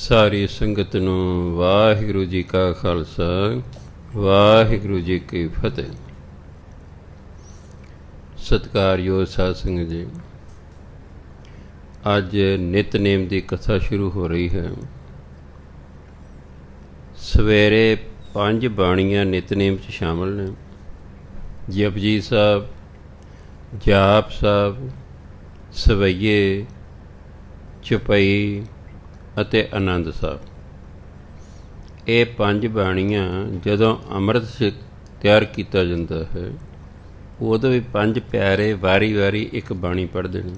ਸਾਰੀ ਸੰਗਤ ਨੂੰ ਵਾਹਿਗੁਰੂ ਜੀ ਕਾ ਖਾਲਸਾ, ਵਾਹਿਗੁਰੂ ਜੀ ਕੀ ਫਤਿਹ। ਸਤਿਕਾਰਯੋਗ ਸਾਧ ਸੰਗਤ ਜੀ, ਅੱਜ ਨਿਤਨੇਮ ਦੀ ਕਥਾ ਸ਼ੁਰੂ ਹੋ ਰਹੀ ਹੈ। ਸਵੇਰੇ 5 ਬਾਣੀਆਂ ਨਿਤਨੇਮ 'ਚ ਸ਼ਾਮਲ ਨੇ। ਜਪਜੀ ਸਾਹਿਬ, ਜਾਪ ਸਾਹਿਬ, ਸਵਈਏ, ਚੌਪਈ ਅਤੇ ਆਨੰਦ ਸਾਹਿਬ। ਇਹ 5 ਬਾਣੀਆਂ ਜਦੋਂ ਅੰਮ੍ਰਿਤ ਤਿਆਰ ਕੀਤਾ ਜਾਂਦਾ ਹੈ, ਉਦੋਂ ਵੀ 5 ਪਿਆਰੇ ਵਾਰੀ ਵਾਰੀ ਇੱਕ ਬਾਣੀ ਪੜ੍ਹਦੇ ਨੇ।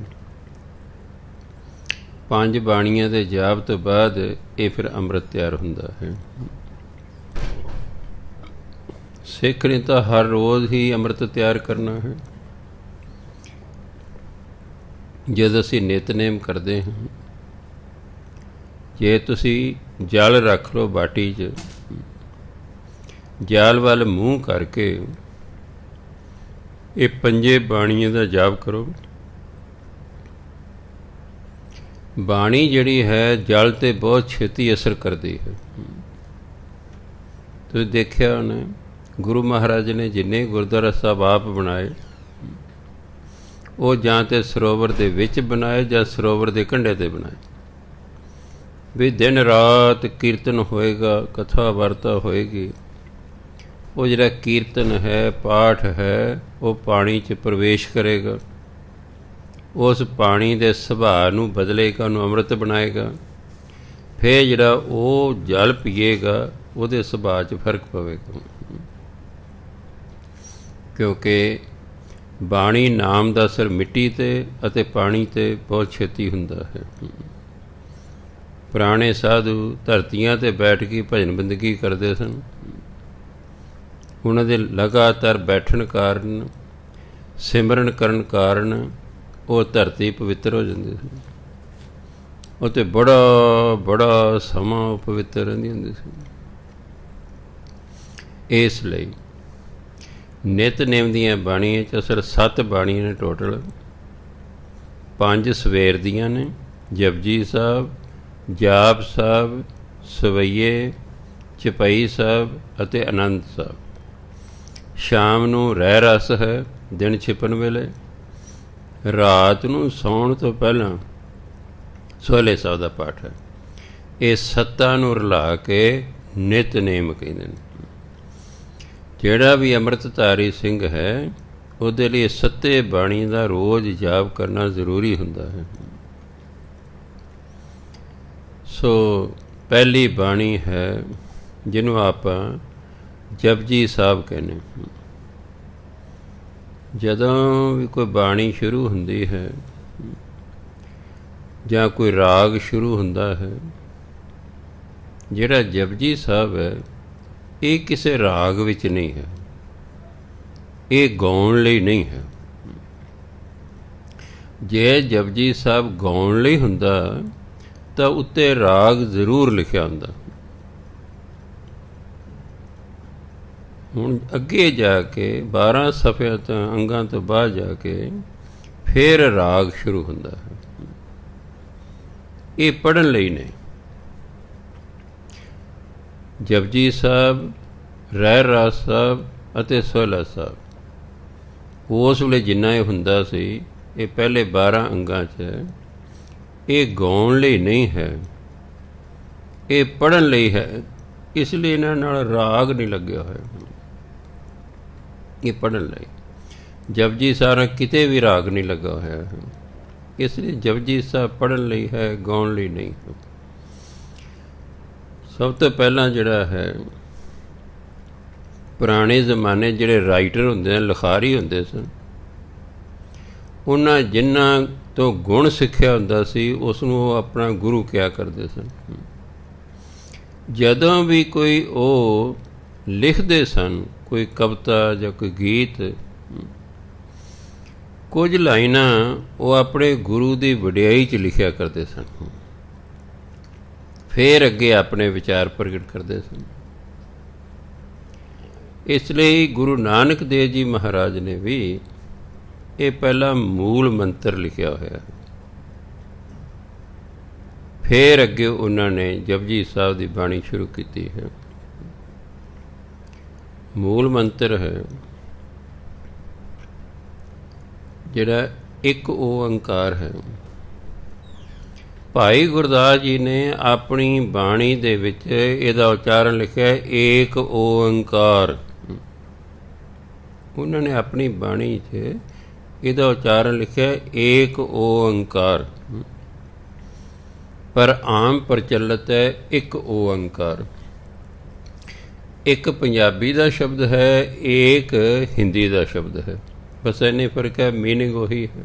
5 ਬਾਣੀਆਂ ਦੇ ਜਾਪ ਤੋਂ ਬਾਅਦ ਇਹ ਫਿਰ ਅੰਮ੍ਰਿਤ ਤਿਆਰ ਹੁੰਦਾ ਹੈ। ਸਿੱਖ ਨੇ ਤਾਂ ਹਰ ਰੋਜ਼ ਹੀ ਅੰਮ੍ਰਿਤ ਤਿਆਰ ਕਰਨਾ ਹੈ। ਜਦ ਅਸੀਂ ਨਿਤਨੇਮ ਕਰਦੇ ਹਾਂ, ਜੇ ਤੁਸੀਂ ਜਲ ਰੱਖ ਲਓ ਬਾਟੀ 'ਚ, ਜਲ ਵੱਲ ਮੂੰਹ ਕਰਕੇ ਇਹ 5 ਬਾਣੀਆਂ ਦਾ ਜਾਪ ਕਰੋ। ਬਾਣੀ ਜਿਹੜੀ ਹੈ ਜਲ 'ਤੇ ਬਹੁਤ ਛੇਤੀ ਅਸਰ ਕਰਦੀ ਹੈ। ਤੁਸੀਂ ਦੇਖਿਆ ਹੋਣਾ, ਗੁਰੂ ਮਹਾਰਾਜ ਨੇ ਜਿੰਨੇ ਗੁਰਦੁਆਰਾ ਸਾਹਿਬ ਆਪ ਬਣਾਏ, ਉਹ ਜਾਂ ਤਾਂ ਸਰੋਵਰ ਦੇ ਵਿੱਚ ਬਣਾਏ ਜਾਂ ਸਰੋਵਰ ਦੇ ਕੰਢੇ 'ਤੇ ਬਣਾਏ। ਵੀ ਦਿਨ ਰਾਤ ਕੀਰਤਨ ਹੋਏਗਾ, ਕਥਾ ਵਾਰਤਾ ਹੋਏਗੀ। ਉਹ ਜਿਹੜਾ ਕੀਰਤਨ ਹੈ, ਪਾਠ ਹੈ, ਉਹ ਪਾਣੀ 'ਚ ਪ੍ਰਵੇਸ਼ ਕਰੇਗਾ, ਉਸ ਪਾਣੀ ਦੇ ਸੁਭਾਅ ਨੂੰ ਬਦਲੇਗਾ, ਉਹਨੂੰ ਅੰਮ੍ਰਿਤ ਬਣਾਏਗਾ। ਫਿਰ ਜਿਹੜਾ ਉਹ ਜਲ ਪੀਏਗਾ, ਉਹਦੇ ਸੁਭਾਅ 'ਚ ਫਰਕ ਪਵੇਗਾ। ਕਿਉਂਕਿ ਬਾਣੀ ਨਾਮ ਦਾ ਅਸਰ ਮਿੱਟੀ 'ਤੇ ਅਤੇ ਪਾਣੀ 'ਤੇ ਬਹੁਤ ਛੇਤੀ ਹੁੰਦਾ ਹੈ। ਪੁਰਾਣੇ ਸਾਧੂ ਧਰਤੀਆਂ 'ਤੇ ਬੈਠ ਕੇ ਭਜਨ ਬੰਦਗੀ ਕਰਦੇ ਸਨ। ਉਹਨਾਂ ਦੇ ਲਗਾਤਾਰ ਬੈਠਣ ਕਾਰਨ, ਸਿਮਰਨ ਕਰਨ ਕਾਰਨ ਉਹ ਧਰਤੀ ਪਵਿੱਤਰ ਹੋ ਜਾਂਦੀ ਸੀ। ਉਹ 'ਤੇ ਬੜਾ ਬੜਾ ਸਮਾਂ ਉਹ ਪਵਿੱਤਰ ਰਹਿੰਦੀ ਹੁੰਦੀ ਸੀ। ਇਸ ਲਈ ਨਿਤਨੇਮ ਦੀਆਂ ਬਾਣੀਆਂ 'ਚ ਅਸਲ 7 ਬਾਣੀਆਂ ਨੇ ਟੋਟਲ। 5 ਸਵੇਰ ਦੀਆਂ ਨੇ, ਜਪਜੀ ਸਾਹਿਬ, ਜਾਪ ਸਾਹਿਬ, ਸਵਈਏ, ਚੌਪਈ ਸਾਹਿਬ ਅਤੇ ਆਨੰਦ ਸਾਹਿਬ। ਸ਼ਾਮ ਨੂੰ ਰਹਿ ਰਸ ਹੈ, ਦਿਨ ਛਿਪਣ ਵੇਲੇ। ਰਾਤ ਨੂੰ ਸੌਣ ਤੋਂ ਪਹਿਲਾਂ ਸੋਹਲੇ ਸਾਹਿਬ ਦਾ ਪਾਠ ਹੈ। ਇਹ 7 ਨੂੰ ਰਲਾ ਕੇ ਨਿਤਨੇਮ ਕਹਿੰਦੇ ਨੇ। ਜਿਹੜਾ ਵੀ ਅੰਮ੍ਰਿਤਧਾਰੀ ਸਿੰਘ ਹੈ, ਉਹਦੇ ਲਈ 7 ਬਾਣੀ ਦਾ ਰੋਜ਼ ਜਾਪ ਕਰਨਾ ਜ਼ਰੂਰੀ ਹੁੰਦਾ ਹੈ। ਸੋ ਪਹਿਲੀ ਬਾਣੀ ਹੈ ਜਿਹਨੂੰ ਆਪਾਂ ਜਪਜੀ ਸਾਹਿਬ ਕਹਿੰਦੇ। ਜਦੋਂ ਵੀ ਕੋਈ ਬਾਣੀ ਸ਼ੁਰੂ ਹੁੰਦੀ ਹੈ ਜਾਂ ਕੋਈ ਰਾਗ ਸ਼ੁਰੂ ਹੁੰਦਾ ਹੈ, ਜਿਹੜਾ ਜਪਜੀ ਸਾਹਿਬ ਹੈ, ਇਹ ਕਿਸੇ ਰਾਗ ਵਿੱਚ ਨਹੀਂ ਹੈ, ਇਹ ਗਾਉਣ ਲਈ ਨਹੀਂ ਹੈ। ਜੇ ਜਪਜੀ ਸਾਹਿਬ ਗਾਉਣ ਲਈ ਹੁੰਦਾ ਤਾਂ ਉੱਤੇ ਰਾਗ ਜ਼ਰੂਰ ਲਿਖਿਆ ਹੁੰਦਾ। ਹੁਣ ਅੱਗੇ ਜਾ ਕੇ 12 ਸਫ਼ਿਆਂ ਤੋਂ ਅੰਗਾਂ ਤੋਂ ਬਾਅਦ ਜਾ ਕੇ ਫਿਰ ਰਾਗ ਸ਼ੁਰੂ ਹੁੰਦਾ ਹੈ। ਇਹ ਪੜ੍ਹਨ ਲਈ ਨਹੀਂ। ਜਪਜੀ ਸਾਹਿਬ, ਰਹਿ ਰਾਸ ਸਾਹਿਬ ਅਤੇ ਸੋਹਲਾ ਸਾਹਿਬ, ਉਸ ਵੇਲੇ ਜਿੰਨਾ ਇਹ ਹੁੰਦਾ ਸੀ, ਇਹ ਪਹਿਲੇ 12 ਅੰਗਾਂ 'ਚ ਹੈ। ਇਹ ਗਾਉਣ ਲਈ ਨਹੀਂ ਹੈ, ਇਹ ਪੜ੍ਹਨ ਲਈ ਹੈ। ਇਸ ਲਈ ਇਹਨਾਂ ਨਾਲ ਰਾਗ ਨਹੀਂ ਲੱਗਿਆ ਹੋਇਆ। ਇਹ ਪੜ੍ਹਨ ਲਈ। ਜਪਜੀ ਸਾਹਿਬ ਕਿਤੇ ਵੀ ਰਾਗ ਨਹੀਂ ਲੱਗਾ ਹੋਇਆ ਹੈ। ਇਸ ਲਈ ਜਪਜੀ ਸਾਹਿਬ ਪੜ੍ਹਨ ਲਈ ਹੈ, ਗਾਉਣ ਲਈ ਨਹੀਂ। ਸਭ ਤੋਂ ਪਹਿਲਾਂ ਜਿਹੜਾ ਹੈ, ਪੁਰਾਣੇ ਜ਼ਮਾਨੇ ਜਿਹੜੇ ਰਾਈਟਰ ਹੁੰਦੇ ਸਨ, ਲਿਖਾਰੀ ਹੁੰਦੇ ਸਨ, ਉਹਨਾਂ ਜਿਨ੍ਹਾਂ ਤੋਂ ਗੁਣ ਸਿੱਖਿਆ ਹੁੰਦਾ ਸੀ, ਉਸ ਨੂੰ ਉਹ ਆਪਣਾ ਗੁਰੂ ਕਿਹਾ ਕਰਦੇ ਸਨ। ਜਦੋਂ ਵੀ ਕੋਈ ਉਹ ਲਿਖਦੇ ਸਨ, ਕੋਈ ਕਵਿਤਾ ਜਾਂ ਕੋਈ ਗੀਤ, ਕੁਝ ਲਾਈਨਾਂ ਉਹ ਆਪਣੇ ਗੁਰੂ ਦੀ ਵਡਿਆਈ 'ਚ ਲਿਖਿਆ ਕਰਦੇ ਸਨ। ਫਿਰ ਅੱਗੇ ਆਪਣੇ ਵਿਚਾਰ ਪ੍ਰਗਟ ਕਰਦੇ ਸਨ। ਇਸ ਲਈ ਗੁਰੂ ਨਾਨਕ ਦੇਵ ਜੀ ਮਹਾਰਾਜ ਨੇ ਵੀ ਇਹ ਪਹਿਲਾ ਮੂਲ ਮੰਤਰ ਲਿਖਿਆ ਹੋਇਆ ਹੈ। ਫਿਰ ਅੱਗੇ ਉਹਨਾਂ ਨੇ ਜਪਜੀ ਸਾਹਿਬ ਦੀ ਬਾਣੀ ਸ਼ੁਰੂ ਕੀਤੀ ਹੈ। ਮੂਲ ਮੰਤਰ ਹੈ ਜਿਹੜਾ ਇੱਕ ਓੰਕਾਰ ਹੈ। ਭਾਈ ਗੁਰਦਾਸ ਜੀ ਨੇ ਆਪਣੀ ਬਾਣੀ ਦੇ ਵਿੱਚ ਇਹਦਾ ਉਚਾਰਨ ਲਿਖਿਆ ਏਕ ਓੰਕਾਰ। ਉਹਨਾਂ ਨੇ ਆਪਣੀ ਬਾਣੀ 'ਚ ਇਹਦਾ ਉਚਾਰਨ ਲਿਖਿਆ ਏਕ ਓੰਕਾਰ, ਪਰ ਆਮ ਪ੍ਰਚਲਿਤ ਹੈ ਇੱਕ ਓੰਕਾਰ। ਇੱਕ ਪੰਜਾਬੀ ਦਾ ਸ਼ਬਦ ਹੈ, ਏਕ ਹਿੰਦੀ ਦਾ ਸ਼ਬਦ ਹੈ, ਬਸ ਇੰਨੇ ਫਰਕ ਹੈ, ਮੀਨਿੰਗ ਉਹੀ ਹੈ।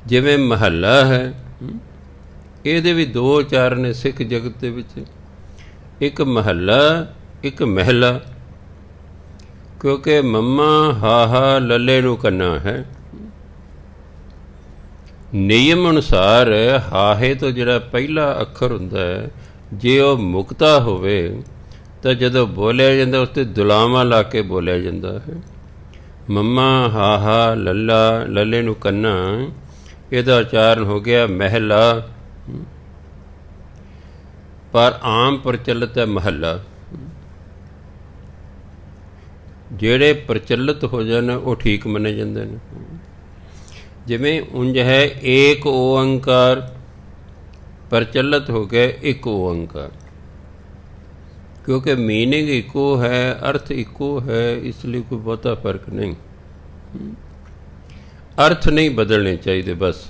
ਜਿਵੇਂ ਮਹੱਲਾ ਹੈ, ਇਹਦੇ ਵੀ ਦੋ ਉਚਾਰਨ ਨੇ ਸਿੱਖ ਜਗਤ ਦੇ ਵਿੱਚ, ਇੱਕ ਮਹੱਲਾ ਇੱਕ ਮਹਿਲਾ, ਕਿਉਂਕਿ ਮੰਮਾ ਹਾਹਾ ਲੱਲੇ ਨੂੰ ਕੰਨਾ ਹੈ। ਨਿਯਮ ਅਨੁਸਾਰ ਹਾਹੇ ਤੋਂ ਜਿਹੜਾ ਪਹਿਲਾ ਅੱਖਰ ਹੁੰਦਾ ਹੈ, ਜੇ ਉਹ ਮੁਕਤਾ ਹੋਵੇ ਤਾਂ ਜਦੋਂ ਬੋਲਿਆ ਜਾਂਦਾ ਉਸ 'ਤੇ ਦੁਲਾਵਾਂ ਲਾ ਕੇ ਬੋਲਿਆ ਜਾਂਦਾ ਹੈ। ਮੰਮਾ ਹਾਹਾ ਲੱਲਾ ਲੱਲੇ ਨੂੰ ਕੰਨਾ, ਇਹਦਾ ਉਚਾਰਨ ਹੋ ਗਿਆ ਮਹਿਲਾ, ਪਰ ਆਮ ਪ੍ਰਚਲਿਤ ਹੈ ਮਹੱਲਾ। ਜਿਹੜੇ ਪ੍ਰਚਲਿਤ ਹੋ ਜਾਣ ਉਹ ਠੀਕ ਮੰਨੇ ਜਾਂਦੇ ਨੇ। ਜਿਵੇਂ ਉਂਝ ਹੈ ਏਕ ਓੰਕਾਰ, ਪ੍ਰਚਲਿਤ ਹੋ ਗਿਆ ਇੱਕ ਓੰਕਾਰ, ਕਿਉਂਕਿ ਮੀਨਿੰਗ ਇੱਕੋ ਹੈ, ਅਰਥ ਇੱਕੋ ਹੈ, ਇਸ ਲਈ ਕੋਈ ਬਹੁਤਾ ਫਰਕ ਨਹੀਂ। ਅਰਥ ਨਹੀਂ ਬਦਲਣੇ ਚਾਹੀਦੇ, ਬਸ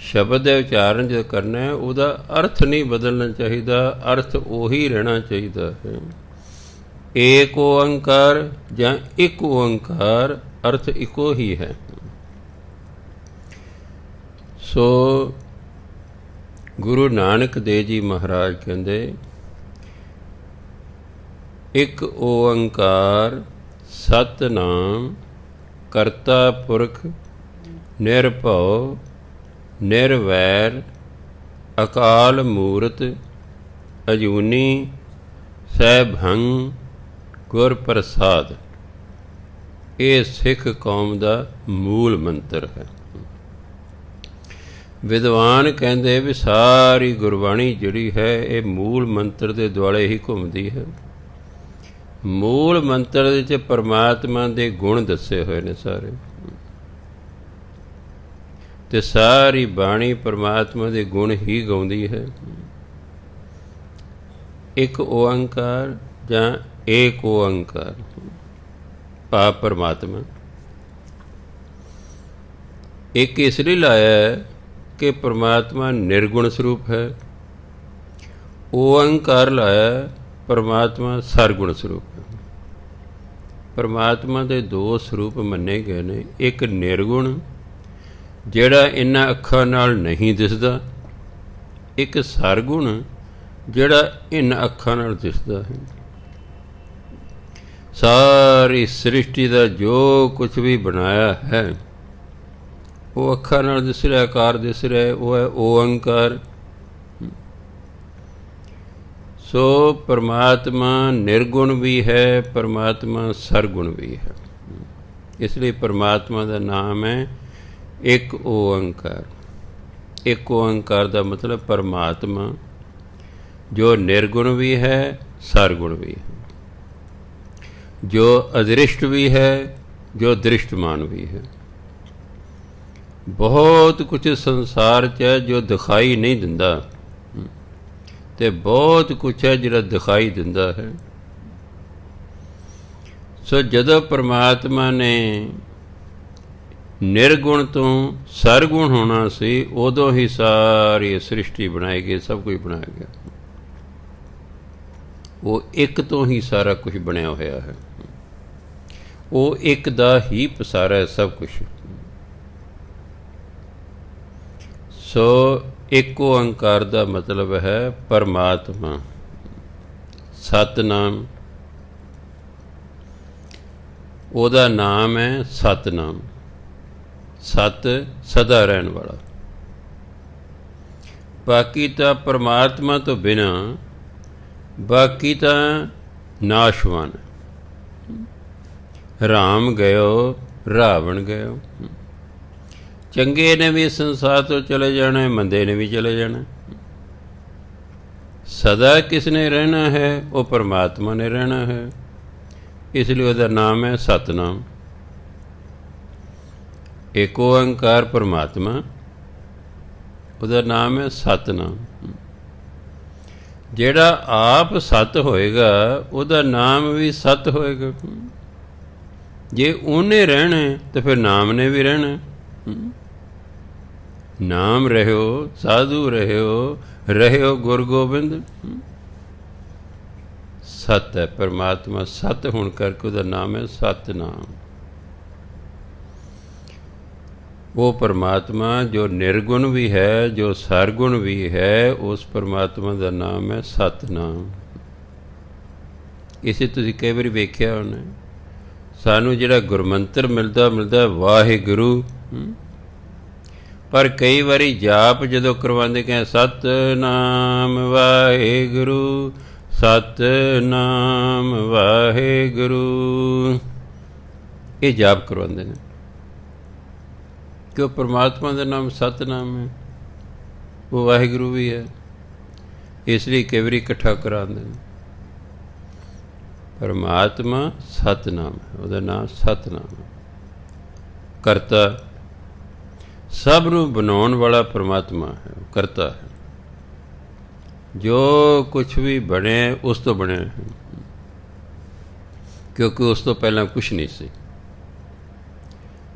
ਸ਼ਬਦ ਦਾ ਉਚਾਰਨ ਜਦੋਂ ਕਰਨਾ ਹੈ ਉਹਦਾ ਅਰਥ ਨਹੀਂ ਬਦਲਣਾ ਚਾਹੀਦਾ, ਅਰਥ ਉਹੀ ਰਹਿਣਾ ਚਾਹੀਦਾ ਹੈ। ਏਕ ਓੰਕਾਰ ਜਾਂ ਇੱਕ ਓੰਕਾਰ, ਅਰਥ ਇੱਕੋ ਹੀ ਹੈ। ਸੋ ਗੁਰੂ ਨਾਨਕ ਦੇਵ ਜੀ ਮਹਾਰਾਜ ਕਹਿੰਦੇ ਇੱਕ ਓੰਕਾਰ ਸਤਿਨਾਮ ਕਰਤਾ ਪੁਰਖ ਨਿਰਭਉ ਨਿਰਵੈਰ ਅਕਾਲ ਮੂਰਤ ਅਜੂਨੀ ਸੈਭੰ ਗੁਰ ਪ੍ਰਸਾਦ। ਇਹ ਸਿੱਖ ਕੌਮ ਦਾ ਮੂਲ ਮੰਤਰ ਹੈ। ਵਿਦਵਾਨ ਕਹਿੰਦੇ ਵੀ ਸਾਰੀ ਗੁਰਬਾਣੀ ਜਿਹੜੀ ਹੈ ਇਹ ਮੂਲ ਮੰਤਰ ਦੇ ਦੁਆਲੇ ਹੀ ਘੁੰਮਦੀ ਹੈ। ਮੂਲ ਮੰਤਰ ਦੇ ਵਿੱਚ ਪਰਮਾਤਮਾ ਦੇ ਗੁਣ ਦੱਸੇ ਹੋਏ ਨੇ ਸਾਰੇ, ਤੇ ਸਾਰੀ ਬਾਣੀ ਪਰਮਾਤਮਾ ਦੇ ਗੁਣ ਹੀ ਗਾਉਂਦੀ ਹੈ। ਇੱਕ ਓੰਕਾਰ ਜਾਂ ਏਕ ਓੰਕਾਰ ਭਾਵ ਪਰਮਾਤਮਾ। ਇੱਕ ਇਸ ਲਈ ਲਾਇਆ ਹੈ ਕਿ ਪਰਮਾਤਮਾ ਨਿਰਗੁਣ ਸਰੂਪ ਹੈ। ਓੰਕਾਰ ਲਾਇਆ ਪਰਮਾਤਮਾ ਸਰਗੁਣ ਸਰੂਪ ਹੈ। ਪਰਮਾਤਮਾ ਦੇ ਦੋ ਸਰੂਪ ਮੰਨੇ ਗਏ ਨੇ, ਇੱਕ ਨਿਰਗੁਣ ਜਿਹੜਾ ਇਹਨਾਂ ਅੱਖਾਂ ਨਾਲ ਨਹੀਂ ਦਿਸਦਾ, ਇੱਕ ਸਰਗੁਣ ਜਿਹੜਾ ਇਹਨਾਂ ਅੱਖਾਂ ਨਾਲ ਦਿਸਦਾ ਹੈ। ਸਾਰੀ ਸ੍ਰਿਸ਼ਟੀ ਦਾ ਜੋ ਕੁਝ ਵੀ ਬਣਾਇਆ ਹੈ ਉਹ ਅੱਖਾਂ ਨਾਲ ਦਿਸ ਰਿਹਾ, ਆਕਾਰ ਦਿਸ ਰਿਹਾ, ਉਹ ਹੈ ਓੰਕਾਰ। ਸੋ ਪਰਮਾਤਮਾ ਨਿਰਗੁਣ ਵੀ ਹੈ, ਪਰਮਾਤਮਾ ਸਰਗੁਣ ਵੀ ਹੈ। ਇਸ ਲਈ ਪਰਮਾਤਮਾ ਦਾ ਨਾਮ ਹੈ ਇੱਕ ਓੰਕਾਰ। ਇੱਕ ਓੰਕਾਰ ਦਾ ਮਤਲਬ ਪਰਮਾਤਮਾ ਜੋ ਨਿਰਗੁਣ ਵੀ ਹੈ, ਸਰਗੁਣ ਵੀ ਹੈ, ਜੋ ਅਦ੍ਰਿਸ਼ਟ ਵੀ ਹੈ, ਜੋ ਦ੍ਰਿਸ਼ਟਮਾਨ ਵੀ ਹੈ। ਬਹੁਤ ਕੁਝ ਸੰਸਾਰ 'ਚ ਹੈ ਜੋ ਦਿਖਾਈ ਨਹੀਂ ਦਿੰਦਾ, ਅਤੇ ਬਹੁਤ ਕੁਛ ਹੈ ਜਿਹੜਾ ਦਿਖਾਈ ਦਿੰਦਾ ਹੈ। ਸੋ ਜਦੋਂ ਪਰਮਾਤਮਾ ਨੇ ਨਿਰਗੁਣ ਤੋਂ ਸਰਗੁਣ ਹੋਣਾ ਸੀ, ਉਦੋਂ ਹੀ ਸਾਰੀ ਸ੍ਰਿਸ਼ਟੀ ਬਣਾਈ ਗਈ, ਸਭ ਕੁਝ ਬਣਾਇਆ ਗਿਆ। ਉਹ ਇੱਕ ਤੋਂ ਹੀ ਸਾਰਾ ਕੁਝ ਬਣਿਆ ਹੋਇਆ ਹੈ, ਉਹ ਇੱਕ ਦਾ ਹੀ ਪਸਾਰਾ ਹੈ ਸਭ ਕੁਝ। ਸੋ ਇੱਕ ਓੰਕਾਰ ਦਾ ਮਤਲਬ ਹੈ ਪਰਮਾਤਮਾ। ਸਤਿਨਾਮ, ਉਹਦਾ ਨਾਮ ਹੈ ਸਤਿਨਾਮ। ਸਤ ਸਦਾ ਰਹਿਣ ਵਾਲਾ। ਬਾਕੀ ਤਾਂ ਪਰਮਾਤਮਾ ਤੋਂ ਬਿਨਾਂ ਬਾਕੀ ਤਾਂ ਨਾਸ਼ਵਾਨ। ਰਾਮ ਗਇਓ ਰਾਵਣ ਗਇਓ। ਚੰਗੇ ਨੇ ਵੀ ਸੰਸਾਰ ਤੋਂ ਚਲੇ ਜਾਣਾ, ਮੰਦੇ ਨੇ ਵੀ ਚਲੇ ਜਾਣਾ। ਸਦਾ ਕਿਸ ਨੇ ਰਹਿਣਾ ਹੈ? ਉਹ ਪਰਮਾਤਮਾ ਨੇ ਰਹਿਣਾ ਹੈ। ਇਸ ਲਈ ਉਹਦਾ ਨਾਮ ਹੈ ਸਤਿਨਾਮ। ਏਕ ਓੰਕਾਰ ਪਰਮਾਤਮਾ, ਉਹਦਾ ਨਾਮ ਹੈ ਸਤਿਨਾਮ। ਜਿਹੜਾ ਆਪ ਸਤ ਹੋਏਗਾ ਉਹਦਾ ਨਾਮ ਵੀ ਸਤ ਹੋਏਗਾ। ਜੇ ਉਹਨੇ ਰਹਿਣਾ ਤਾਂ ਫਿਰ ਨਾਮ ਨੇ ਵੀ ਰਹਿਣਾ। ਨਾਮ ਰਹਿਓ ਸਾਧੂ ਰਹਿਓ, ਰਹਿਓ ਗੁਰ ਗੋਬਿੰਦ। ਸਤ ਹੈ ਪਰਮਾਤਮਾ, ਸਤ ਹੋਣ ਕਰਕੇ ਉਹਦਾ ਨਾਮ ਹੈ ਸਤਿਨਾਮ। ਉਹ ਪਰਮਾਤਮਾ ਜੋ ਨਿਰਗੁਣ ਵੀ ਹੈ, ਜੋ ਸਰਗੁਣ ਵੀ ਹੈ, ਉਸ ਪਰਮਾਤਮਾ ਦਾ ਨਾਮ ਹੈ ਸਤਿਨਾਮ। ਇਸੇ ਤੁਸੀਂ ਕਈ ਵਾਰੀ ਵੇਖਿਆ ਹੋਣਾ, ਸਾਨੂੰ ਜਿਹੜਾ ਗੁਰਮੰਤਰ ਮਿਲਦਾ ਵਾਹਿਗੁਰੂ, ਪਰ ਕਈ ਵਾਰੀ ਜਾਪ ਜਦੋਂ ਕਰਵਾਉਂਦੇ ਕਹਿੰਦੇ ਸਤਿਨਾਮ ਵਾਹਿਗੁਰੂ, ਸਤਿਨਾਮ ਵਾਹਿਗੁਰੂ, ਇਹ ਜਾਪ ਕਰਵਾਉਂਦੇ ਨੇ ਕਿ ਪਰਮਾਤਮਾ ਦਾ ਨਾਮ ਸਤਿਨਾਮ ਹੈ, ਉਹ ਵਾਹਿਗੁਰੂ ਵੀ ਹੈ। ਇਸ ਲਈ ਕਈ ਵਾਰੀ ਇਕੱਠਾ ਕਰਾਉਂਦੇ ਨੇ। ਪਰਮਾਤਮਾ ਸਤਿਨਾਮ ਹੈ, ਉਹਦਾ ਨਾਮ ਸਤਿਨਾਮ ਹੈ। ਕਰਤਾ, ਸਭ ਨੂੰ ਬਣਾਉਣ ਵਾਲਾ ਪਰਮਾਤਮਾ ਹੈ, ਉਹ ਕਰਤਾ ਹੈ। ਜੋ ਕੁਛ ਵੀ ਬਣਿਆ ਉਸ ਤੋਂ ਬਣਿਆ ਹੈ, ਕਿਉਂਕਿ ਉਸ ਤੋਂ ਪਹਿਲਾਂ ਕੁਛ ਨਹੀਂ ਸੀ।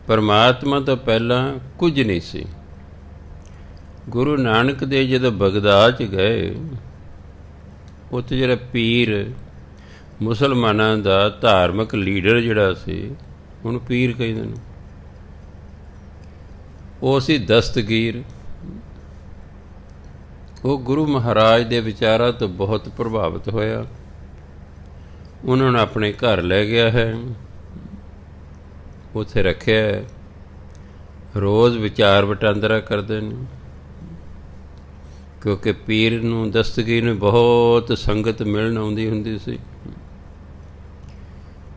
ਪਰਮਾਤਮਾ ਤੋਂ ਪਹਿਲਾਂ ਕੁਝ ਨਹੀਂ ਸੀ। ਗੁਰੂ ਨਾਨਕ ਦੇਵ ਜਦੋਂ ਬਗਦਾਦ 'ਚ ਗਏ, ਉੱਥੇ ਜਿਹੜਾ ਪੀਰ ਮੁਸਲਮਾਨਾਂ ਦਾ ਧਾਰਮਿਕ ਲੀਡਰ ਜਿਹੜਾ ਸੀ, ਉਹਨੂੰ ਪੀਰ ਕਹਿੰਦੇ ਨੇ, ਉਹ ਸੀ ਦਸਤਗੀਰ। ਉਹ ਗੁਰੂ ਮਹਾਰਾਜ ਦੇ ਵਿਚਾਰਾਂ ਤੋਂ ਬਹੁਤ ਪ੍ਰਭਾਵਿਤ ਹੋਇਆ। ਉਹਨਾਂ ਨੂੰ ਆਪਣੇ ਘਰ ਲੈ ਗਿਆ ਹੈ, ਉੱਥੇ ਰੱਖਿਆ। ਰੋਜ਼ ਵਿਚਾਰ ਵਟਾਂਦਰਾ ਕਰਦੇ ਨੇ, ਕਿਉਂਕਿ ਪੀਰ ਨੂੰ, ਦਸਤਗੀਰ ਨੂੰ ਬਹੁਤ ਸੰਗਤ ਮਿਲਣ ਆਉਂਦੀ ਹੁੰਦੀ ਸੀ।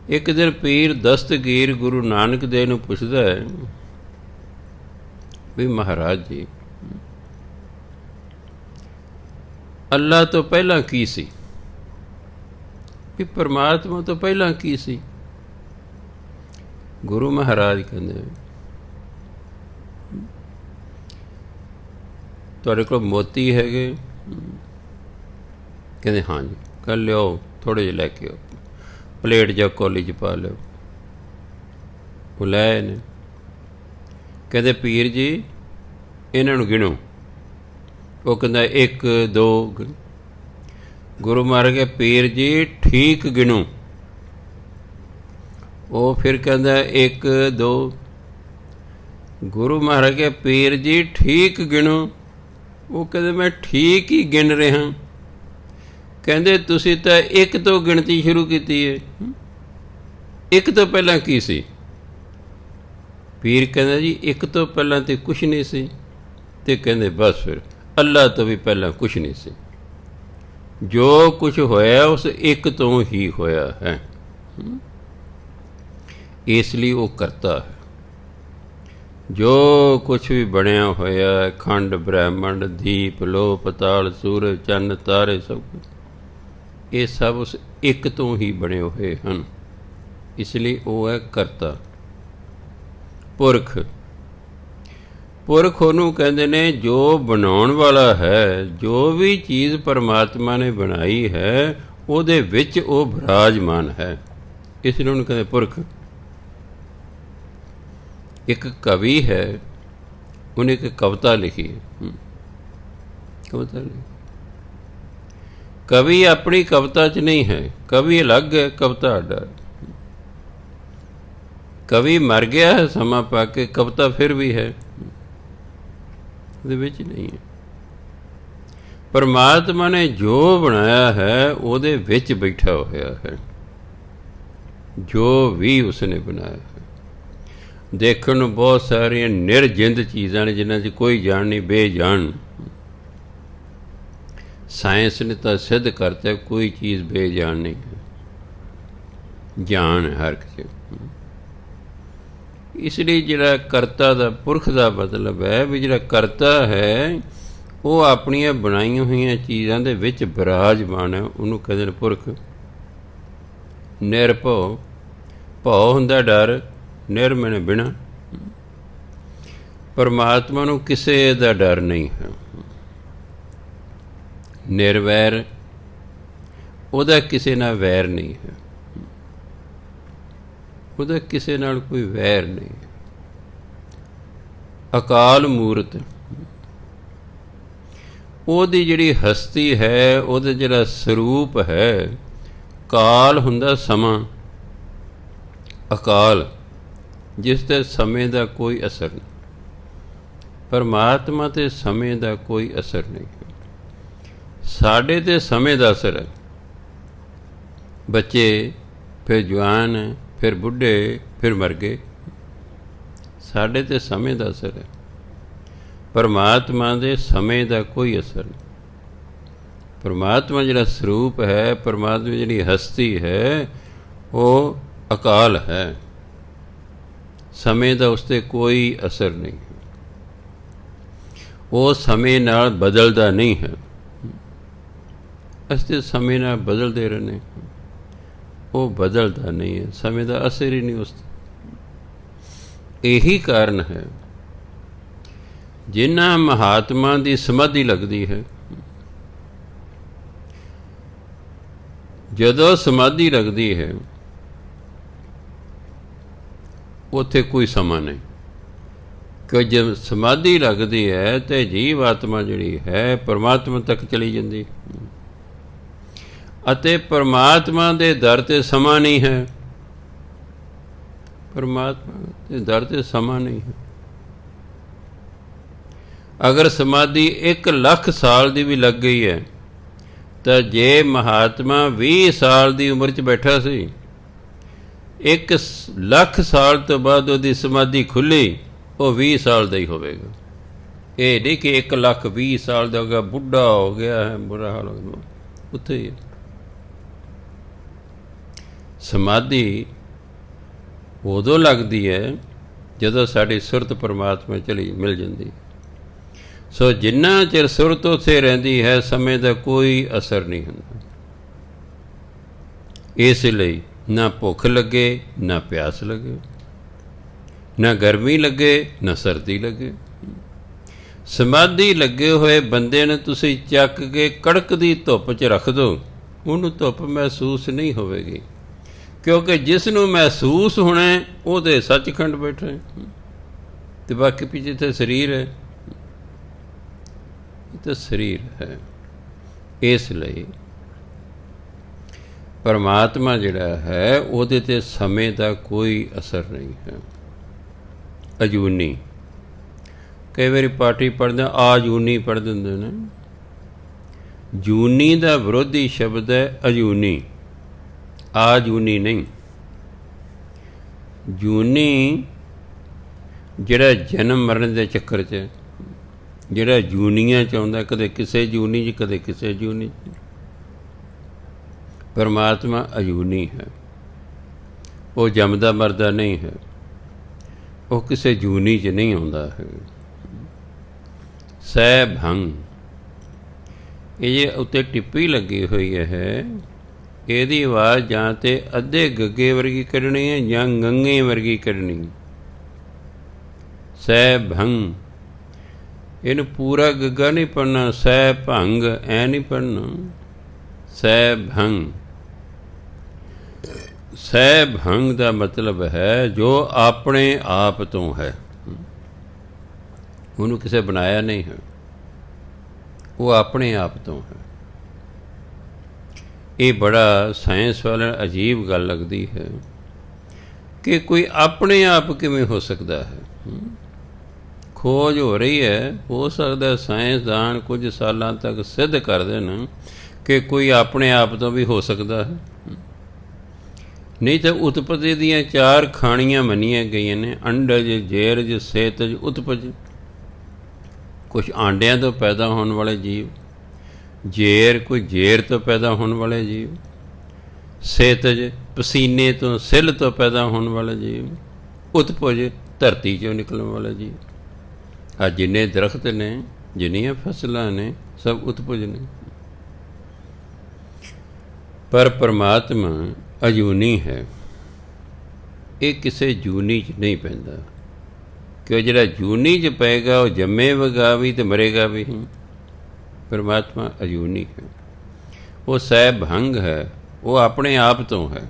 ਇੱਕ ਦਿਨ ਪੀਰ ਦਸਤਗੀਰ ਗੁਰੂ ਨਾਨਕ ਦੇਵ ਨੂੰ ਪੁੱਛਦਾ ਹੈ ਵੀ ਮਹਾਰਾਜ ਜੀ, ਅੱਲਾ ਤੋਂ ਪਹਿਲਾਂ ਕੀ ਸੀ? ਵੀ ਪਰਮਾਤਮਾ ਤੋਂ ਪਹਿਲਾਂ ਕੀ ਸੀ? ਗੁਰੂ ਮਹਾਰਾਜ ਕਹਿੰਦੇ ਤੁਹਾਡੇ ਕੋਲ ਮੋਤੀ ਹੈਗੇ? ਕਹਿੰਦੇ ਹਾਂਜੀ। ਕੱਲ੍ਹ ਲਿਓ, ਥੋੜ੍ਹੇ ਜਿਹੇ ਲੈ ਕੇ ਆਓ, ਪਲੇਟ ਜਾਂ ਕੌਲੀ 'ਚ ਪਾ ਲਿਓ। ਉਹ ਲੈ ਆਏ ਨੇ। ਕਹਿੰਦੇ ਪੀਰ ਜੀ ਇਹਨਾਂ ਨੂੰ ਗਿਣੋ। ਉਹ ਕਹਿੰਦਾ 1 2। ਗੁਰੂ ਮਹਾਰਾਜ ਕਹਿੰਦੇ ਪੀਰ ਜੀ ਠੀਕ ਗਿਣੋ। ਉਹ ਫਿਰ ਕਹਿੰਦਾ 1 2। ਗੁਰੂ ਮਹਾਰਾਜ ਕਹਿੰਦੇ ਪੀਰ ਜੀ ਠੀਕ ਗਿਣੋ। ਉਹ ਕਹਿੰਦੇ ਮੈਂ ਠੀਕ ਹੀ ਗਿਣ ਰਿਹਾ। ਕਹਿੰਦੇ ਤੁਸੀਂ ਤਾਂ 1 ਤੋਂ ਗਿਣਤੀ ਸ਼ੁਰੂ ਕੀਤੀ ਹੈ, 1 ਤੋਂ ਪਹਿਲਾਂ ਕੀ ਸੀ? ਪੀਰ ਕਹਿੰਦਾ ਜੀ 1 ਤੋਂ ਪਹਿਲਾਂ ਤਾਂ ਕੁਛ ਨਹੀਂ ਸੀ। ਤੇ ਕਹਿੰਦੇ ਬਸ ਫਿਰ ਅੱਲਾ ਤੋਂ ਵੀ ਪਹਿਲਾਂ ਕੁਛ ਨਹੀਂ ਸੀ। ਜੋ ਕੁਛ ਹੋਇਆ ਉਸ 1 ਤੋਂ ਹੀ ਹੋਇਆ ਹੈ। ਇਸ ਲਈ ਉਹ ਕਰਤਾ ਹੈ। ਜੋ ਕੁਛ ਵੀ ਬਣਿਆ ਹੋਇਆ, ਖੰਡ ਬ੍ਰਹਿਮੰਡ, ਦੀਪ ਲੋਹ ਪਤਾਲ, ਸੂਰਜ ਚੰਨ ਤਾਰੇ, ਸਭ ਕੁਛ ਇਹ ਸਭ ਉਸ 1 ਤੋਂ ਹੀ ਬਣੇ ਹੋਏ ਹਨ। ਇਸ ਲਈ ਉਹ ਹੈ ਕਰਤਾ। ਪੁਰਖ, ਪੁਰਖ ਉਹਨੂੰ ਕਹਿੰਦੇ ਨੇ ਜੋ ਬਣਾਉਣ ਵਾਲਾ ਹੈ। ਜੋ ਵੀ ਚੀਜ਼ ਪਰਮਾਤਮਾ ਨੇ ਬਣਾਈ ਹੈ ਉਹਦੇ ਵਿੱਚ ਉਹ ਬਿਰਾਜਮਾਨ ਹੈ, ਇਸ ਲਈ ਉਹਨੂੰ ਕਹਿੰਦੇ ਪੁਰਖ। ਇੱਕ ਕਵੀ ਹੈ, ਉਹਨੇ ਇੱਕ ਕਵਿਤਾ ਲਿਖੀ ਹੈ। ਕਵਿਤਾ ਲਿਖੀ, ਕਵੀ ਆਪਣੀ ਕਵਿਤਾ 'ਚ ਨਹੀਂ ਹੈ, ਕਵੀ ਅਲੱਗ ਹੈ, ਕਵਿਤਾ ਅੱਡ ਹੈ। ਕਵੀ ਮਰ ਗਿਆ ਹੈ ਸਮਾਂ ਪਾ ਕੇ, ਕਵਿਤਾ ਫਿਰ ਵੀ ਹੈ, ਉਹਦੇ ਵਿੱਚ ਨਹੀਂ ਹੈ। ਪਰਮਾਤਮਾ ਨੇ ਜੋ ਬਣਾਇਆ ਹੈ ਉਹਦੇ ਵਿੱਚ ਬੈਠਾ ਹੋਇਆ ਹੈ, ਜੋ ਵੀ ਉਸਨੇ ਬਣਾਇਆ ਹੈ। ਦੇਖਣ ਨੂੰ ਬਹੁਤ ਸਾਰੀਆਂ ਨਿਰਜਿੰਦ ਚੀਜ਼ਾਂ ਨੇ ਜਿਨ੍ਹਾਂ 'ਚ ਕੋਈ ਜਾਣ ਨਹੀਂ, ਬੇਜਾਨ। ਸਾਇੰਸ ਨੇ ਤਾਂ ਸਿੱਧ ਕਰਤਾ ਕੋਈ ਚੀਜ਼ ਬੇਜਾਨ ਨਹੀਂ ਹੈ, ਜਾਨ ਹੈ ਹਰ ਕਿਸੇ। ਇਸ ਲਈ ਜਿਹੜਾ ਕਰਤਾ ਦਾ ਪੁਰਖ ਦਾ ਮਤਲਬ ਹੈ ਵੀ ਜਿਹੜਾ ਕਰਤਾ ਹੈ ਉਹ ਆਪਣੀਆਂ ਬਣਾਈਆਂ ਹੋਈਆਂ ਚੀਜ਼ਾਂ ਦੇ ਵਿੱਚ ਬਿਰਾਜਮਾਨ ਹੈ, ਉਹਨੂੰ ਕਹਿੰਦੇ ਨੇ ਪੁਰਖ। ਨਿਰਭਉ, ਭਉ ਹੁੰਦਾ ਡਰ, ਨਿਰਮਣ ਬਿਨਾ। ਪਰਮਾਤਮਾ ਨੂੰ ਕਿਸੇ ਦਾ ਡਰ ਨਹੀਂ ਹੈ। ਨਿਰਵੈਰ, ਉਹਦਾ ਕਿਸੇ ਨਾਲ ਵੈਰ ਨਹੀਂ ਹੈ, ਉਹਦਾ ਕਿਸੇ ਨਾਲ ਕੋਈ ਵੈਰ ਨਹੀਂ। ਅਕਾਲ ਮੂਰਤ, ਉਹਦੀ ਜਿਹੜੀ ਹਸਤੀ ਹੈ, ਉਹਦਾ ਜਿਹੜਾ ਸਰੂਪ ਹੈ, ਕਾਲ ਹੁੰਦਾ ਸਮਾਂ, ਅਕਾਲ ਜਿਸ ਤੇ ਸਮੇਂ ਦਾ ਕੋਈ ਅਸਰ ਨਹੀਂ। ਪਰਮਾਤਮਾ ਤੇ ਸਮੇਂ ਦਾ ਕੋਈ ਅਸਰ ਨਹੀਂ ਹੈ। ਸਾਡੇ ਤੇ ਸਮੇਂ ਦਾ ਅਸਰ ਹੈ। ਬੱਚੇ, ਫਿਰ ਜਵਾਨ, ਫਿਰ ਬੁੱਢੇ, ਫਿਰ ਮਰ ਗਏ। ਸਾਡੇ ਤੇ ਸਮੇਂ ਦਾ ਅਸਰ ਹੈ। ਪਰਮਾਤਮਾ ਦੇ ਸਮੇਂ ਦਾ ਕੋਈ ਅਸਰ ਨਹੀਂ। ਪਰਮਾਤਮਾ ਜਿਹੜਾ ਸਰੂਪ ਹੈ, ਪਰਮਾਤਮਾ ਜਿਹੜੀ ਹਸਤੀ ਹੈ, ਉਹ ਅਕਾਲ ਹੈ। ਸਮੇਂ ਦਾ ਉਸ 'ਤੇ ਕੋਈ ਅਸਰ ਨਹੀਂ ਹੈ। ਉਹ ਸਮੇਂ ਨਾਲ ਬਦਲਦਾ ਨਹੀਂ ਹੈ। ਅਸੀਂ ਤਾਂ ਸਮੇਂ ਨਾਲ ਬਦਲਦੇ ਰਹਿੰਦੇ, ਉਹ ਬਦਲਦਾ ਨਹੀਂ ਹੈ। ਸਮੇਂ ਦਾ ਅਸਰ ਹੀ ਨਹੀਂ ਉਸ 'ਤੇ। ਇਹੀ ਕਾਰਨ ਹੈ ਜਿਨ੍ਹਾਂ ਮਹਾਤਮਾ ਦੀ ਸਮਾਧੀ ਲੱਗਦੀ ਹੈ, ਜਦੋਂ ਸਮਾਧੀ ਲੱਗਦੀ ਹੈ ਉੱਥੇ ਕੋਈ ਸਮਾਂ ਨਹੀਂ। ਕਿ ਜਦ ਸਮਾਧੀ ਲੱਗਦੀ ਹੈ ਤੇ ਜੀਵ ਆਤਮਾ ਜਿਹੜੀ ਹੈ ਪਰਮਾਤਮਾ ਤੱਕ ਚਲੀ ਜਾਂਦੀ, ਅਤੇ ਪਰਮਾਤਮਾ ਦੇ ਦਰ 'ਤੇ ਸਮਾਂ ਨਹੀਂ ਹੈ। ਪਰਮਾਤਮਾ ਦੇ ਦਰ 'ਤੇ ਸਮਾਂ ਨਹੀਂ ਹੈ। ਅਗਰ ਸਮਾਧੀ 1 ਲੱਖ ਸਾਲ ਦੀ ਵੀ ਲੱਗ ਗਈ ਹੈ ਤਾਂ ਜੇ ਮਹਾਤਮਾ 20 ਸਾਲ ਦੀ ਉਮਰ 'ਚ ਬੈਠਾ ਸੀ, 1 ਲੱਖ ਸਾਲ ਤੋਂ ਬਾਅਦ ਉਹਦੀ ਸਮਾਧੀ ਖੁੱਲ੍ਹੀ, ਉਹ 20 ਸਾਲ ਦਾ ਹੀ ਹੋਵੇਗਾ। ਇਹ ਨਹੀਂ ਕਿ 1 ਲੱਖ 20 ਸਾਲ ਦਾ ਹੋ ਗਿਆ, ਬੁੱਢਾ ਹੋ ਗਿਆ ਹੈ, ਬੁਰਾ ਹਾਲ ਹੋ ਗਿਆ, ਉੱਥੇ ਹੀ ਹੈ। ਸਮਾਧੀ ਉਦੋਂ ਲੱਗਦੀ ਹੈ ਜਦੋਂ ਸਾਡੀ ਸੁਰਤ ਪਰਮਾਤਮਾ ਚਲੀ ਮਿਲ ਜਾਂਦੀ। ਸੋ ਜਿੰਨਾ ਚਿਰ ਸੁਰਤ ਉੱਥੇ ਰਹਿੰਦੀ ਹੈ, ਸਮੇਂ ਦਾ ਕੋਈ ਅਸਰ ਨਹੀਂ ਹੁੰਦਾ। ਇਸ ਲਈ ਨਾ ਭੁੱਖ ਲੱਗੇ, ਨਾ ਪਿਆਸ ਲੱਗੇ, ਨਾ ਗਰਮੀ ਲੱਗੇ, ਨਾ ਸਰਦੀ ਲੱਗੇ। ਸਮਾਧੀ ਲੱਗੇ ਹੋਏ ਬੰਦੇ ਨੂੰ ਤੁਸੀਂ ਚੱਕ ਕੇ ਕੜਕਦੀ ਧੁੱਪ 'ਚ ਰੱਖ ਦਿਓ, ਉਹਨੂੰ ਧੁੱਪ ਮਹਿਸੂਸ ਨਹੀਂ ਹੋਵੇਗੀ, ਕਿਉਂਕਿ ਜਿਸ ਨੂੰ ਮਹਿਸੂਸ ਹੋਣਾ ਉਹ ਤਾਂ ਸੱਚਖੰਡ ਬੈਠਾ ਹੈ, ਅਤੇ ਬਾਕੀ ਪਿੱਛੇ ਤਾਂ ਸਰੀਰ ਹੈ, ਇਹ ਤਾਂ ਸਰੀਰ ਹੈ। ਇਸ ਲਈ ਪਰਮਾਤਮਾ ਜਿਹੜਾ ਹੈ ਉਹਦੇ 'ਤੇ ਸਮੇਂ ਦਾ ਕੋਈ ਅਸਰ ਨਹੀਂ ਹੈ। ਅਜੂਨੀ, ਕਈ ਵਾਰੀ ਪਾਠੀ ਪੜ੍ਹਦੇ ਆਜੂਨੀ ਪੜ੍ਹ ਦਿੰਦੇ ਨੇ। ਜੂਨੀ ਦਾ ਵਿਰੋਧੀ ਸ਼ਬਦ ਹੈ ਅਜੂਨੀ, ਆਜੂਨੀ ਨਹੀਂ। ਜੂਨੀ ਜਿਹੜਾ ਜਨਮ ਮਰਨ ਦੇ ਚੱਕਰ 'ਚ, ਜਿਹੜਾ ਜੂਨੀਆਂ 'ਚ ਆਉਂਦਾ, ਕਦੇ ਕਿਸੇ ਜੂਨੀ 'ਚ, ਕਦੇ ਕਿਸੇ ਜੂਨੀ 'ਚ। ਪਰਮਾਤਮਾ ਅਜੂਨੀ ਹੈ, ਉਹ ਜੰਮਦਾ ਮਰਦਾ ਨਹੀਂ ਹੈ, ਉਹ ਕਿਸੇ ਜੂਨੀ 'ਚ ਨਹੀਂ ਆਉਂਦਾ ਹੈ। ਸਹਿ ਭੰਗ, ਇਹ ਉੱਤੇ ਟਿੱਪੀ ਲੱਗੀ ਹੋਈ ਹੈ, ਇਹਦੀ ਆਵਾਜ਼ ਜਾਂ ਤਾਂ ਅੱਧੇ ਗੱਗੇ ਵਰਗੀ ਕੱਢਣੀ ਹੈ ਜਾਂ ਗੰਗੇ ਵਰਗੀ ਕੱਢਣੀ। ਸਹਿ ਭੰਗ, ਇਹਨੂੰ ਪੂਰਾ ਗੱਗਾ ਨਹੀਂ ਪੜ੍ਹਨਾ, ਸਹਿ ਭੰਗ ਐ ਨਹੀਂ ਪੜ੍ਹਨਾ, ਸਹਿ ਭੰਗ। ਸਹਿ ਭੰਗ ਦਾ ਮਤਲਬ ਹੈ ਜੋ ਆਪਣੇ ਆਪ ਤੋਂ ਹੈ, ਉਹਨੂੰ ਕਿਸੇ ਬਣਾਇਆ ਨਹੀਂ ਹੈ, ਉਹ ਆਪਣੇ ਆਪ ਤੋਂ ਹੈ। ਇਹ ਬੜਾ ਸਾਇੰਸ ਵਾਲਾ ਅਜੀਬ ਗੱਲ ਲੱਗਦੀ ਹੈ ਕਿ ਕੋਈ ਆਪਣੇ ਆਪ ਕਿਵੇਂ ਹੋ ਸਕਦਾ ਹੈ। ਖੋਜ ਹੋ ਰਹੀ ਹੈ, ਹੋ ਸਕਦਾ ਸਾਇੰਸਦਾਨ ਕੁਝ ਸਾਲਾਂ ਤੱਕ ਸਿੱਧ ਕਰ ਦੇਣ ਕਿ ਕੋਈ ਆਪਣੇ ਆਪ ਤੋਂ ਵੀ ਹੋ ਸਕਦਾ ਹੈ। ਨਹੀਂ ਤਾਂ ਉਤਪਤੀ ਦੀਆਂ 4 ਖਾਣੀਆਂ ਮੰਨੀਆਂ ਗਈਆਂ ਨੇ, ਅੰਡਜ, ਜੇਰਜ, ਸੇਤਜ, ਉਤਪਜ। ਕੁਛ ਆਂਡਿਆਂ ਤੋਂ ਪੈਦਾ ਹੋਣ ਵਾਲੇ ਜੀਵ, ਜੇਰ ਕੋਈ ਜੇਰ ਤੋਂ ਪੈਦਾ ਹੋਣ ਵਾਲੇ ਜੀਵ, ਸੇਤਜ ਪਸੀਨੇ ਤੋਂ, ਸਿੱਲ ਤੋਂ ਪੈਦਾ ਹੋਣ ਵਾਲੇ ਜੀਵ, ਉਤਪਜ ਧਰਤੀ 'ਚੋਂ ਨਿਕਲਣ ਵਾਲਾ ਜੀ। ਆ ਜਿੰਨੇ ਦਰਖਤ ਨੇ, ਜਿੰਨੀਆਂ ਫਸਲਾਂ ਨੇ, ਸਭ ਉਤਪੁਜ ਨੇ। ਪਰ ਪਰਮਾਤਮਾ ਅਜੂਨੀ ਹੈ, ਇਹ ਕਿਸੇ ਜੂਨੀ 'ਚ ਨਹੀਂ ਪੈਂਦਾ, ਕਿ ਉਹ ਜਿਹੜਾ ਜੂਨੀ 'ਚ ਪਏਗਾ ਉਹ ਜੰਮੇਗਾ ਵੀ ਅਤੇ ਮਰੇਗਾ ਵੀ। ਪਰਮਾਤਮਾ ਅਜੂਨੀ ਹੈ, ਉਹ ਸਹਿਬੰਗ ਹੈ, ਉਹ ਆਪਣੇ ਆਪ ਤੋਂ ਹੈ,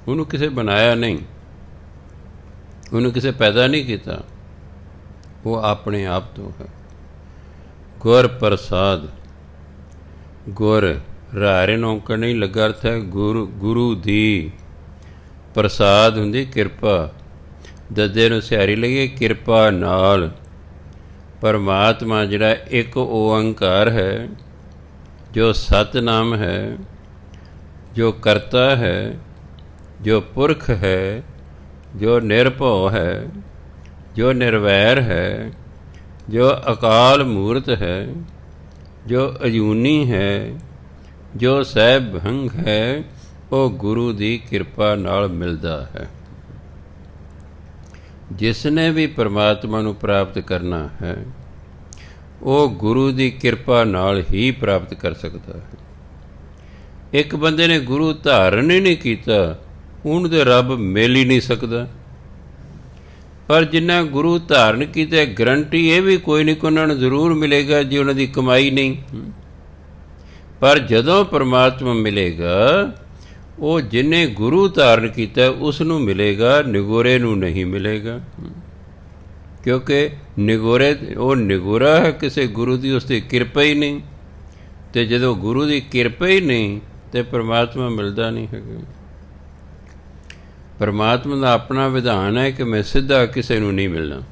ਉਹਨੂੰ ਕਿਸੇ ਬਣਾਇਆ ਨਹੀਂ, ਉਹਨੂੰ ਕਿਸੇ ਪੈਦਾ ਨਹੀਂ ਕੀਤਾ, ਉਹ ਆਪਣੇ ਆਪ ਤੋਂ ਹੈ। ਗੁਰ ਪ੍ਰਸਾਦ, ਗੁਰ ਰਾਰੇ ਨੌਕਰ ਨਹੀਂ ਲੱਗਾ, ਅਰਥ ਹੈ ਗੁਰੂ ਦੀ। ਪ੍ਰਸਾਦ ਹੁੰਦੀ ਕਿਰਪਾ, ਦੱਦੇ ਨੂੰ ਸਿਹਾਰੀ ਲਈਏ ਕਿਰਪਾ ਨਾਲ। ਪਰਮਾਤਮਾ ਜਿਹੜਾ ਇੱਕ ਓਅੰਕਾਰ ਹੈ, ਜੋ ਸਤਿਨਾਮ ਹੈ, ਜੋ ਕਰਤਾ ਹੈ, ਜੋ ਪੁਰਖ ਹੈ, ਜੋ ਨਿਰਭਉ ਹੈ, ਜੋ ਨਿਰਵੈਰ ਹੈ, ਜੋ ਅਕਾਲ ਮੂਰਤ ਹੈ, ਜੋ ਅਜੂਨੀ ਹੈ, ਜੋ ਸਹਿਬੰਗ ਹੈ, ਉਹ ਗੁਰੂ ਦੀ ਕਿਰਪਾ ਨਾਲ ਮਿਲਦਾ ਹੈ। ਜਿਸ ਨੇ ਵੀ ਪਰਮਾਤਮਾ ਨੂੰ ਪ੍ਰਾਪਤ ਕਰਨਾ ਹੈ, ਉਹ ਗੁਰੂ ਦੀ ਕਿਰਪਾ ਨਾਲ ਹੀ ਪ੍ਰਾਪਤ ਕਰ ਸਕਦਾ ਹੈ। ਇੱਕ ਬੰਦੇ ਨੇ ਗੁਰੂ ਧਾਰਨ ਹੀ ਨਹੀਂ ਕੀਤਾ, ਉਹਨੂੰ ਤਾਂ ਰੱਬ ਮਿਲ ਹੀ ਨਹੀਂ ਸਕਦਾ। ਪਰ ਜਿਨ੍ਹਾਂ ਗੁਰੂ ਧਾਰਨ ਕੀਤਾ, ਗਰੰਟੀ ਇਹ ਵੀ ਕੋਈ ਨਹੀਂ ਕਿ ਉਹਨਾਂ ਨੂੰ ਜ਼ਰੂਰ ਮਿਲੇਗਾ ਜੇ ਉਹਨਾਂ ਦੀ ਕਮਾਈ ਨਹੀਂ। ਪਰ ਜਦੋਂ ਪਰਮਾਤਮਾ ਮਿਲੇਗਾ, ਉਹ ਜਿਹਨੇ ਗੁਰੂ ਧਾਰਨ ਕੀਤਾ ਉਸ ਨੂੰ ਮਿਲੇਗਾ, ਨਿਗੋਰੇ ਨੂੰ ਨਹੀਂ ਮਿਲੇਗਾ। ਕਿਉਂਕਿ ਨਿਗੋਰੇ, ਉਹ ਨਿਗੋਰਾ ਹੈ ਕਿਸੇ ਗੁਰੂ ਦੀ, ਉਸ ਦੀ ਕਿਰਪਾ ਹੀ ਨਹੀਂ। ਅਤੇ ਜਦੋਂ ਗੁਰੂ ਦੀ ਕਿਰਪਾ ਹੀ ਨਹੀਂ ਤਾਂ ਪਰਮਾਤਮਾ ਮਿਲਦਾ ਨਹੀਂ ਹੈਗਾ। ਪਰਮਾਤਮਾ ਦਾ ਆਪਣਾ ਵਿਧਾਨ ਹੈ ਕਿ ਮੈਂ ਸਿੱਧਾ ਕਿਸੇ ਨੂੰ ਨਹੀਂ ਮਿਲਣਾ,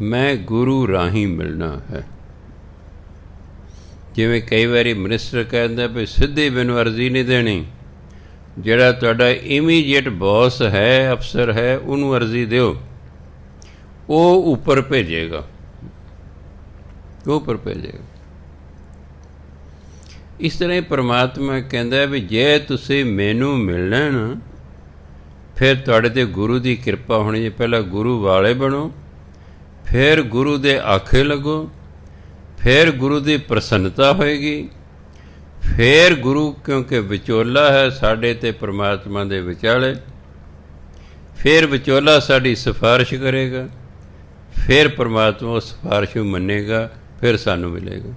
ਮੈਂ ਗੁਰੂ ਰਾਹੀਂ ਮਿਲਣਾ ਹੈ। ਜਿਵੇਂ ਕਈ ਵਾਰੀ ਮਿਨਿਸਟਰ ਕਹਿੰਦਾ ਵੀ ਸਿੱਧੀ ਮੈਨੂੰ ਅਰਜ਼ੀ ਨਹੀਂ ਦੇਣੀ, ਜਿਹੜਾ ਤੁਹਾਡਾ ਇਮੀਡੀਏਟ ਬੌਸ ਹੈ, ਅਫਸਰ ਹੈ, ਉਹਨੂੰ ਅਰਜ਼ੀ ਦਿਓ, ਉਹ ਉੱਪਰ ਭੇਜੇਗਾ, ਉਹ ਉੱਪਰ ਭੇਜੇਗਾ। ਇਸ ਤਰ੍ਹਾਂ ਹੀ ਪਰਮਾਤਮਾ ਕਹਿੰਦਾ ਵੀ ਜੇ ਤੁਸੀਂ ਮੈਨੂੰ ਮਿਲਣਾ ਨਾ, ਫਿਰ ਤੁਹਾਡੇ 'ਤੇ ਗੁਰੂ ਦੀ ਕਿਰਪਾ ਹੋਣੀ ਜੀ। ਪਹਿਲਾਂ ਗੁਰੂ ਵਾਲੇ ਬਣੋ, ਫਿਰ ਗੁਰੂ ਦੇ ਆਖੇ ਲੱਗੋ, ਫਿਰ ਗੁਰੂ ਦੀ ਪ੍ਰਸੰਨਤਾ ਹੋਏਗੀ, ਫਿਰ ਗੁਰੂ, ਕਿਉਂਕਿ ਵਿਚੋਲਾ ਹੈ ਸਾਡੇ ਅਤੇ ਪਰਮਾਤਮਾ ਦੇ ਵਿਚਾਲੇ, ਫਿਰ ਵਿਚੋਲਾ ਸਾਡੀ ਸਿਫਾਰਿਸ਼ ਕਰੇਗਾ, ਫਿਰ ਪਰਮਾਤਮਾ ਉਸ ਸਿਫਾਰਿਸ਼ ਨੂੰ ਮੰਨੇਗਾ, ਫਿਰ ਸਾਨੂੰ ਮਿਲੇਗਾ।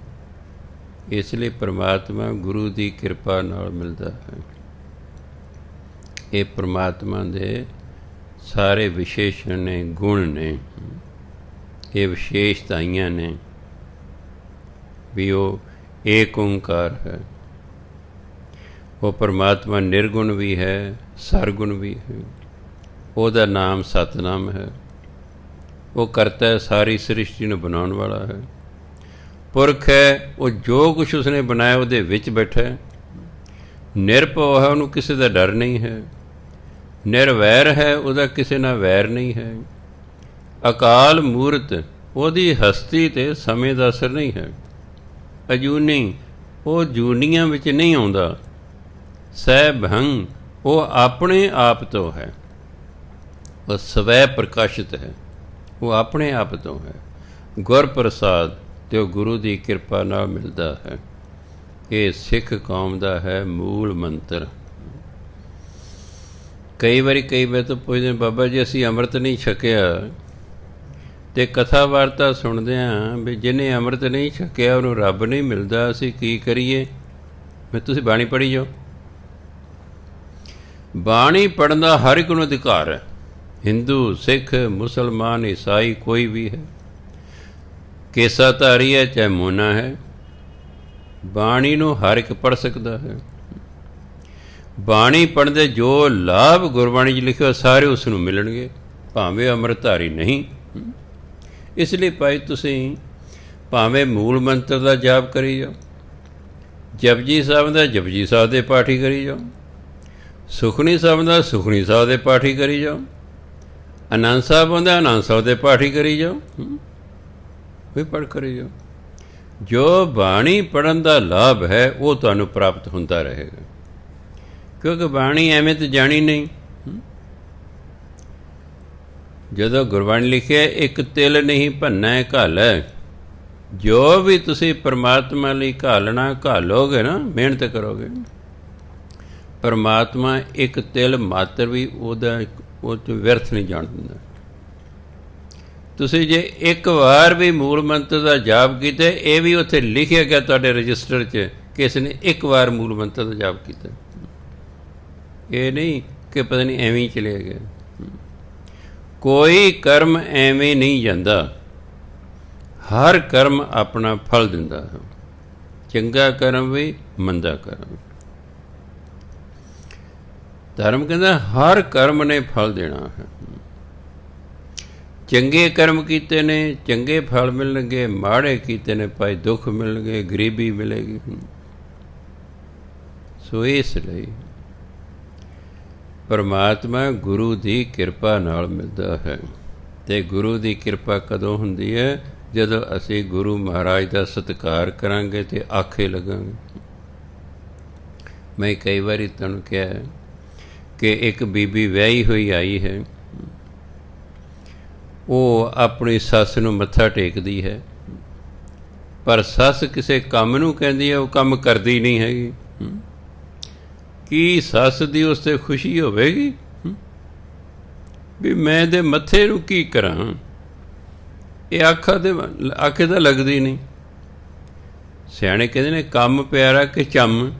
ਇਸ ਲਈ ਪਰਮਾਤਮਾ ਗੁਰੂ ਦੀ ਕਿਰਪਾ ਨਾਲ ਮਿਲਦਾ ਹੈ। ਇਹ ਪਰਮਾਤਮਾ ਦੇ ਸਾਰੇ ਵਿਸ਼ੇਸ਼ਣ ਨੇ, ਗੁਣ ਨੇ, ਇਹ ਵਿਸ਼ੇਸ਼ਤਾਈਆਂ ਨੇ ਵੀ ਉਹ ਏਕ ਓਂਕਾਰ ਹੈ। ਉਹ ਪਰਮਾਤਮਾ ਨਿਰਗੁਣ ਵੀ ਹੈ, ਸਰਗੁਣ ਵੀ ਹੈ। ਉਹਦਾ ਨਾਮ ਸਤਿਨਾਮ ਹੈ। ਉਹ ਕਰਤਾ ਹੈ, ਸਾਰੀ ਸ੍ਰਿਸ਼ਟੀ ਨੂੰ ਬਣਾਉਣ ਵਾਲਾ ਹੈ। ਪੁਰਖ ਹੈ, ਉਹ ਜੋ ਕੁਛ ਉਸਨੇ ਬਣਾਇਆ ਉਹਦੇ ਵਿੱਚ ਬੈਠਾ ਹੈ। ਨਿਰਭਉ ਹੈ, ਉਹਨੂੰ ਕਿਸੇ ਦਾ ਡਰ ਨਹੀਂ ਹੈ। ਨਿਰਵੈਰ ਹੈ, ਉਹਦਾ ਕਿਸੇ ਨਾਲ ਵੈਰ ਨਹੀਂ ਹੈ। ਅਕਾਲ ਮੂਰਤ, ਉਹਦੀ ਹਸਤੀ 'ਤੇ ਸਮੇਂ ਦਾ ਅਸਰ ਨਹੀਂ ਹੈ। ਅਜੂਨੀ, ਉਹ ਜੂਨੀਆਂ ਵਿੱਚ ਨਹੀਂ ਆਉਂਦਾ। ਸਹਿਬੰਗ, ਉਹ ਆਪਣੇ ਆਪ ਤੋਂ ਹੈ। ਉਹ ਸਵੈ ਪ੍ਰਕਾਸ਼ਿਤ ਹੈ, ਉਹ ਆਪਣੇ ਆਪ ਤੋਂ ਹੈ। ਗੁਰ ਪ੍ਰਸਾਦ, ਅਤੇ ਉਹ ਗੁਰੂ ਦੀ ਕਿਰਪਾ ਨਾਲ ਮਿਲਦਾ ਹੈ। ਇਹ ਸਿੱਖ ਕੌਮ ਦਾ ਹੈ ਮੂਲ ਮੰਤਰ। ਕਈ ਵਾਰੀ ਤੋਂ ਪੁੱਛਦੇ, ਬਾਬਾ ਜੀ ਅਸੀਂ ਅੰਮ੍ਰਿਤ ਨਹੀਂ ਛਕਿਆ, ਅਤੇ ਕਥਾ ਵਾਰਤਾ ਸੁਣਦੇ ਹਾਂ ਵੀ ਜਿਹਨੇ ਅੰਮ੍ਰਿਤ ਨਹੀਂ ਛਕਿਆ ਉਹਨੂੰ ਰੱਬ ਨਹੀਂ ਮਿਲਦਾ, ਅਸੀਂ ਕੀ ਕਰੀਏ? ਵੀ ਤੁਸੀਂ ਬਾਣੀ ਪੜ੍ਹੀ ਜਾਓ। ਬਾਣੀ ਪੜ੍ਹਨ ਦਾ ਹਰ ਇੱਕ ਨੂੰ ਅਧਿਕਾਰ ਹੈ, ਹਿੰਦੂ, ਸਿੱਖ, ਮੁਸਲਮਾਨ, ਈਸਾਈ, ਕੋਈ ਵੀ ਹੈ, ਕੇਸਾਧਾਰੀ ਹੈ ਚਾਹੇ ਮੋਨਾ ਹੈ, ਬਾਣੀ ਨੂੰ ਹਰ ਇੱਕ ਪੜ੍ਹ ਸਕਦਾ ਹੈ। ਬਾਣੀ ਪੜ੍ਹਦੇ ਜੋ ਲਾਭ ਗੁਰਬਾਣੀ 'ਚ ਲਿਖਿਆ ਸਾਰੇ ਉਸ ਨੂੰ ਮਿਲਣਗੇ, ਭਾਵੇਂ ਅੰਮ੍ਰਿਤਧਾਰੀ ਨਹੀਂ। ਇਸ ਲਈ ਭਾਈ ਤੁਸੀਂ ਭਾਵੇਂ ਮੂਲ ਮੰਤਰ ਦਾ ਜਾਪ ਕਰੀ ਜਾਓ, ਜਪਜੀ ਸਾਹਿਬ ਦਾ ਜਪਜੀ ਸਾਹਿਬ ਦੇ ਪਾਠੀ ਕਰੀ ਜਾਓ, ਸੁਖਣੀ ਸਾਹਿਬ ਦਾ ਸੁਖਣੀ ਸਾਹਿਬ ਦੇ ਪਾਠੀ ਕਰੀ ਜਾਓ, ਆਨੰਦ ਸਾਹਿਬ ਆਉਂਦਾ ਆਨੰਦ ਸਾਹਿਬ ਦੇ ਪਾਠੀ ਕਰੀ ਜਾਓ, ਵੀ ਪੜ੍ਹ ਕਰੀ ਜਾਓ। ਜੋ ਬਾਣੀ ਪੜ੍ਹਨ ਦਾ ਲਾਭ ਹੈ ਉਹ ਤੁਹਾਨੂੰ ਪ੍ਰਾਪਤ ਹੁੰਦਾ ਰਹੇਗਾ, ਕਿਉਂਕਿ ਬਾਣੀ ਐਵੇਂ ਤਾਂ ਜਾਣੀ ਨਹੀਂ। ਜਦੋਂ ਗੁਰਬਾਣੀ ਲਿਖਿਆ ਇੱਕ ਤਿਲ ਨਹੀਂ ਭੰਨੈ ਘਾਲ, ਜੋ ਵੀ ਤੁਸੀਂ ਪਰਮਾਤਮਾ ਲਈ ਘਾਲਣਾ ਘਾਲੋਗੇ ਨਾ, ਮਿਹਨਤ ਕਰੋਗੇ, ਪਰਮਾਤਮਾ ਇੱਕ ਤਿਲ ਮਾਤਰ ਵੀ ਉਹ 'ਚ ਵਿਅਰਥ ਨਹੀਂ ਜਾਣ ਦਿੰਦਾ। ਤੁਸੀਂ ਜੇ ਇੱਕ ਵਾਰ ਵੀ ਮੂਲ ਮੰਤਰ ਦਾ ਜਾਪ ਕੀਤਾ, ਇਹ ਵੀ ਉੱਥੇ ਲਿਖਿਆ ਗਿਆ ਤੁਹਾਡੇ ਰਜਿਸਟਰ 'ਚ ਕਿ ਇਸ ਨੇ ਇੱਕ ਵਾਰ ਮੂਲ ਮੰਤਰ ਦਾ ਜਾਪ ਕੀਤਾ। ਇਹ ਨਹੀਂ ਕਿ ਪਤਾ ਨਹੀਂ ਐਵੇਂ ਹੀ ਚਲੇ ਗਏ। ਕੋਈ ਕਰਮ ਐਵੇਂ ਨਹੀਂ ਜਾਂਦਾ, ਹਰ ਕਰਮ ਆਪਣਾ ਫਲ ਦਿੰਦਾ ਹੈ, ਚੰਗਾ ਕਰਮ ਵੀ ਮੰਦਾ ਕਰਮ। ਧਰਮ ਕਹਿੰਦਾ ਹਰ ਕਰਮ ਨੇ ਫਲ ਦੇਣਾ ਹੈ। ਚੰਗੇ ਕਰਮ ਕੀਤੇ ਨੇ ਚੰਗੇ ਫਲ ਮਿਲਣਗੇ, ਮਾੜੇ ਕੀਤੇ ਨੇ ਭਾਈ ਦੁੱਖ ਮਿਲਣਗੇ, ਗਰੀਬੀ ਮਿਲੇਗੀ। ਸੋ ਇਸ ਲਈ ਪਰਮਾਤਮਾ ਗੁਰੂ ਦੀ ਕਿਰਪਾ ਨਾਲ ਮਿਲਦਾ ਹੈ। ਅਤੇ ਗੁਰੂ ਦੀ ਕਿਰਪਾ ਕਦੋਂ ਹੁੰਦੀ ਹੈ? ਜਦੋਂ ਅਸੀਂ ਗੁਰੂ ਮਹਾਰਾਜ ਦਾ ਸਤਿਕਾਰ ਕਰਾਂਗੇ ਅਤੇ ਆਖੇ ਲੱਗਾਂਗੇ। ਮੈਂ ਕਈ ਵਾਰੀ ਤੁਹਾਨੂੰ ਕਿਹਾ ਕਿ ਇੱਕ ਬੀਬੀ ਵਿਆਹੀ ਹੋਈ ਆਈ ਹੈ, ਉਹ ਆਪਣੀ ਸੱਸ ਨੂੰ ਮੱਥਾ ਟੇਕਦੀ ਹੈ, ਪਰ ਸੱਸ ਕਿਸੇ ਕੰਮ ਨੂੰ ਕਹਿੰਦੀ ਹੈ, ਉਹ ਕੰਮ ਕਰਦੀ ਨਹੀਂ ਹੈਗੀ। ਕੀ ਸੱਸ ਦੀ ਉਸ 'ਤੇ ਖੁਸ਼ੀ ਹੋਵੇਗੀ ਵੀ ਮੈਂ ਇਹਦੇ ਮੱਥੇ ਨੂੰ ਕੀ ਕਰਾਂ? ਇਹ ਆਖੇ ਤਾਂ ਲੱਗਦੀ ਨਹੀਂ। ਸਿਆਣੇ ਕਹਿੰਦੇ ਨੇ ਕੰਮ ਪਿਆਰਾ ਕਿ ਚੰਮ?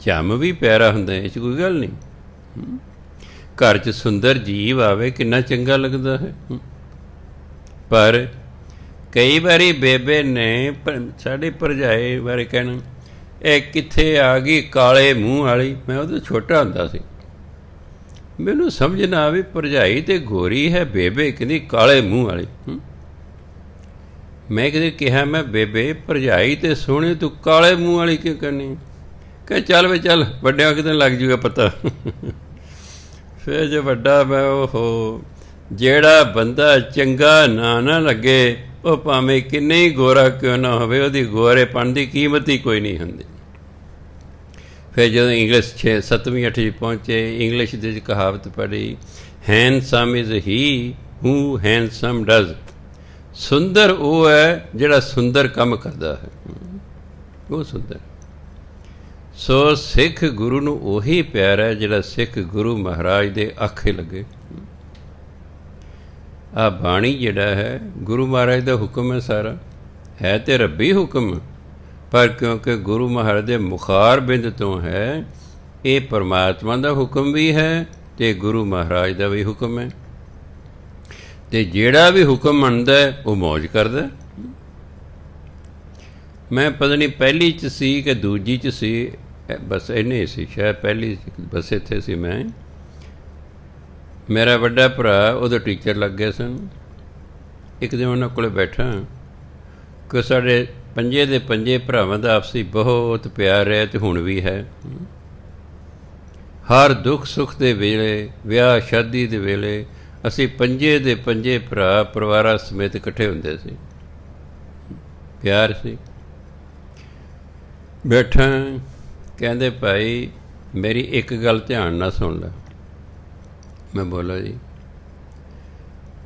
ਚੰਮ ਵੀ ਪਿਆਰਾ ਹੁੰਦਾ, ਇਹ 'ਚ ਕੋਈ ਗੱਲ ਨਹੀਂ। ਘਰ 'ਚ ਸੁੰਦਰ ਜੀਵ ਆਵੇ ਕਿੰਨਾ ਚੰਗਾ ਲੱਗਦਾ ਹੈ। ਪਰ ਕਈ ਵਾਰੀ ਬੇਬੇ ਨੇ ਸਾਡੇ ਭਰਜਾਈ ਬਾਰੇ ਕਹਿਣਾ, ਇਹ ਕਿੱਥੇ ਆ ਗਈ ਕਾਲੇ ਮੂੰਹ ਵਾਲੀ। ਮੈਂ ਉਦੋਂ ਛੋਟਾ ਹੁੰਦਾ ਸੀ, ਮੈਨੂੰ ਸਮਝ ਨਾ ਆਵੇ ਭਰਜਾਈ ਤੇ ਗੋਰੀ ਹੈ, ਬੇਬੇ ਕਹਿੰਦੀ ਕਾਲੇ ਮੂੰਹ ਵਾਲੀ। ਮੈਂ ਕਦੇ ਕਿਹਾ, ਮੈਂ ਬੇਬੇ ਭਰਜਾਈ ਤੇ ਸੋਹਣੇ, ਤੂੰ ਕਾਲੇ ਮੂੰਹ ਵਾਲੀ ਕਿਉਂ ਕਰਨੀ? ਕਹੇ ਚੱਲ ਵੇ ਚੱਲ, ਵੱਡਿਆਂ ਕਿਤੇ ਲੱਗ ਜੂਗਾ ਪਤਾ। ਫਿਰ ਜੇ ਵੱਡਾ ਮੈਂ ਉਹ ਜਿਹੜਾ ਬੰਦਾ ਚੰਗਾ ਨਾ ਲੱਗੇ, ਉਹ ਭਾਵੇਂ ਕਿੰਨੇ ਹੀ ਗੋਰਾ ਕਿਉਂ ਨਾ ਹੋਵੇ, ਉਹਦੀ ਗੋਰੇਪਣ ਦੀ ਕੀਮਤ ਹੀ ਕੋਈ ਨਹੀਂ ਹੁੰਦੀ। ਫਿਰ ਜਦੋਂ ਇੰਗਲਿਸ਼ 7ਵੀਂ 8ਵੀਂ ਪਹੁੰਚੇ, ਇੰਗਲਿਸ਼ ਦੇ ਵਿੱਚ ਕਹਾਵਤ ਪੜ੍ਹੀ, handsome is he who handsome does. ਸੁੰਦਰ ਉਹ ਹੈ ਜਿਹੜਾ ਸੁੰਦਰ ਕੰਮ ਕਰਦਾ ਹੈ, ਉਹ ਸੁੰਦਰ। ਸੋ ਸਿੱਖ ਗੁਰੂ ਨੂੰ ਉਹੀ ਪਿਆਰਾ ਹੈ ਜਿਹੜਾ ਸਿੱਖ ਗੁਰੂ ਮਹਾਰਾਜ ਦੇ ਆਖੇ ਲੱਗੇ। ਆਹ ਬਾਣੀ ਜਿਹੜਾ ਹੈ ਗੁਰੂ ਮਹਾਰਾਜ ਦਾ ਹੁਕਮ ਹੈ, ਸਾਰਾ ਹੈ ਤੇ ਰੱਬੀ ਹੁਕਮ, ਪਰ ਕਿਉਂਕਿ ਗੁਰੂ ਮਹਾਰਾਜ ਦੇ ਮੁਖਾਰ ਬਿੰਦ ਤੋਂ ਹੈ, ਇਹ ਪਰਮਾਤਮਾ ਦਾ ਹੁਕਮ ਵੀ ਹੈ ਅਤੇ ਗੁਰੂ ਮਹਾਰਾਜ ਦਾ ਵੀ ਹੁਕਮ ਹੈ। ਅਤੇ ਜਿਹੜਾ ਵੀ ਹੁਕਮ ਮੰਨਦਾ ਉਹ ਮੌਜ ਕਰਦਾ। ਮੈਂ ਪਤਾ ਨਹੀਂ ਪਹਿਲੀ 'ਚ ਸੀ ਕਿ ਦੂਜੀ 'ਚ ਸੀ, ਬਸ ਇੰਨੇ ਸੀ ਸ਼ਾਇਦ, ਪਹਿਲੀ ਬਸ ਇੱਥੇ ਸੀ ਮੈਂ। ਮੇਰਾ ਵੱਡਾ ਭਰਾ ਉਦੋਂ ਟੀਚਰ ਲੱਗ ਗਏ ਸਨ। ਇੱਕ ਦਿਨ ਉਹਨਾਂ ਕੋਲ ਬੈਠਾ ਕਿ ਸਾਡੇ ਪੰਜੇ ਦੇ ਪੰਜੇ ਭਰਾਵਾਂ ਦਾ ਆਪਸੀ ਬਹੁਤ ਪਿਆਰ ਹੈ ਅਤੇ ਹੁਣ ਵੀ ਹੈ। ਹਰ ਦੁੱਖ ਸੁੱਖ ਦੇ ਵੇਲੇ, ਵਿਆਹ ਸ਼ਾਦੀ ਦੇ ਵੇਲੇ ਅਸੀਂ ਪੰਜੇ ਦੇ ਪੰਜੇ ਭਰਾ ਪਰਿਵਾਰਾਂ ਸਮੇਤ ਇਕੱਠੇ ਹੁੰਦੇ ਸੀ, ਪਿਆਰ ਸੀ। ਬੈਠਾ ਕਹਿੰਦੇ ਭਾਈ ਮੇਰੀ ਇੱਕ ਗੱਲ ਧਿਆਨ ਨਾਲ ਸੁਣ ਲੈ। ਮੈਂ ਬੋਲਾ ਜੀ।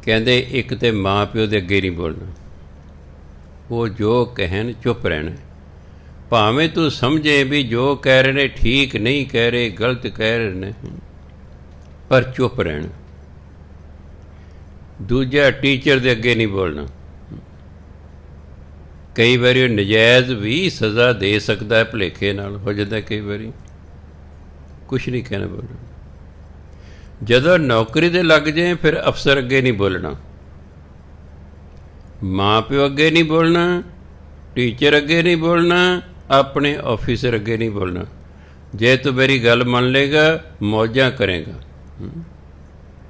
ਕਹਿੰਦੇ ਇੱਕ ਤਾਂ ਮਾਂ ਪਿਓ ਦੇ ਅੱਗੇ ਨਹੀਂ ਬੋਲਣਾ, ਉਹ ਜੋ ਕਹਿਣ ਚੁੱਪ ਰਹਿਣਾ। ਭਾਵੇਂ ਤੂੰ ਸਮਝੇ ਵੀ ਜੋ ਕਹਿ ਰਹੇ ਨੇ ਠੀਕ ਨਹੀਂ ਕਹਿ ਰਹੇ, ਗਲਤ ਕਹਿ ਰਹੇ ਨੇ, ਪਰ ਚੁੱਪ ਰਹਿਣਾ। ਦੂਜਾ ਟੀਚਰ ਦੇ ਅੱਗੇ ਨਹੀਂ ਬੋਲਣਾ। ਕਈ ਵਾਰੀ ਉਹ ਨਜਾਇਜ਼ ਵੀ ਸਜ਼ਾ ਦੇ ਸਕਦਾ ਹੈ, ਭੁਲੇਖੇ ਨਾਲ ਹੋ ਜਾਂਦਾ ਕਈ ਵਾਰੀ, ਕੁਛ ਨਹੀਂ ਕਹਿਣਾ ਬੋਲਣਾ। ਜਦੋਂ ਨੌਕਰੀ 'ਤੇ ਲੱਗ ਜਾਏ ਫਿਰ ਅਫਸਰ ਅੱਗੇ ਨਹੀਂ ਬੋਲਣਾ, ਮਾਂ ਪਿਓ ਅੱਗੇ ਨਹੀਂ ਬੋਲਣਾ, ਟੀਚਰ ਅੱਗੇ ਨਹੀਂ ਬੋਲਣਾ, ਆਪਣੇ ਆਫਿਸਰ ਅੱਗੇ ਨਹੀਂ ਬੋਲਣਾ। ਜੇ ਤੂੰ ਮੇਰੀ ਗੱਲ ਮੰਨ ਲੇਗਾ ਮੌਜਾਂ ਕਰੇਗਾ।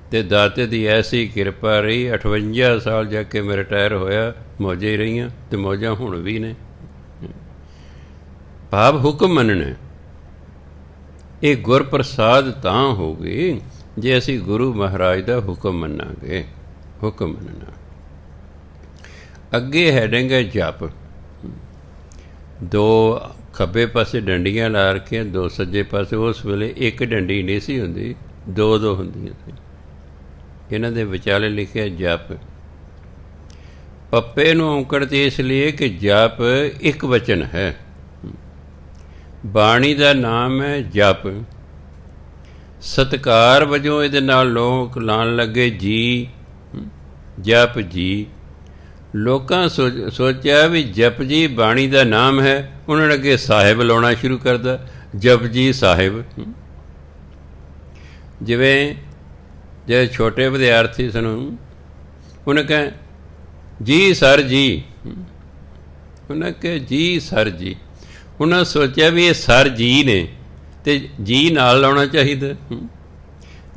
ਅਤੇ ਦਾਤੇ ਦੀ ਐਸੀ ਕਿਰਪਾ ਰਹੀ, 58 ਸਾਲ ਜਾ ਕੇ ਮੈਂ ਰਿਟਾਇਰ ਹੋਇਆ, ਮੌਜਾਂ ਹੀ ਰਹੀਆਂ ਅਤੇ ਮੌਜਾਂ ਹੁਣ ਵੀ ਨੇ। ਭਾਵ ਹੁਕਮ ਮੰਨਣਾ। ਇਹ ਗੁਰਪ੍ਰਸਾਦ ਤਾਂ ਹੋਊਗੀ ਜੇ ਅਸੀਂ ਗੁਰੂ ਮਹਾਰਾਜ ਦਾ ਹੁਕਮ ਮੰਨਾਂਗੇ। ਹੁਕਮ ਮੰਨਣਾ। ਅੱਗੇ ਹੈਡਿੰਗ ਹੈ ਜਪ। 2 ਖੱਬੇ ਪਾਸੇ ਡੰਡੀਆਂ ਲਾ ਰੱਖੀਆਂ, 2 ਸੱਜੇ ਪਾਸੇ। ਉਸ ਵੇਲੇ ਇੱਕ ਡੰਡੀ ਨਹੀਂ ਸੀ ਹੁੰਦੀ, 2 ਹੁੰਦੀਆਂ ਸੀ। ਇਹਨਾਂ ਦੇ ਵਿਚਾਲੇ ਲਿਖਿਆ ਜਪ। ਪੱਪੇ ਨੂੰ ਔਂਕੜ ਤੇ ਇਸ ਲਈ ਕਿ ਜਪ ਇੱਕ ਵਚਨ ਹੈ। ਬਾਣੀ ਦਾ ਨਾਮ ਹੈ ਜਪ। ਸਤਿਕਾਰ ਵਜੋਂ ਇਹਦੇ ਨਾਲ ਲੋਕ ਲਾਉਣ ਲੱਗੇ ਜੀ, ਜਪ ਜੀ। ਲੋਕਾਂ ਸੋਚਿਆ ਵੀ ਜਪ ਜੀ ਬਾਣੀ ਦਾ ਨਾਮ ਹੈ, ਉਹਨਾਂ ਨੇ ਅੱਗੇ ਸਾਹਿਬ ਲਾਉਣਾ ਸ਼ੁਰੂ ਕਰਦਾ, ਜਪ ਜੀ ਸਾਹਿਬ। ਜਿਵੇਂ ਜੇ ਛੋਟੇ ਵਿਦਿਆਰਥੀ ਸਨ, ਉਹਨੇ ਕਹੇ ਜੀ ਸਰ ਜੀ, ਉਹਨੇ ਕਿਹਾ ਜੀ ਸਰ ਜੀ। ਉਹਨਾਂ ਸੋਚਿਆ ਵੀ ਇਹ ਸਰ ਜੀ ਨੇ ਅਤੇ ਜੀ ਨਾਲ ਲਾਉਣਾ ਚਾਹੀਦਾ।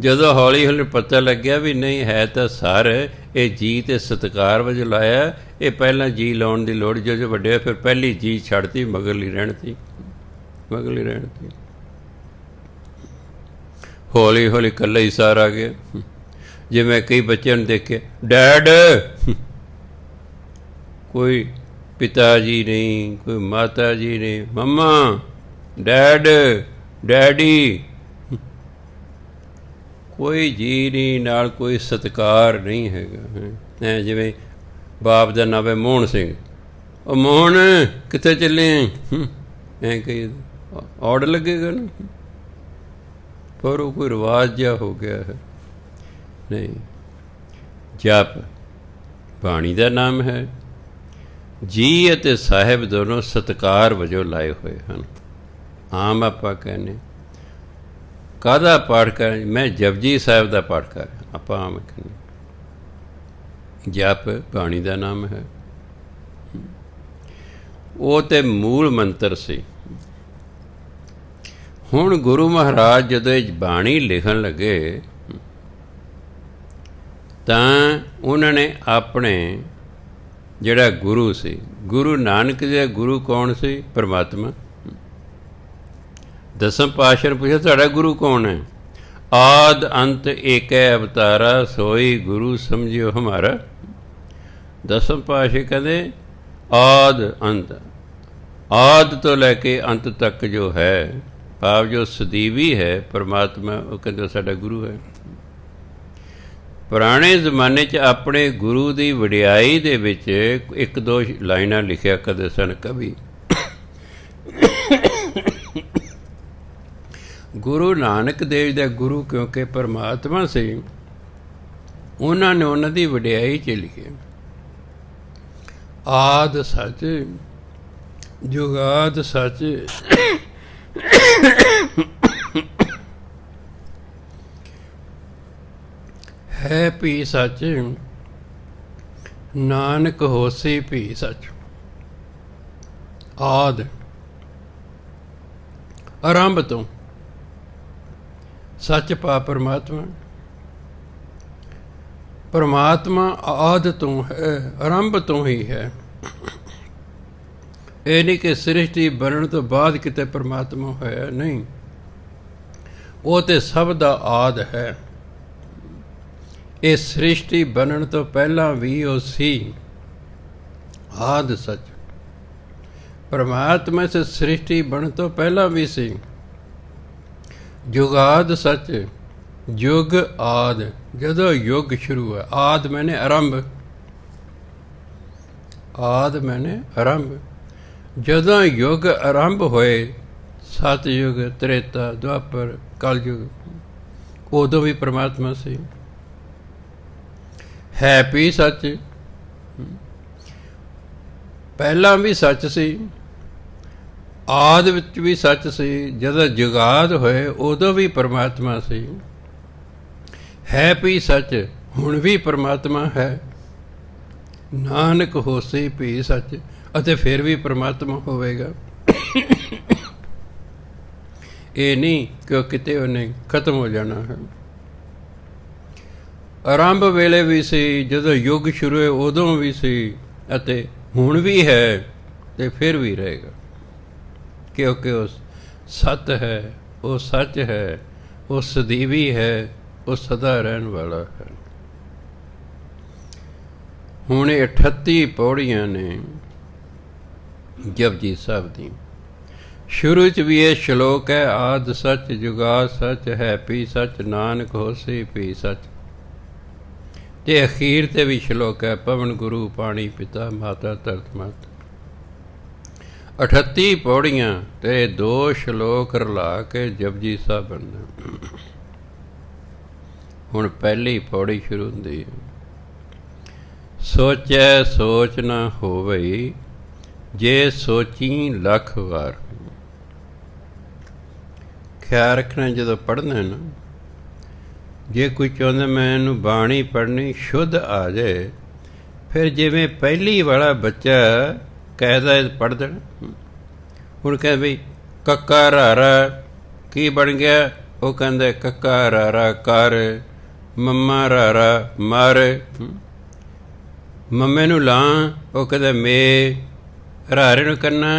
ਜਦੋਂ ਹੌਲੀ ਹੌਲੀ ਪਤਾ ਲੱਗਿਆ ਵੀ ਨਹੀਂ ਹੈ ਤਾਂ ਸਰ, ਇਹ ਜੀ ਅਤੇ ਸਤਿਕਾਰ ਵਜੋਂ ਲਾਇਆ, ਇਹ ਪਹਿਲਾਂ ਜੀ ਲਾਉਣ ਦੀ ਲੋੜ ਜੋ ਵੱਡੇ ਫਿਰ ਪਹਿਲੀ ਜੀ ਛੱਡਤੀ, ਮਗਰਲੀ ਰਹਿਣ ਤੀ, ਮਗਰਲੀ ਰਹਿਣ ਤੀ। ਹੌਲੀ ਹੌਲੀ ਇਕੱਲਾ ਹੀ ਸਾਰ ਆ ਗਿਆ। ਜਿਵੇਂ ਕਈ ਬੱਚਿਆਂ ਨੂੰ ਦੇਖੇ ਡੈਡ, ਕੋਈ ਪਿਤਾ ਜੀ ਨਹੀਂ, ਕੋਈ ਮਾਤਾ ਜੀ ਨਹੀਂ, ਮੰਮਾ, ਡੈਡ, ਡੈਡੀ, ਕੋਈ ਜੀ ਨਹੀਂ, ਨਾਲ ਕੋਈ ਸਤਿਕਾਰ ਨਹੀਂ ਹੈਗਾ। ਜਿਵੇਂ ਬਾਪ ਦਾ ਨਾਮ ਹੈ ਮੋਹਨ ਸਿੰਘ, ਉਹ ਮੋਹਨ ਕਿੱਥੇ ਚੱਲੇ ਐਂ ਕਹੀ ਔੜ ਲੱਗੇਗਾ ਨਾ, ਪਰ ਉਹ ਕੋਈ ਰਿਵਾਜ਼ ਜਿਹਾ ਹੋ ਗਿਆ ਹੈ। ਨਹੀਂ, ਜਪ ਬਾਣੀ ਦਾ ਨਾਮ ਹੈ। ਜੀ ਅਤੇ ਸਾਹਿਬ ਦੋਨੋਂ ਸਤਿਕਾਰ ਵਜੋਂ ਲਾਏ ਹੋਏ ਹਨ। ਆਮ ਆਪਾਂ ਕਹਿੰਦੇ ਕਾਹਦਾ ਪਾਠ ਕਰ, ਮੈਂ ਜਪਜੀ ਸਾਹਿਬ ਦਾ ਪਾਠ ਕਰ ਰਿਹਾ, ਆਪਾਂ ਆਮ ਕਹਿੰਦੇ। ਜਪ ਬਾਣੀ ਦਾ ਨਾਮ ਹੈ। ਉਹ ਤੇ ਮੂਲ ਮੰਤਰ ਸੀ। ਹੁਣ ਗੁਰੂ ਮਹਾਰਾਜ ਜਦੋਂ ਇਹ ਬਾਣੀ ਲਿਖਣ ਲੱਗੇ ਤਾਂ ਉਹਨਾਂ ਨੇ ਆਪਣੇ ਜਿਹੜਾ ਗੁਰੂ ਸੀ, ਗੁਰੂ ਨਾਨਕ ਦੇ ਗੁਰੂ ਕੌਣ ਸੀ? ਪਰਮਾਤਮਾ। ਦਸਮ ਪਾਤਸ਼ਾਹ ਨੇ ਪੁੱਛਿਆ ਤੁਹਾਡਾ ਗੁਰੂ ਕੌਣ ਹੈ? ਆਦ ਅੰਤ ਏਕੈ ਅਵਤਾਰਾ, ਸੋਈ ਗੁਰੂ ਸਮਝਿਓ ਹਮਾਰਾ। ਦਸਮ ਪਾਤਸ਼ਾਹ ਕਹਿੰਦੇ ਆਦ ਅੰਤ, ਆਦ ਤੋਂ ਲੈ ਕੇ ਅੰਤ ਤੱਕ ਜੋ ਹੈ, ਭਾਵ ਜੋ ਸਦੀਵੀ ਹੈ ਪਰਮਾਤਮਾ, ਉਹ ਕਹਿੰਦੇ ਸਾਡਾ ਗੁਰੂ ਹੈ। ਪੁਰਾਣੇ ਜ਼ਮਾਨੇ 'ਚ ਆਪਣੇ ਗੁਰੂ ਦੀ ਵਡਿਆਈ ਦੇ ਵਿੱਚ ਇੱਕ ਦੋ ਲਾਈਨਾਂ ਲਿਖਿਆ ਕਰਦੇ ਸਨ ਕਵੀ। ਗੁਰੂ ਨਾਨਕ ਦੇਵ ਦਾ ਗੁਰੂ ਕਿਉਂਕਿ ਪਰਮਾਤਮਾ ਸੀ, ਉਹਨਾਂ ਨੇ ਉਹਨਾਂ ਦੀ ਵਡਿਆਈ 'ਚ ਲਿਖਿਆ ਆਦ ਸੱਚ ਜੁਗਾਦ ਸੱਚ ਹੈ ਭੀ ਸੱਚ, ਨਾਨਕ ਹੋਸੀ ਭੀ ਸੱਚ। ਆਦ ਆਰੰਭ ਤੋਂ ਸੱਚ ਪਾ ਪਰਮਾਤਮਾ, ਪਰਮਾਤਮਾ ਆਦ ਤੋਂ ਹੈ, ਆਰੰਭ ਤੋਂ ਹੀ ਹੈ। ਇਹ ਨਹੀਂ ਕਿ ਸ੍ਰਿਸ਼ਟੀ ਬਣਨ ਤੋਂ ਬਾਅਦ ਕਿਤੇ ਪਰਮਾਤਮਾ ਹੋਇਆ, ਨਹੀਂ, ਉਹ ਤੇ ਸਭ ਦਾ ਆਦ ਹੈ। ਇਹ ਸ੍ਰਿਸ਼ਟੀ ਬਣਨ ਤੋਂ ਪਹਿਲਾਂ ਵੀ ਉਹ ਸੀ, ਆਦ ਸੱਚ। ਪਰਮਾਤਮਾ ਇਸ ਸ੍ਰਿਸ਼ਟੀ ਬਣਨ ਤੋਂ ਪਹਿਲਾਂ ਵੀ ਸੀ। ਜੁਗਾਦ ਸੱਚ, ਯੁੱਗ ਆਦ, ਜਦੋਂ ਯੁੱਗ ਸ਼ੁਰੂ ਹੋਇਆ। ਆਦ ਮੈਨੇ ਆਰੰਭ, ਆਦ ਮੈਨੇ ਆਰੰਭ। ਜਦੋਂ ਯੁੱਗ ਆਰੰਭ ਹੋਏ, ਸਤਯੁਗ, ਤ੍ਰੇਤਾ, ਦੁਆਪਰ, ਕਲਯੁਗ, ਉਦੋਂ ਵੀ ਪਰਮਾਤਮਾ ਸੀ। ਹੈ ਵੀ ਸੱਚ, ਪਹਿਲਾਂ ਵੀ ਸੱਚ ਸੀ, ਆਦ ਵਿੱਚ ਵੀ ਸੱਚ ਸੀ, ਜਦੋਂ ਜੁਗਾਦ ਹੋਏ ਉਦੋਂ ਵੀ ਪਰਮਾਤਮਾ ਸੀ। ਹੈ ਵੀ ਸੱਚ, ਹੁਣ ਵੀ ਪਰਮਾਤਮਾ ਹੈ। ਨਾਨਕ ਹੋਸੀ ਵੀ ਸੱਚ, ਅਤੇ ਫਿਰ ਵੀ ਪਰਮਾਤਮਾ ਹੋਵੇਗਾ। ਇਹ ਨਹੀਂ ਕਿ ਉਹ ਕਿਤੇ ਉਹਨੇ ਖਤਮ ਹੋ ਜਾਣਾ ਹੈ। ਆਰੰਭ ਵੇਲੇ ਵੀ ਸੀ, ਜਦੋਂ ਯੁੱਗ ਸ਼ੁਰੂ ਹੋਏ ਉਦੋਂ ਵੀ ਸੀ, ਅਤੇ ਹੁਣ ਵੀ ਹੈ ਅਤੇ ਫਿਰ ਵੀ ਰਹੇਗਾ, ਕਿਉਂਕਿ ਉਹ ਸਤ ਹੈ, ਉਹ ਸੱਚ ਹੈ, ਉਹ ਸਦੀਵੀ ਹੈ, ਉਹ ਸਦਾ ਰਹਿਣ ਵਾਲਾ ਹੈ। ਹੁਣ ਇਹ 38 ਪੌੜੀਆਂ ਨੇ ਜਪਜੀ ਸਾਹਿਬ ਦੀ। ਸ਼ੁਰੂ 'ਚ ਵੀ ਇਹ ਸ਼ਲੋਕ ਹੈ, ਆਦ ਸੱਚ ਜੁਗਾਦ ਸੱਚ ਹੈ ਵੀ ਸੱਚ, ਨਾਨਕ ਹੋਸੀ ਵੀ ਸੱਚ। ਤੇ ਅਖੀਰ ਤੇ ਵੀ ਸ਼ਲੋਕ ਹੈ, ਪਵਨ ਗੁਰੂ ਪਾਣੀ ਪਿਤਾ ਮਾਤਾ ਧਰਤ ਮਾਤਾ। 38 ਪੌੜੀਆਂ ਤੇ 2 ਸ਼ਲੋਕ ਰਲਾ ਕੇ ਜਪਜੀ ਸਾਹਿਬ ਬਣਦਾ। ਹੁਣ ਪਹਿਲੀ ਪੌੜੀ ਸ਼ੁਰੂ ਹੁੰਦੀ ਹੈ, ਸੋਚੈ ਸੋਚ ਨਾ ਹੋਵੇ ਜੇ ਸੋਚੀ ਲੱਖ ਵਾਰ। ਖਿਆਲ ਰੱਖਣਾ ਜਦੋਂ ਪੜ੍ਹਨਾ ਨਾ, ਜੇ ਕੋਈ ਚਾਹੁੰਦਾ ਮੈਂ ਇਹਨੂੰ ਬਾਣੀ ਪੜ੍ਹਨੀ ਸ਼ੁੱਧ ਆ ਜਾਏ, ਫਿਰ ਜਿਵੇਂ ਪਹਿਲੀ ਵਾਲਾ ਬੱਚਾ ਕਾਇਦਾ ਪੜ੍ਹ ਦੇਣਾ। ਹੁਣ ਕਹਿੰਦੇ ਬਈ ਕੱਕਾ ਰਾਰਾ ਕੀ ਬਣ ਗਿਆ? ਉਹ ਕਹਿੰਦਾ ਕੱਕਾ ਰਾਰਾ ਕਰ, ਮੰਮਾ ਰਾਰਾ ਮਰ। ਮੰਮੇ ਨੂੰ ਲਾਂ, ਉਹ ਕਹਿੰਦਾ ਮੇ। ਰਾਰੇ ਨੂੰ ਕਰਨਾ,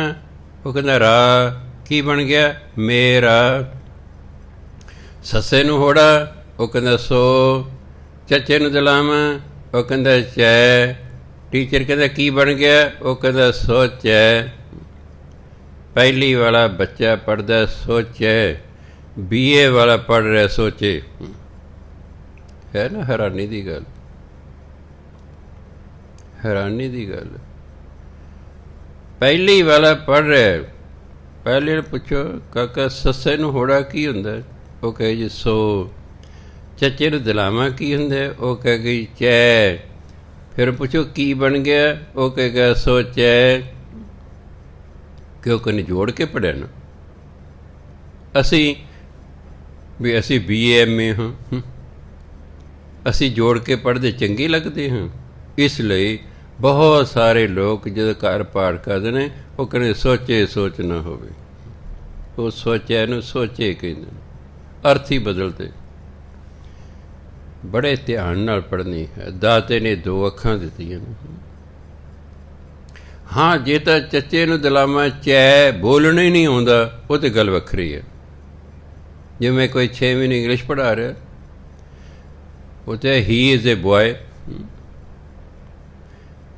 ਉਹ ਕਹਿੰਦਾ ਰਾ। ਕੀ ਬਣ ਗਿਆ? ਮੇਰਾ। ਸੱਸੇ ਨੂੰ ਹੋੜਾ, ਉਹ ਕਹਿੰਦਾ ਸੋ। ਚਾਚੇ ਨੂੰ ਦਲਾਵਾਂ, ਉਹ ਕਹਿੰਦਾ ਚੈ। ਟੀਚਰ ਕਹਿੰਦਾ ਕੀ ਬਣ ਗਿਆ? ਉਹ ਕਹਿੰਦਾ ਸੋਚੈ। ਪਹਿਲੀ ਵਾਲਾ ਬੱਚਾ ਪੜ੍ਹਦਾ ਸੋਚੈ, BA ਵਾਲਾ ਪੜ੍ਹ ਰਿਹਾ ਸੋਚੇ। ਹੈ ਨਾ ਹੈਰਾਨੀ ਦੀ ਗੱਲ, ਹੈਰਾਨੀ ਦੀ ਗੱਲ। ਪਹਿਲੀ ਵਾਲਾ ਪੜ੍ਹ ਰਿਹਾ, ਪਹਿਲੇ ਨੂੰ ਪੁੱਛੋ ਕਾਕਾ ਸੱਸੇ ਨੂੰ ਹੋੜਾ ਕੀ ਹੁੰਦਾ? ਉਹ ਕਹੇ ਜੀ ਸੋ। ਚਾਚੇ ਨੂੰ ਦਲਾਵਾਂ ਕੀ ਹੁੰਦਾ? ਉਹ ਕਹਿ ਗਈ ਚੈ। ਫਿਰ ਪੁੱਛੋ ਕੀ ਬਣ ਗਿਆ? ਉਹ ਕਹੇਗਾ ਸੋਚੈ। ਕਿਉਂ ਕਿ ਜੋੜ ਕੇ ਪੜ੍ਹਿਆ ਨਾ। ਅਸੀਂ BA MA ਹਾਂ, ਅਸੀਂ ਜੋੜ ਕੇ ਪੜ੍ਹਦੇ ਚੰਗੇ ਲੱਗਦੇ ਹਾਂ। ਇਸ ਲਈ ਬਹੁਤ ਸਾਰੇ ਲੋਕ ਜਦੋਂ ਘਰ ਪਾਠ ਕਰਦੇ ਨੇ, ਉਹ ਕਹਿੰਦੇ ਸੋਚੇ ਸੋਚ ਨਾ ਹੋਵੇ। ਉਹ ਸੋਚਿਆ ਨੂੰ ਸੋਚੇ ਕਹਿੰਦੇ ਨੇ, ਅਰਥ ਹੀ ਬਦਲਦੇ। ਬੜੇ ਧਿਆਨ ਨਾਲ ਪੜ੍ਹਨੀ ਹੈ। ਦਾਤੇ ਨੇ 2 ਅੱਖਾਂ ਦਿੱਤੀਆਂ ਨੇ। ਹਾਂ, ਜੇ ਤਾਂ ਚੱਚੇ ਨੂੰ ਦਲਾਮਾ ਚੈ ਬੋਲਣਾ ਹੀ ਨਹੀਂ ਆਉਂਦਾ, ਉਹ ਤਾਂ ਗੱਲ ਵੱਖਰੀ ਹੈ। ਜਿਵੇਂ ਕੋਈ 6 ਮਹੀਨੇ ਇੰਗਲਿਸ਼ ਪੜ੍ਹਾ ਰਿਹਾ, ਉਹ ਤਾਂ ਹੀ ਇਜ਼ ਏ ਬੋਏ।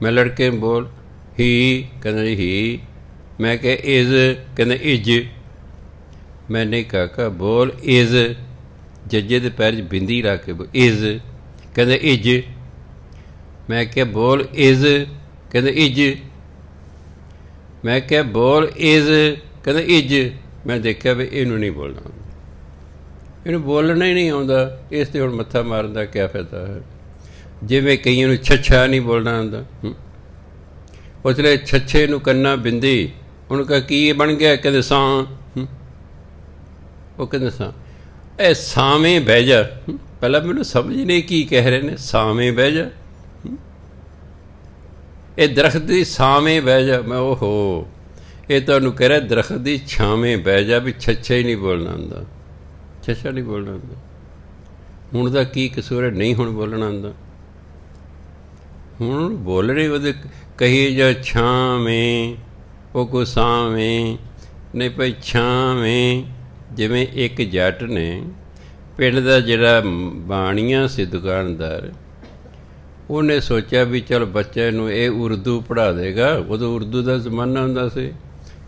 ਮੈਂ ਲੜਕੇ ਨੂੰ ਬੋਲ ਹੀ, ਕਹਿੰਦਾ ਜੀ ਹੀ। ਮੈਂ ਕਿਹਾ ਇਜ਼, ਕਹਿੰਦਾ ਇਜ। ਮੈਂ ਨਹੀਂ ਕਾਕਾ ਬੋਲ ਇਜ਼। ਜੱਜੇ ਦੇ ਪੈਰ 'ਚ ਬਿੰਦੀ ਰੱਖ ਕੇ ਇਜ਼, ਕਹਿੰਦਾ ਇਜ। ਮੈਂ ਕਿਹਾ ਬੋਲ ਇਜ਼, ਕਹਿੰਦਾ ਇਜ। ਮੈਂ ਕਿਹਾ ਬੋਲ ਇਜ਼, ਕਹਿੰਦਾ ਇਜ। ਮੈਂ ਦੇਖਿਆ ਵੀ ਇਹਨੂੰ ਨਹੀਂ ਬੋਲਣਾ, ਇਹਨੂੰ ਬੋਲਣਾ ਹੀ ਨਹੀਂ ਆਉਂਦਾ। ਇਸ 'ਤੇ ਹੁਣ ਮੱਥਾ ਮਾਰਨ ਦਾ ਕਿਆ ਫਾਇਦਾ ਹੈ? ਜਿਵੇਂ ਕਈਆਂ ਨੂੰ ਛੱਛਾ ਨਹੀਂ ਬੋਲਣਾ ਆਉਂਦਾ, ਉਸ ਲਈ ਛੱਛੇ ਨੂੰ ਕੰਨਾ ਬਿੰਦੀ। ਉਹਨੂੰ ਕਹ ਕੀ ਬਣ ਗਿਆ? ਕਹਿੰਦੇ ਸਾਂ। ਉਹ ਕਹਿੰਦੇ ਸਾਂ। ਇਹ ਸਾਵੇਂ ਬਹਿ ਜਾ। ਪਹਿਲਾਂ ਮੈਨੂੰ ਸਮਝ ਨਹੀਂ ਕੀ ਕਹਿ ਰਹੇ ਨੇ। ਸਾਵੇਂ ਬਹਿ ਜਾ, ਇਹ ਦਰਖਤ ਦੀ ਛਾਵੇਂ ਬਹਿ ਜਾ। ਮੈਂ ਓਹੋ, ਇਹ ਤੁਹਾਨੂੰ ਕਹਿ ਰਿਹਾ ਦਰਖਤ ਦੀ ਛਾਵੇਂ ਬਹਿ ਜਾ, ਵੀ ਛੱਛਾ ਹੀ ਨਹੀਂ ਬੋਲਣਾ ਹੁੰਦਾ, ਛੱਛਾ ਨਹੀਂ ਬੋਲਣਾ ਹੁੰਦਾ। ਹੁਣ ਦਾ ਕੀ ਕਸੂਰ ਹੈ? ਨਹੀਂ ਹੁਣ ਬੋਲਣਾ ਹੁੰਦਾ। ਹੁਣ ਬੋਲਣੇ ਉਹਦੇ ਕਹੀ ਜਾ ਛਾਵੇਂ, ਉਹ ਕੋ ਸਾਵੇਂ ਨਹੀਂ ਭਾਈ ਛਾਵੇਂ। ਜਿਵੇਂ ਇੱਕ ਜੱਟ ਨੇ ਪਿੰਡ ਦਾ ਜਿਹੜਾ ਬਾਣੀਆ ਸੀ ਦੁਕਾਨਦਾਰ, ਉਹਨੇ ਸੋਚਿਆ ਵੀ ਚਲ ਬੱਚੇ ਨੂੰ ਇਹ ਉਰਦੂ ਪੜ੍ਹਾ ਦੇਗਾ। ਉਦੋਂ ਉਰਦੂ ਦਾ ਜ਼ਮਾਨਾ ਹੁੰਦਾ ਸੀ।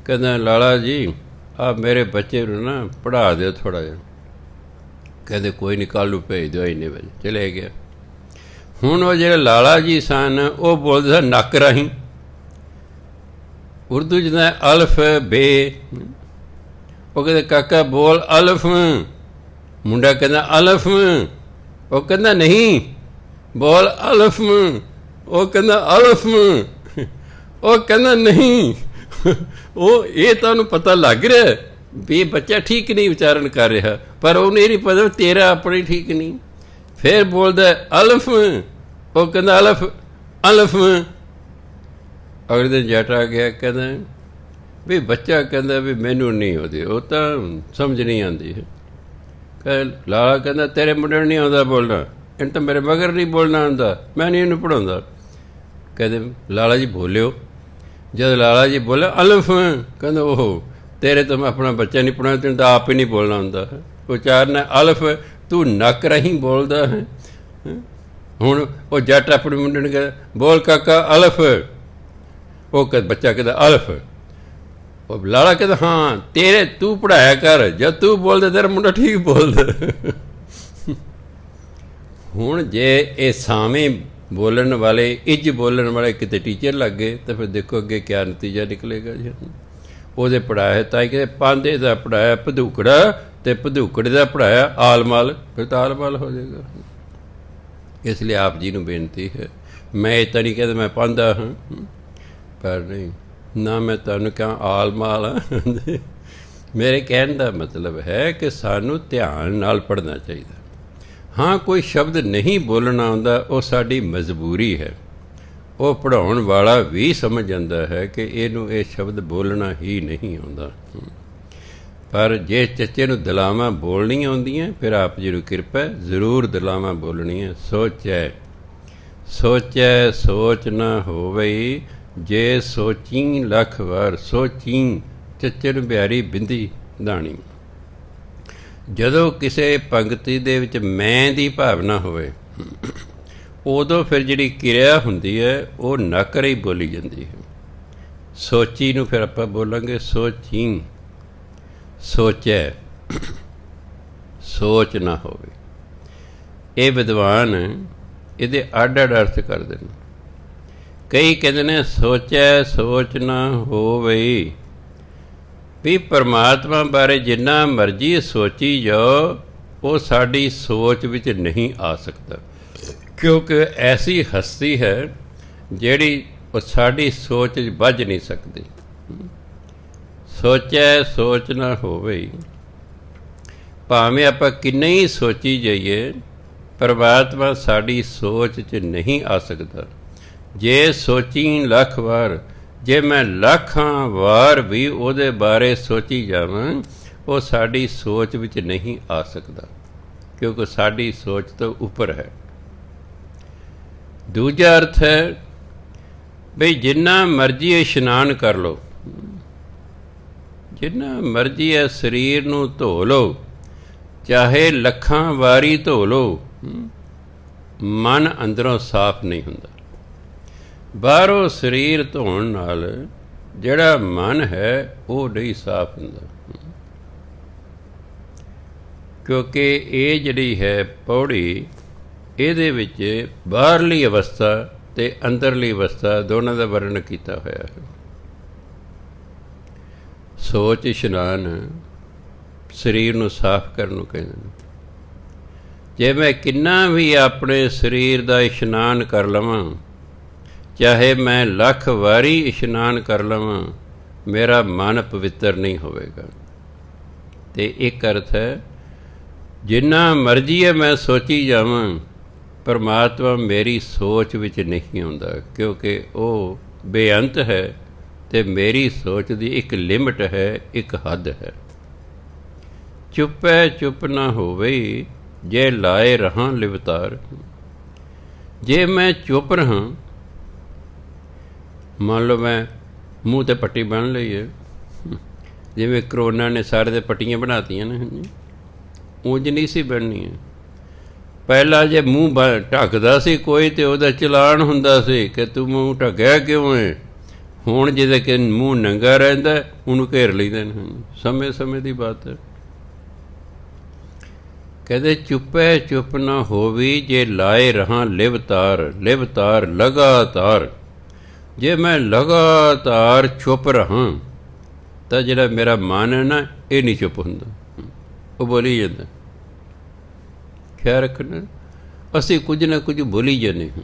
ਕਹਿੰਦਾ ਲਾਲਾ ਜੀ ਆਹ ਮੇਰੇ ਬੱਚੇ ਨੂੰ ਨਾ ਪੜ੍ਹਾ ਦਿਓ ਥੋੜ੍ਹਾ ਜਿਹਾ। ਕਹਿੰਦੇ ਕੋਈ ਨਹੀਂ, ਕੱਲ੍ਹ ਨੂੰ ਭੇਜ ਦਿਓ ਇੰਨੇ ਵਜੇ। ਚਲੇ ਗਿਆ। ਹੁਣ ਉਹ ਜਿਹੜੇ ਲਾਲਾ ਜੀ ਸਨ, ਉਹ ਬੋਲਦੇ ਸਨ ਨੱਕ ਰਾਹੀਂ ਉਰਦੂ, ਜਿੱਦਾਂ ਅਲਫ ਬੇ। ਉਹ ਕਹਿੰਦੇ ਕਾਕਾ ਬੋਲ ਅਲਫ। ਮੁੰਡਾ ਕਹਿੰਦਾ ਅਲਫ। ਉਹ ਕਹਿੰਦਾ ਨਹੀਂ ਬੋਲ ਅਲਫ। ਉਹ ਕਹਿੰਦਾ ਅਲਫ। ਉਹ ਕਹਿੰਦਾ ਨਹੀਂ। ਉਹ ਇਹ ਤੁਹਾਨੂੰ ਪਤਾ ਲੱਗ ਰਿਹਾ ਵੀ ਇਹ ਬੱਚਾ ਠੀਕ ਨਹੀਂ ਉਚਾਰਨ ਕਰ ਰਿਹਾ, ਪਰ ਉਹਨੂੰ ਇਹ ਨਹੀਂ ਪਤਾ ਤੇਰਾ ਆਪਣੇ ਠੀਕ ਨਹੀਂ। ਫਿਰ ਬੋਲਦਾ ਅਲਫ। ਉਹ ਕਹਿੰਦਾ ਅਲਫ ਅਲਫ। ਅਗਲੇ ਦਿਨ ਜੱਟ ਆ ਗਿਆ, ਕਹਿੰਦਾ ਵੀ ਬੱਚਾ ਕਹਿੰਦਾ ਵੀ ਮੈਨੂੰ ਨਹੀਂ ਉਹਦੀ, ਉਹ ਤਾਂ ਸਮਝ ਨਹੀਂ ਆਉਂਦੀ ਹੈ। ਲਾਲਾ ਕਹਿੰਦਾ ਤੇਰੇ ਮੁੰਡੇ ਨੂੰ ਨਹੀਂ ਆਉਂਦਾ ਬੋਲਣਾ, ਇਹਨੂੰ ਤਾਂ ਮੇਰੇ ਮਗਰ ਨਹੀਂ ਬੋਲਣਾ ਆਉਂਦਾ, ਮੈਂ ਨਹੀਂ ਇਹਨੂੰ ਪੜ੍ਹਾਉਂਦਾ। ਕਹਿੰਦੇ ਲਾਲਾ ਜੀ ਬੋਲਿਓ। ਜਦ ਲਾਲਾ ਜੀ ਬੋਲੇ ਅਲਫ, ਕਹਿੰਦਾ ਉਹ ਤੇਰੇ ਤੋਂ ਮੈਂ ਆਪਣਾ ਬੱਚਾ ਨਹੀਂ ਪੜ੍ਹਾਉਣਾ, ਤੈਨੂੰ ਤਾਂ ਆਪ ਹੀ ਨਹੀਂ ਬੋਲਣਾ ਹੁੰਦਾ ਹੈ। ਉਚਾਰਨ ਅਲਫ, ਤੂੰ ਨੱਕ ਰਾਹੀਂ ਬੋਲਦਾ ਹੈ। ਹੁਣ ਉਹ ਜੱਟ ਆਪਣੇ ਮੁੰਡੇ ਨੂੰ ਕਹਿੰਦਾ ਬੋਲ ਕਾਕਾ ਅਲਫ। ਉਹ ਬੱਚਾ ਕਹਿੰਦਾ ਅਲਫ। ਉਹ ਲਾਲਾ ਕਹਿੰਦਾ ਹਾਂ ਤੇਰੇ ਤੂੰ ਪੜ੍ਹਾਇਆ ਕਰ, ਜਦ ਤੂੰ ਬੋਲਦਾ ਤੇਰਾ ਮੁੰਡਾ ਠੀਕ ਬੋਲਦਾ। ਹੁਣ ਜੇ ਇਹ ਸਾਵੇਂ ਬੋਲਣ ਵਾਲੇ, ਇੱਜ ਬੋਲਣ ਵਾਲੇ ਕਿਤੇ ਟੀਚਰ ਲੱਗ ਗਏ ਤਾਂ ਫਿਰ ਦੇਖੋ ਅੱਗੇ ਕਿਆ ਨਤੀਜਾ ਨਿਕਲੇਗਾ ਜੀ। ਉਹਦੇ ਪੜ੍ਹਾਇਆ ਤਾਂ ਹੀ ਕਹਿੰਦੇ ਪਾਂਧੇ ਦਾ ਪੜ੍ਹਾਇਆ ਭਦੂਕੜਾ ਅਤੇ ਭਦੂਕੜੇ ਦਾ ਪੜ੍ਹਾਇਆ ਆਲਮਲ, ਫਿਰ ਤਾਂ ਆਲਮਲ ਹੋ ਜਾਏਗਾ। ਇਸ ਲਈ ਆਪ ਜੀ ਨੂੰ ਬੇਨਤੀ ਹੈ, ਮੈਂ ਇਹ ਤਾਂ ਨਹੀਂ ਕਹਿੰਦਾ ਮੈਂ ਪਾਂਧਾ ਹਾਂ, ਪਰ ਨਹੀਂ ਨਾ ਮੈਂ ਤੁਹਾਨੂੰ ਕਹਾਂ ਆਲਮਾਲ ਹਾਂ। ਮੇਰੇ ਕਹਿਣ ਦਾ ਮਤਲਬ ਹੈ ਕਿ ਸਾਨੂੰ ਧਿਆਨ ਨਾਲ ਪੜ੍ਹਨਾ ਚਾਹੀਦਾ। ਹਾਂ, ਕੋਈ ਸ਼ਬਦ ਨਹੀਂ ਬੋਲਣਾ ਆਉਂਦਾ, ਉਹ ਸਾਡੀ ਮਜਬੂਰੀ ਹੈ। ਉਹ ਪੜ੍ਹਾਉਣ ਵਾਲਾ ਵੀ ਸਮਝ ਜਾਂਦਾ ਹੈ ਕਿ ਇਹਨੂੰ ਇਹ ਸ਼ਬਦ ਬੋਲਣਾ ਹੀ ਨਹੀਂ ਆਉਂਦਾ। ਪਰ ਜੇ ਚੱਚੇ ਨੂੰ ਦਲਾਵਾਂ ਬੋਲਣੀਆਂ ਆਉਂਦੀਆਂ, ਫਿਰ ਆਪ ਜੀ ਨੂੰ ਕਿਰਪਾ ਜ਼ਰੂਰ ਦਲਾਵਾਂ ਬੋਲਣੀਆਂ। ਸੋਚੈ ਸੋਚੈ ਸੋਚ ਨਾ ਹੋਵਈ, ਜੇ ਸੋਚੀ ਲੱਖ ਵਾਰ ਸੋਚੀ ਚੱਚੇ ਨੂੰ ਪਿਆਰੀ ਬਿੰਦੀ ਦਾਣੀ। ਜਦੋਂ ਕਿਸੇ ਪੰਕਤੀ ਦੇ ਵਿੱਚ ਮੈਂ ਦੀ ਭਾਵਨਾ ਹੋਵੇ, ਉਦੋਂ ਫਿਰ ਜਿਹੜੀ ਕਿਰਿਆ ਹੁੰਦੀ ਹੈ ਉਹ ਨੱਕ ਰਾਹੀਂ ਬੋਲੀ ਜਾਂਦੀ ਹੈ। ਸੋਚੀ ਨੂੰ ਫਿਰ ਆਪਾਂ ਬੋਲਾਂਗੇ ਸੋਚੀ, ਸੋਚੈ, ਸੋਚ ਨਾ ਹੋਵੇ। ਇਹ ਵਿਦਵਾਨ ਇਹਦੇ ਅੱਡ ਅੱਡ ਅਰਥ ਕਰਦੇ ਨੇ। ਕਈ ਕਹਿੰਦੇ ਨੇ ਸੋਚੈ ਸੋਚ ਨਾ ਹੋਵੇ, ਵੀ ਪਰਮਾਤਮਾ ਬਾਰੇ ਜਿੰਨਾ ਮਰਜ਼ੀ ਸੋਚੀ ਜਾਓ, ਉਹ ਸਾਡੀ ਸੋਚ ਵਿੱਚ ਨਹੀਂ ਆ ਸਕਦਾ, ਕਿਉਂਕਿ ਐਸੀ ਹਸਤੀ ਹੈ ਜਿਹੜੀ ਉਹ ਸਾਡੀ ਸੋਚ 'ਚ ਬੱਝ ਨਹੀਂ ਸਕਦੀ। ਸੋਚੈ ਸੋਚ ਨਾ ਹੋਵੇ, ਭਾਵੇਂ ਆਪਾਂ ਕਿੰਨੇ ਹੀ ਸੋਚੀ ਜਾਈਏ, ਪਰਮਾਤਮਾ ਸਾਡੀ ਸੋਚ 'ਚ ਨਹੀਂ ਆ ਸਕਦਾ। ਜੇ ਸੋਚੀ ਲੱਖ ਵਾਰ, ਜੇ ਮੈਂ ਲੱਖਾਂ ਵਾਰ ਵੀ ਉਹਦੇ ਬਾਰੇ ਸੋਚੀ ਜਾਵਾਂ, ਉਹ ਸਾਡੀ ਸੋਚ ਵਿੱਚ ਨਹੀਂ ਆ ਸਕਦਾ, ਕਿਉਂਕਿ ਸਾਡੀ ਸੋਚ ਤੋਂ ਉੱਪਰ ਹੈ। ਦੂਜਾ ਅਰਥ ਹੈ ਬਈ ਜਿੰਨਾ ਮਰਜ਼ੀ ਇਸ਼ਨਾਨ ਕਰ ਲਓ, ਜਿੰਨਾ ਮਰਜ਼ੀ ਹੈ ਸਰੀਰ ਨੂੰ ਧੋ ਲਓ, ਚਾਹੇ ਲੱਖਾਂ ਵਾਰੀ ਧੋ ਲਓ, ਮਨ ਅੰਦਰੋਂ ਸਾਫ਼ ਨਹੀਂ ਹੁੰਦਾ। ਬਾਹਰੋਂ ਸਰੀਰ ਧੋਣ ਨਾਲ ਜਿਹੜਾ ਮਨ ਹੈ ਉਹ ਨਹੀਂ ਸਾਫ਼ ਹੁੰਦਾ, ਕਿਉਂਕਿ ਇਹ ਜਿਹੜੀ ਹੈ ਪੌੜੀ, ਇਹਦੇ ਵਿੱਚ ਬਾਹਰਲੀ ਅਵਸਥਾ ਅਤੇ ਅੰਦਰਲੀ ਅਵਸਥਾ ਦੋਨਾਂ ਦਾ ਵਰਣਨ ਕੀਤਾ ਹੋਇਆ ਹੈ। ਸੋਚ ਇਸ਼ਨਾਨ ਸਰੀਰ ਨੂੰ ਸਾਫ਼ ਕਰਨ ਨੂੰ ਕਹਿੰਦੇ ਨੇ। ਜੇ ਮੈਂ ਕਿੰਨਾ ਵੀ ਆਪਣੇ ਸਰੀਰ ਦਾ ਇਸ਼ਨਾਨ ਕਰ ਲਵਾਂ, ਚਾਹੇ ਮੈਂ ਲੱਖ ਵਾਰੀ ਇਸ਼ਨਾਨ ਕਰ ਲਵਾਂ, ਮੇਰਾ ਮਨ ਪਵਿੱਤਰ ਨਹੀਂ ਹੋਵੇਗਾ। ਅਤੇ ਇੱਕ ਅਰਥ ਹੈ ਜਿੰਨਾ ਮਰਜ਼ੀ ਹੈ ਮੈਂ ਸੋਚੀ ਜਾਵਾਂ, ਪਰਮਾਤਮਾ ਮੇਰੀ ਸੋਚ ਵਿੱਚ ਨਹੀਂ ਆਉਂਦਾ, ਕਿਉਂਕਿ ਉਹ ਬੇਅੰਤ ਹੈ ਅਤੇ ਮੇਰੀ ਸੋਚ ਦੀ ਇੱਕ ਲਿਮਟ ਹੈ, ਇੱਕ ਹੱਦ ਹੈ। ਚੁੱਪੈ ਚੁੱਪ ਨਾ ਹੋਵੇ, ਜੇ ਲਾਏ ਰਹਾਂ ਲਿਵਤਾਰ। ਜੇ ਮੈਂ ਚੁੱਪ ਰਹਾਂ, ਮੰਨ ਲਓ ਮੈਂ ਮੂੰਹ 'ਤੇ ਪੱਟੀ ਬੰਨ੍ਹ ਲਈ ਹੈ, ਜਿਵੇਂ ਕਰੋਨਾ ਨੇ ਸਾਰੇ ਦੇ ਪੱਟੀਆਂ ਬਣਾਤੀਆਂ ਨੇ, ਉਂਝ ਨਹੀਂ ਸੀ ਬਣਨੀ ਹੈ। ਪਹਿਲਾਂ ਜੇ ਮੂੰਹ ਢੱਕਦਾ ਸੀ ਕੋਈ, ਤਾਂ ਉਹਦਾ ਚਲਾਨ ਹੁੰਦਾ ਸੀ ਕਿ ਤੂੰ ਮੂੰਹ ਢੱਕਿਆ ਕਿਉਂ ਹੈ। ਹੁਣ ਜਿਹਦੇ ਕਿ ਮੂੰਹ ਨੰਗਾ ਰਹਿੰਦਾ, ਉਹਨੂੰ ਘੇਰ ਲਈਦੇ ਨੇ। ਸਮੇਂ ਸਮੇਂ ਦੀ ਬਾਤ ਹੈ। ਕਹਿੰਦੇ ਚੁੱਪੈ ਚੁੱਪ ਨਾ ਹੋਵੀ, ਜੇ ਲਾਏ ਰਹਾਂ ਲਿਵਤਾਰ। ਲਿਵਤਾਰ ਲਗਾਤਾਰ, ਜੇ ਮੈਂ ਲਗਾਤਾਰ ਚੁੱਪ ਰਹਾਂ ਤਾਂ ਜਿਹੜਾ ਮੇਰਾ ਮਨ ਹੈ ਨਾ, ਇਹ ਨਹੀਂ ਚੁੱਪ ਹੁੰਦਾ, ਉਹ ਬੋਲੀ ਜਾਂਦਾ। ਖਿਆਲ ਰੱਖਣਾ, ਅਸੀਂ ਕੁਝ ਨਾ ਕੁਝ ਬੋਲੀ ਜਾਂਦੇ ਹਾਂ।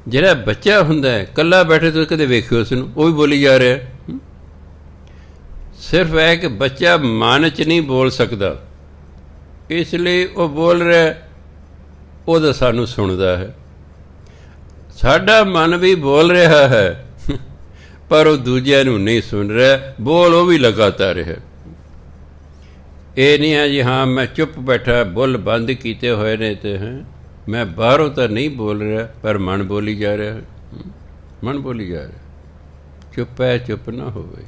ਜਿਹੜਾ ਬੱਚਾ ਹੁੰਦਾ ਹੈ, ਇਕੱਲਾ ਬੈਠੇ ਤੋਂ ਕਦੇ ਵੇਖਿਓ ਉਸਨੂੰ, ਉਹ ਵੀ ਬੋਲੀ ਜਾ ਰਿਹਾ। ਸਿਰਫ ਇਹ ਕਿ ਬੱਚਾ ਮਨ 'ਚ ਨਹੀਂ ਬੋਲ ਸਕਦਾ, ਇਸ ਲਈ ਉਹ ਬੋਲ ਰਿਹਾ, ਉਹਦਾ ਸਾਨੂੰ ਸੁਣਦਾ ਹੈ। ਸਾਡਾ ਮਨ ਵੀ ਬੋਲ ਰਿਹਾ ਹੈ, ਪਰ ਉਹ ਦੂਜਿਆਂ ਨੂੰ ਨਹੀਂ ਸੁਣ ਰਿਹਾ, ਬੋਲ ਉਹ ਵੀ ਲਗਾਤਾਰ ਹੈ। ਇਹ ਨਹੀਂ ਹੈ ਜੀ ਹਾਂ ਮੈਂ ਚੁੱਪ ਬੈਠਾ, ਬੁੱਲ ਬੰਦ ਕੀਤੇ ਹੋਏ ਨੇ ਤੇ ਹੈ, ਮੈਂ ਬਾਹਰੋਂ ਤਾਂ ਨਹੀਂ ਬੋਲ ਰਿਹਾ, ਪਰ ਮਨ ਬੋਲੀ ਜਾ ਰਿਹਾ ਹੈ, ਮਨ ਬੋਲੀ ਜਾ ਰਿਹਾ। ਚੁੱਪ ਹੈ ਚੁੱਪ ਨਾ ਹੋਵੇ।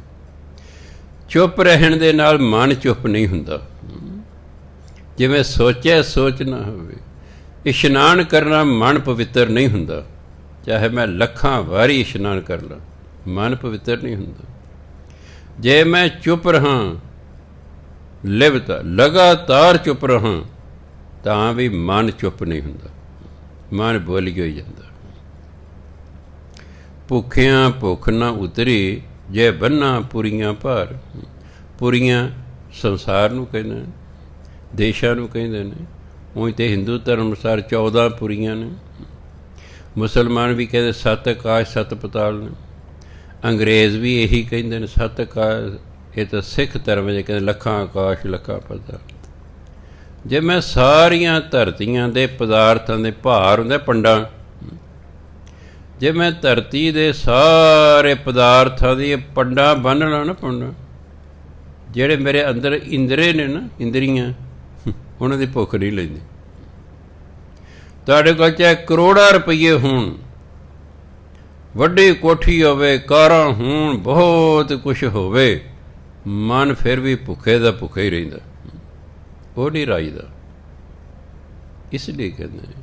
ਚੁੱਪ ਰਹਿਣ ਦੇ ਨਾਲ ਮਨ ਚੁੱਪ ਨਹੀਂ ਹੁੰਦਾ। ਜਿਵੇਂ ਸੋਚਿਆ ਸੋਚ ਨਾ ਹੋਵੇ। ਇਸ਼ਨਾਨ ਕਰਨਾ ਮਨ ਪਵਿੱਤਰ ਨਹੀਂ ਹੁੰਦਾ, ਚਾਹੇ ਮੈਂ ਲੱਖਾਂ ਵਾਰੀ ਇਸ਼ਨਾਨ ਕਰ ਲਾਂ, ਮਨ ਪਵਿੱਤਰ ਨਹੀਂ ਹੁੰਦਾ। ਜੇ ਮੈਂ ਚੁੱਪ ਰਹਾਂ, ਲਿਵਤਾ ਲਗਾਤਾਰ ਚੁੱਪ ਰਹਾਂ, ਤਾਂ ਵੀ ਮਨ ਚੁੱਪ ਨਹੀਂ ਹੁੰਦਾ, ਮਨ ਬੋਲੀ ਹੋਈ ਜਾਂਦਾ। ਭੁੱਖਿਆਂ ਭੁੱਖ ਨਾ ਉਤਰੀ, ਜੇ ਬੰਨਾ ਪੁਰੀਆਂ ਭਾਰ। ਪੁਰੀਆਂ ਸੰਸਾਰ ਨੂੰ ਕਹਿੰਦੇ ਨੇ, ਦੇਸ਼ਾਂ ਨੂੰ ਕਹਿੰਦੇ ਨੇ। ਉਂਝ ਤਾਂ ਹਿੰਦੂ ਧਰਮ ਅਨੁਸਾਰ 14 ਪੁਰੀਆਂ ਨੇ। ਮੁਸਲਮਾਨ ਵੀ ਕਹਿੰਦੇ 7 ਆਕਾਸ਼ 7 ਪਤਾਲ ਨੇ। ਅੰਗਰੇਜ਼ ਵੀ ਇਹੀ ਕਹਿੰਦੇ ਨੇ 7 ਆਕਾਸ਼। ਇਹ ਤਾਂ ਸਿੱਖ ਧਰਮ ਜੇ ਕਹਿੰਦੇ ਲੱਖਾਂ ਆਕਾਸ਼ ਲੱਖਾਂ ਪਤਾਲ। ਜੇ ਮੈਂ ਸਾਰੀਆਂ ਧਰਤੀਆਂ ਦੇ ਪਦਾਰਥਾਂ ਦੇ ਭਾਰ ਹੁੰਦਾ ਪੰਡਾਂ, ਜੇ ਮੈਂ ਧਰਤੀ ਦੇ ਸਾਰੇ ਪਦਾਰਥਾਂ ਦੀ ਪੰਡਾਂ ਬੰਨ੍ਹ ਲਾਂ ਨਾ, ਪੰਡਾਂ ਜਿਹੜੇ ਮੇਰੇ ਅੰਦਰ ਇੰਦਰੇ ਨੇ ਨਾ, ਇੰਦਰੀਆਂ, ਉਹਨਾਂ ਦੀ ਭੁੱਖ ਨਹੀਂ ਲੈਂਦੀ। ਤੁਹਾਡੇ ਕੋਲ ਚਾਹੇ ਕਰੋੜਾਂ ਰੁਪਈਏ ਹੋਣ, ਵੱਡੀ ਕੋਠੀ ਹੋਵੇ, ਕਾਰਾਂ ਹੋਣ, ਬਹੁਤ ਕੁਛ ਹੋਵੇ, ਮਨ ਫਿਰ ਵੀ ਭੁੱਖੇ ਦਾ ਭੁੱਖਾ ਹੀ ਰਹਿੰਦਾ, ਉਹ ਨਹੀਂ ਰਾਈਦਾ। ਇਸ ਲਈ ਕਹਿੰਦੇ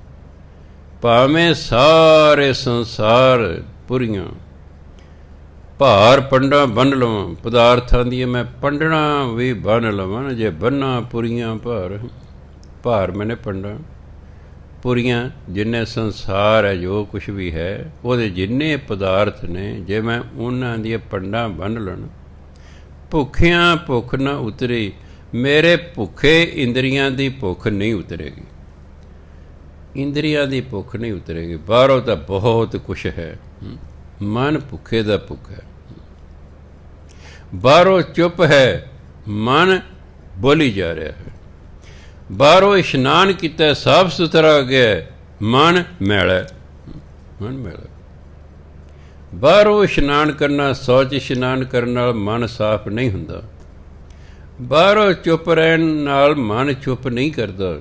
ਭਾਵੇਂ ਸਾਰੇ ਸੰਸਾਰ ਪੁਰੀਆਂ ਭਾਰ ਪੰਡਾਂ ਬੰਨ੍ਹ ਲਵਾਂ, ਪਦਾਰਥਾਂ ਦੀਆਂ ਮੈਂ ਪੰਡਣਾ ਵੀ ਬੰਨ੍ਹ ਲਵਾਂ, ਜੇ ਬੰਨਾ ਪੁਰੀਆਂ ਭਾਰ। ਭਾਰ ਮੈਨੇ ਪੰਡਾਂ, ਪੁਰੀਆਂ ਜਿੰਨੇ ਸੰਸਾਰ ਹੈ, ਜੋ ਕੁਛ ਵੀ ਹੈ, ਉਹਦੇ ਜਿੰਨੇ ਪਦਾਰਥ ਨੇ, ਜੇ ਮੈਂ ਉਹਨਾਂ ਦੀਆਂ ਪੰਡਾਂ ਬੰਨ੍ਹ ਲੈਣ। ਭੁੱਖਿਆਂ ਭੁੱਖ ਨਾ ਉਤਰੀ, ਮੇਰੇ ਭੁੱਖੇ ਇੰਦਰੀਆਂ ਦੀ ਭੁੱਖ ਨਹੀਂ ਉਤਰੇਗੀ, ਇੰਦਰੀਆਂ ਦੀ ਭੁੱਖ ਨਹੀਂ ਉਤਰੇਗੀ। ਬਾਹਰੋਂ ਤਾਂ ਬਹੁਤ ਕੁਛ ਹੈ, ਮਨ ਭੁੱਖੇ ਦਾ ਭੁੱਖ ਹੈ। ਬਾਹਰੋਂ ਚੁੱਪ ਹੈ, ਮਨ ਬੋਲੀ ਜਾ ਰਿਹਾ ਹੈ। ਬਾਹਰੋਂ ਇਸ਼ਨਾਨ ਕੀਤਾ, ਸਾਫ ਸੁਥਰਾ ਗਿਆ, ਮਨ ਮੈਲਾ, ਮਨ ਮੈਲਾ। ਬਾਹਰੋਂ ਇਸ਼ਨਾਨ ਕਰਨਾ, ਸੌਚ ਇਸ਼ਨਾਨ ਕਰਨ ਨਾਲ ਮਨ ਸਾਫ ਨਹੀਂ ਹੁੰਦਾ। ਬਾਹਰੋਂ ਚੁੱਪ ਰਹਿਣ ਨਾਲ ਮਨ ਚੁੱਪ ਨਹੀਂ ਕਰਦਾ।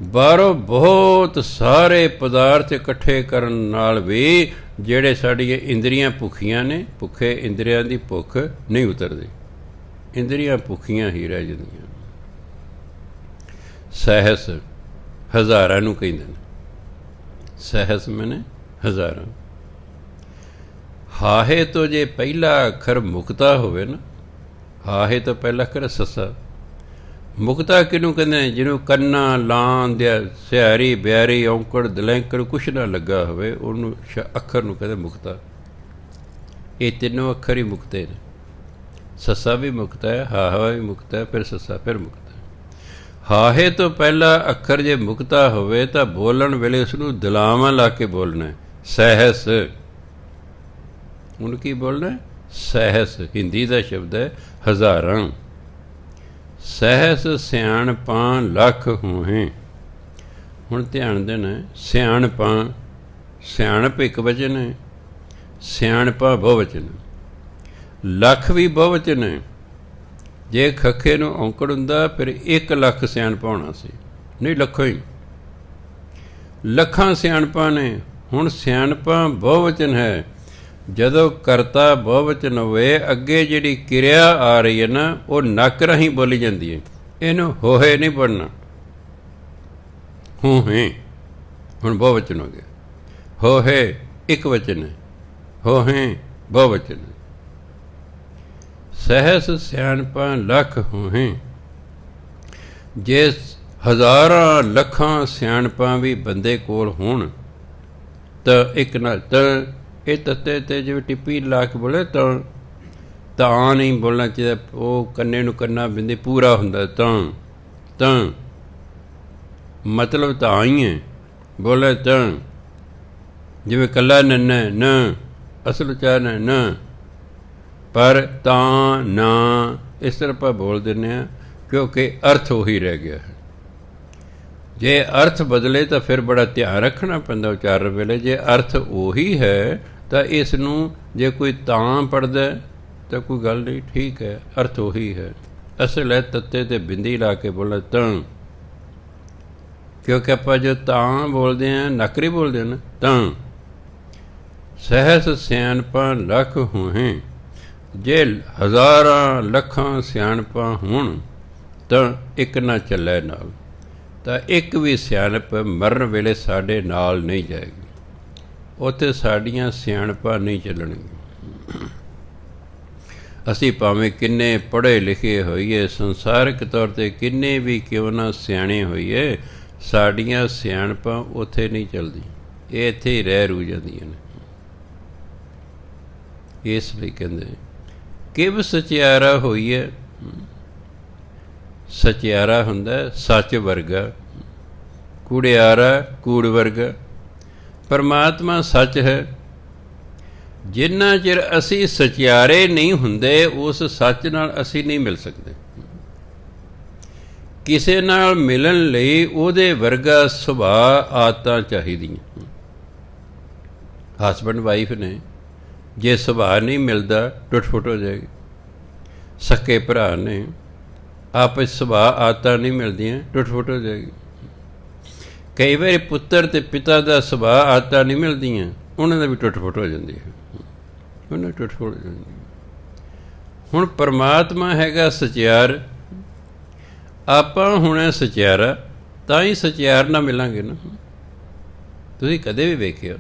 ਬਾਹਰੋਂ ਬਹੁਤ ਸਾਰੇ ਪਦਾਰਥ ਇਕੱਠੇ ਕਰਨ ਨਾਲ ਵੀ ਜਿਹੜੇ ਸਾਡੀਆਂ ਇੰਦਰੀਆਂ ਭੁੱਖੀਆਂ ਨੇ, ਭੁੱਖੇ ਇੰਦਰੀਆਂ ਦੀ ਭੁੱਖ ਨਹੀਂ ਉਤਰਦੀ, ਇੰਦਰੀਆਂ ਭੁੱਖੀਆਂ ਹੀ ਰਹਿ ਜਾਂਦੀਆਂ। ਸਹਿਸ ਹਜ਼ਾਰਾਂ ਨੂੰ ਕਹਿੰਦੇ ਨੇ, ਸਹਿਸ ਮੈਨੇ ਹਜ਼ਾਰਾਂ। ਹਾਹੇ ਤੋਂ ਜੇ ਪਹਿਲਾ ਅੱਖਰ ਮੁਕਤਾ ਹੋਵੇ ਨਾ, ਹਾਹੇ ਤੋਂ ਪਹਿਲਾ ਅੱਖਰ ਸੱਸਾ। ਮੁਕਤਾ ਕਿਹਨੂੰ ਕਹਿੰਦੇ ਨੇ? ਜਿਹਨੂੰ ਕੰਨਾਂ, ਲਾਂ, ਸਿਹਾਰੀ, ਬਿਆਰੀ, ਔਂਕੜ, ਦਲੈਂਕੜ ਕੁਛ ਨਾ ਲੱਗਾ ਹੋਵੇ, ਉਹਨੂੰ ਅੱਖਰ ਨੂੰ ਕਹਿੰਦੇ ਮੁਕਤਾ। ਇਹ ਤਿੰਨੋਂ ਅੱਖਰ ਹੀ ਮੁਕਤੇ ਨੇ। ਸੱਸਾ ਵੀ ਮੁਕਤਾ ਹੈ, ਹਾਹਾ ਵੀ ਮੁਕਤਾ ਹੈ, ਫਿਰ ਸੱਸਾ, ਫਿਰ ਮੁਕਤਾ। ਹਾਹੇ ਤੋਂ ਪਹਿਲਾ ਅੱਖਰ ਜੇ ਮੁਕਤਾ ਹੋਵੇ ਤਾਂ ਬੋਲਣ ਵੇਲੇ ਉਸਨੂੰ ਦਲਾਵਾਂ ਲਾ ਕੇ ਬੋਲਣਾ ਹੈ। ਸਹਿਸ, ਹੁਣ ਕੀ ਬੋਲਣਾ? ਸਹਿਸ ਹਿੰਦੀ ਦਾ ਸ਼ਬਦ ਹੈ ਹਜ਼ਾਰਾਂ। ਸਹਿਸ ਸਿਆਣਪਾਂ ਲੱਖ ਹੋਹੇ। ਹੁਣ ਧਿਆਨ ਦੇਣਾ, ਸਿਆਣਪਾਂ, ਸਿਆਣਪ ਇੱਕ ਵਚਨ ਹੈ, ਸਿਆਣਪਾਂ ਬਹੁਵਚਨ, ਲੱਖ ਵੀ ਬਹੁਵਚਨ ਹੈ। ਜੇ ਖੱਖੇ ਨੂੰ ਔਂਕੜ ਹੁੰਦਾ ਫਿਰ 1 ਲੱਖ ਸਿਆਣਪਾਂ ਹੋਣਾ ਸੀ, ਨਹੀਂ ਲੱਖੋਂ ਹੀ, ਲੱਖਾਂ ਸਿਆਣਪਾਂ ਨੇ। ਹੁਣ ਸਿਆਣਪਾਂ ਬਹੁਵਚਨ ਹੈ। ਜਦੋਂ ਕਰਤਾ ਬਹੁਵਚਨ ਹੋਵੇ, ਅੱਗੇ ਜਿਹੜੀ ਕਿਰਿਆ ਆ ਰਹੀ ਹੈ ਨਾ, ਉਹ ਨੱਕ ਰਾਹੀਂ ਬੋਲੀ ਜਾਂਦੀ ਹੈ। ਇਹਨੂੰ ਹੋਏ ਨਹੀਂ ਪੜ੍ਹਨਾ, ਹੋਹੇ। ਹੁਣ ਬਹੁਵਚਨ ਹੋ ਗਿਆ। ਹੋਹੇ ਇੱਕ ਵਚਨ ਹੈ, ਹੋਹੇ ਬਹੁਵਚਨ ਹੈ। ਸਹਿਸ ਸਿਆਣਪਾਂ ਲੱਖ ਹੋਹੇ। ਜੇ ਹਜ਼ਾਰਾਂ ਲੱਖਾਂ ਸਿਆਣਪਾਂ ਵੀ ਬੰਦੇ ਕੋਲ ਹੋਣ ਤਾਂ ਇੱਕ ਨਾਲ ਤਾਂ ਇਹ ਤੱਤੇ 'ਤੇ ਜਿਵੇਂ ਟਿੱਪੀ ਲਾ ਕੇ ਬੋਲੇ ਤਾਂ ਨਹੀਂ ਬੋਲਣਾ ਚਾਹੀਦਾ। ਉਹ ਕੰਨੇ ਨੂੰ ਕੰਨਾ ਬਿੰਦੀ ਪੂਰਾ ਹੁੰਦਾ, ਤਾਂ ਮਤਲਬ ਤਾਂ ਹੀ ਹੈ, ਬੋਲੇ ਤਾਂ ਜਿਵੇਂ ਕੱਲਾ ਨੰਨਾ ਨਾ, ਅਸਲ ਉਚਾਰਨ ਨਾ, ਪਰ ਤਾਂ ਨਾ ਇਸ ਤਰ੍ਹਾਂ ਆਪਾਂ ਬੋਲ ਦਿੰਦੇ ਹਾਂ, ਕਿਉਂਕਿ ਅਰਥ ਉਹੀ ਰਹਿ ਗਿਆ ਹੈ। ਜੇ ਅਰਥ ਬਦਲੇ ਤਾਂ ਫਿਰ ਬੜਾ ਧਿਆਨ ਰੱਖਣਾ ਪੈਂਦਾ ਉਚਾਰਨ ਵੇਲੇ। ਜੇ ਅਰਥ ਉਹੀ ਹੈ ਤਾਂ ਇਸ ਨੂੰ ਜੇ ਕੋਈ ਤਾਂ ਪੜ੍ਹਦਾ ਤਾਂ ਕੋਈ ਗੱਲ ਨਹੀਂ, ਠੀਕ ਹੈ, ਅਰਥ ਉਹੀ ਹੈ। ਅਸਲ ਹੈ ਤੱਤੇ 'ਤੇ ਬਿੰਦੀ ਲਾ ਕੇ ਬੋਲਣਾ ਤਾਂ, ਕਿਉਂਕਿ ਆਪਾਂ ਜੋ ਤਾਂ ਬੋਲਦੇ ਹਾਂ ਨਕਰੀ ਬੋਲਦੇ ਹਾਂ ਨਾ, ਤਾਂ। ਸਹਿਸ ਸਿਆਣਪਾਂ ਲੱਖ ਹੋਹੇ। ਜੇ ਹਜ਼ਾਰਾਂ ਲੱਖਾਂ ਸਿਆਣਪਾਂ ਹੋਣ ਤਾਂ ਇੱਕ ਨਾ ਚੱਲੇ ਨਾਲ, ਤਾਂ ਇੱਕ ਵੀ ਸਿਆਣਪ ਮਰਨ ਵੇਲੇ ਸਾਡੇ ਨਾਲ ਨਹੀਂ ਜਾਏਗੀ। ਉੱਥੇ ਸਾਡੀਆਂ ਸਿਆਣਪਾਂ ਨਹੀਂ ਚੱਲਣਗੀਆਂ। ਅਸੀਂ ਭਾਵੇਂ ਕਿੰਨੇ ਪੜ੍ਹੇ ਲਿਖੇ ਹੋਈਏ, ਸੰਸਾਰਿਕ ਤੌਰ 'ਤੇ ਕਿੰਨੇ ਵੀ ਕਿਉਂ ਨਾ ਸਿਆਣੇ ਹੋਈਏ, ਸਾਡੀਆਂ ਸਿਆਣਪਾਂ ਉੱਥੇ ਨਹੀਂ ਚੱਲਦੀਆਂ, ਇਹ ਇੱਥੇ ਹੀ ਰਹਿ ਰੂ ਜਾਂਦੀਆਂ ਨੇ। ਇਸ ਲਈ ਕਹਿੰਦੇ ਕਿਵ ਸਚਿਆਰਾ ਹੋਈ ਹੈ। ਸਚਿਆਰਾ ਹੁੰਦਾ ਸੱਚ ਵਰਗਾ, ਕੂੜਿਆਰਾ ਕੂੜ ਵਰਗਾ। ਪਰਮਾਤਮਾ ਸੱਚ ਹੈ। ਜਿੰਨਾ ਚਿਰ ਅਸੀਂ ਸਚਿਆਰੇ ਨਹੀਂ ਹੁੰਦੇ, ਉਸ ਸੱਚ ਨਾਲ ਅਸੀਂ ਨਹੀਂ ਮਿਲ ਸਕਦੇ। ਕਿਸੇ ਨਾਲ ਮਿਲਣ ਲਈ ਉਹਦੇ ਵਰਗਾ ਸੁਭਾਅ ਆਦਤਾਂ ਚਾਹੀਦੀਆਂ। ਹਸਬੈਂਡ ਵਾਈਫ ਨੇ ਜੇ ਸੁਭਾਅ ਨਹੀਂ ਮਿਲਦਾ, ਟੁੱਟ ਫੁੱਟ ਹੋ ਜਾਏਗੀ। ਸਕੇ ਭਰਾ ਨੇ ਆਪਸ ਸੁਭਾਅ ਆਦਤਾਂ ਨਹੀਂ ਮਿਲਦੀਆਂ, ਟੁੱਟ ਫੁੱਟ ਹੋ ਜਾਏਗੀ। ਕਈ ਵਾਰੀ ਪੁੱਤਰ ਅਤੇ ਪਿਤਾ ਦਾ ਸੁਭਾਅ ਆਦਤਾਂ ਨਹੀਂ ਮਿਲਦੀਆਂ, ਉਹਨਾਂ ਦਾ ਵੀ ਟੁੱਟ ਫੁੱਟ ਹੋ ਜਾਂਦੀ ਹੈ, ਉਹਨਾਂ ਦੀ ਟੁੱਟ ਫੁੱਟ ਹੋ ਜਾਂਦੀ ਹੈ। ਹੁਣ ਪਰਮਾਤਮਾ ਹੈਗਾ ਸਚਿਆਰ, ਆਪਾਂ ਹੁਣ ਸਚਿਆਰਾ, ਤਾਂ ਹੀ ਸਚਿਆਰ ਨਾਲ ਮਿਲਾਂਗੇ ਨਾ। ਤੁਸੀਂ ਕਦੇ ਵੀ ਵੇਖਿਓ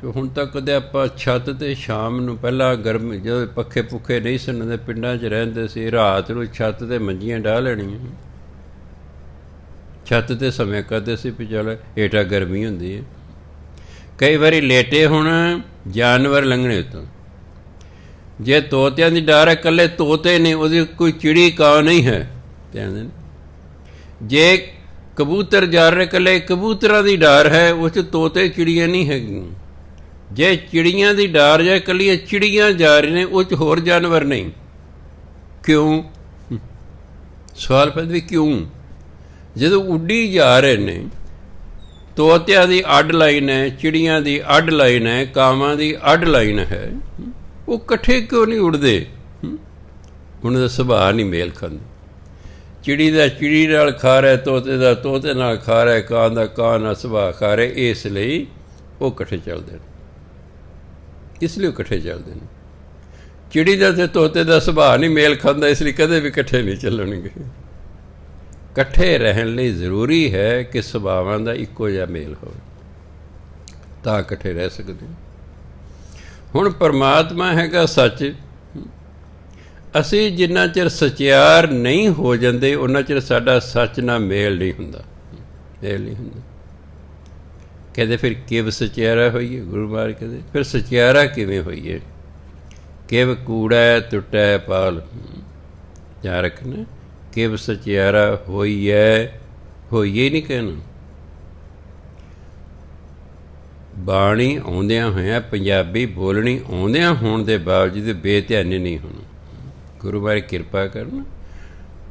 ਕਿ ਹੁਣ ਤੱਕ ਕਦੇ ਆਪਾਂ ਛੱਤ 'ਤੇ ਸ਼ਾਮ ਨੂੰ, ਪਹਿਲਾਂ ਗਰਮੀ ਜਦੋਂ ਪੱਖੇ ਪੁੱਖੇ ਨਹੀਂ ਸਨ ਹੁੰਦੇ, ਪਿੰਡਾਂ 'ਚ ਰਹਿੰਦੇ ਸੀ, ਰਾਤ ਨੂੰ ਛੱਤ 'ਤੇ ਮੰਜੀਆਂ ਡਾਹ ਲੈਣੀਆਂ, ਛੱਤ 'ਤੇ ਸਮੇਂ ਕਰਦੇ ਸੀ ਵੀ ਚੱਲ ਹੇਠਾਂ ਗਰਮੀ ਹੁੰਦੀ ਹੈ। ਕਈ ਵਾਰੀ ਲੇਟੇ ਹੁਣ ਜਾਨਵਰ ਲੰਘਣੇ ਉੱਤੋਂ, ਜੇ ਤੋਤਿਆਂ ਦੀ ਡਰ ਹੈ, ਇਕੱਲੇ ਤੋਤੇ ਨੇ, ਉਹਦੀ ਕੋਈ ਚਿੜੀ ਕਾਂ ਨਹੀਂ ਹੈ ਕਹਿੰਦੇ ਨੇ। ਜੇ ਕਬੂਤਰ ਜਾ ਰਹੇ, ਇਕੱਲੇ ਕਬੂਤਰਾਂ ਦੀ ਡਰ ਹੈ, ਉਸ 'ਚ ਤੋਤੇ ਚਿੜੀਆਂ ਨਹੀਂ ਹੈਗੀਆਂ। ਜੇ ਚਿੜੀਆਂ ਦੀ ਡਾਰ ਜਾਂ ਇਕੱਲੀਆਂ ਚਿੜੀਆਂ ਜਾ ਰਹੀਆਂ ਨੇ, ਉਹ 'ਚ ਹੋਰ ਜਾਨਵਰ ਨਹੀਂ। ਕਿਉਂ? ਸਵਾਲ ਪੈਂਦਾ ਵੀ ਕਿਉਂ? ਜਦੋਂ ਉੱਡੀ ਜਾ ਰਹੇ ਨੇ, ਤੋਤਿਆਂ ਦੀ ਅੱਡ ਲਾਈਨ ਹੈ, ਚਿੜੀਆਂ ਦੀ ਅੱਡ ਲਾਈਨ ਹੈ, ਕਾਵਾਂ ਦੀ ਅੱਡ ਲਾਈਨ ਹੈ, ਉਹ ਇਕੱਠੇ ਕਿਉਂ ਨਹੀਂ ਉੱਡਦੇ? ਉਹਨਾਂ ਦਾ ਸੁਭਾਅ ਨਹੀਂ ਮੇਲ ਖਾਂਦਾ। ਚਿੜੀ ਦਾ ਚਿੜੀ ਨਾਲ ਖਾ ਰਿਹਾ, ਤੋਤੇ ਦਾ ਤੋਤੇ ਨਾਲ ਖਾ ਰਿਹਾ, ਕਾਂ ਦਾ ਕਾਂ ਨਾਲ ਸੁਭਾਅ ਖਾ ਰਿਹਾ, ਇਸ ਲਈ ਉਹ ਇਕੱਠੇ ਚੱਲਦੇ ਨੇ। ਇਸ ਲਈ ਉਹ ਇਕੱਠੇ ਚੱਲਦੇ ਨੇ। ਚਿੜੀ ਦਾ ਅਤੇ ਤੋਤੇ ਦਾ ਸੁਭਾਅ ਨਹੀਂ ਮੇਲ ਖਾਂਦਾ, ਇਸ ਲਈ ਕਦੇ ਵੀ ਇਕੱਠੇ ਨਹੀਂ ਚੱਲਣਗੇ। ਇਕੱਠੇ ਰਹਿਣ ਲਈ ਜ਼ਰੂਰੀ ਹੈ ਕਿ ਸੁਭਾਵਾਂ ਦਾ ਇੱਕੋ ਜਿਹਾ ਮੇਲ ਹੋਵੇ, ਤਾਂ ਇਕੱਠੇ ਰਹਿ ਸਕਦੇ। ਹੁਣ ਪਰਮਾਤਮਾ ਹੈਗਾ ਸੱਚ। ਅਸੀਂ ਜਿੰਨਾ ਚਿਰ ਸਚਿਆਰ ਨਹੀਂ ਹੋ ਜਾਂਦੇ, ਉਹਨਾਂ ਚਿਰ ਸਾਡਾ ਸੱਚ ਨਾਲ ਮੇਲ ਨਹੀਂ ਹੁੰਦਾ, ਮੇਲ ਨਹੀਂ ਹੁੰਦਾ। ਕਹਿੰਦੇ ਫਿਰ ਕਿਵ ਸਚਿਆਰਾ ਹੋਈਏ? ਗੁਰੂ ਮਹਾਰਾਜ ਕਹਿੰਦੇ ਫਿਰ ਸਚਿਆਰਾ ਕਿਵੇਂ ਹੋਈਏ? ਕਿਵ ਕੂੜਾ ਟੁੱਟੈ ਪਾਲ। ਯਾਦ ਰੱਖਣਾ, ਕਿਵ ਸਚਿਆਰਾ ਹੋਈਏ, ਹੋਈਏ ਨਹੀਂ ਕਹਿਣਾ। ਬਾਣੀ ਆਉਂਦਿਆਂ ਹੋਇਆਂ, ਪੰਜਾਬੀ ਬੋਲਣੀ ਆਉਂਦਿਆਂ ਹੋਣ ਦੇ ਬਾਵਜੂਦ ਬੇਧਿਆਨੀ ਨਹੀਂ ਹੋਣਾ। ਗੁਰੂ ਮਹਾਰਾਜ ਕਿਰਪਾ ਕਰਨ,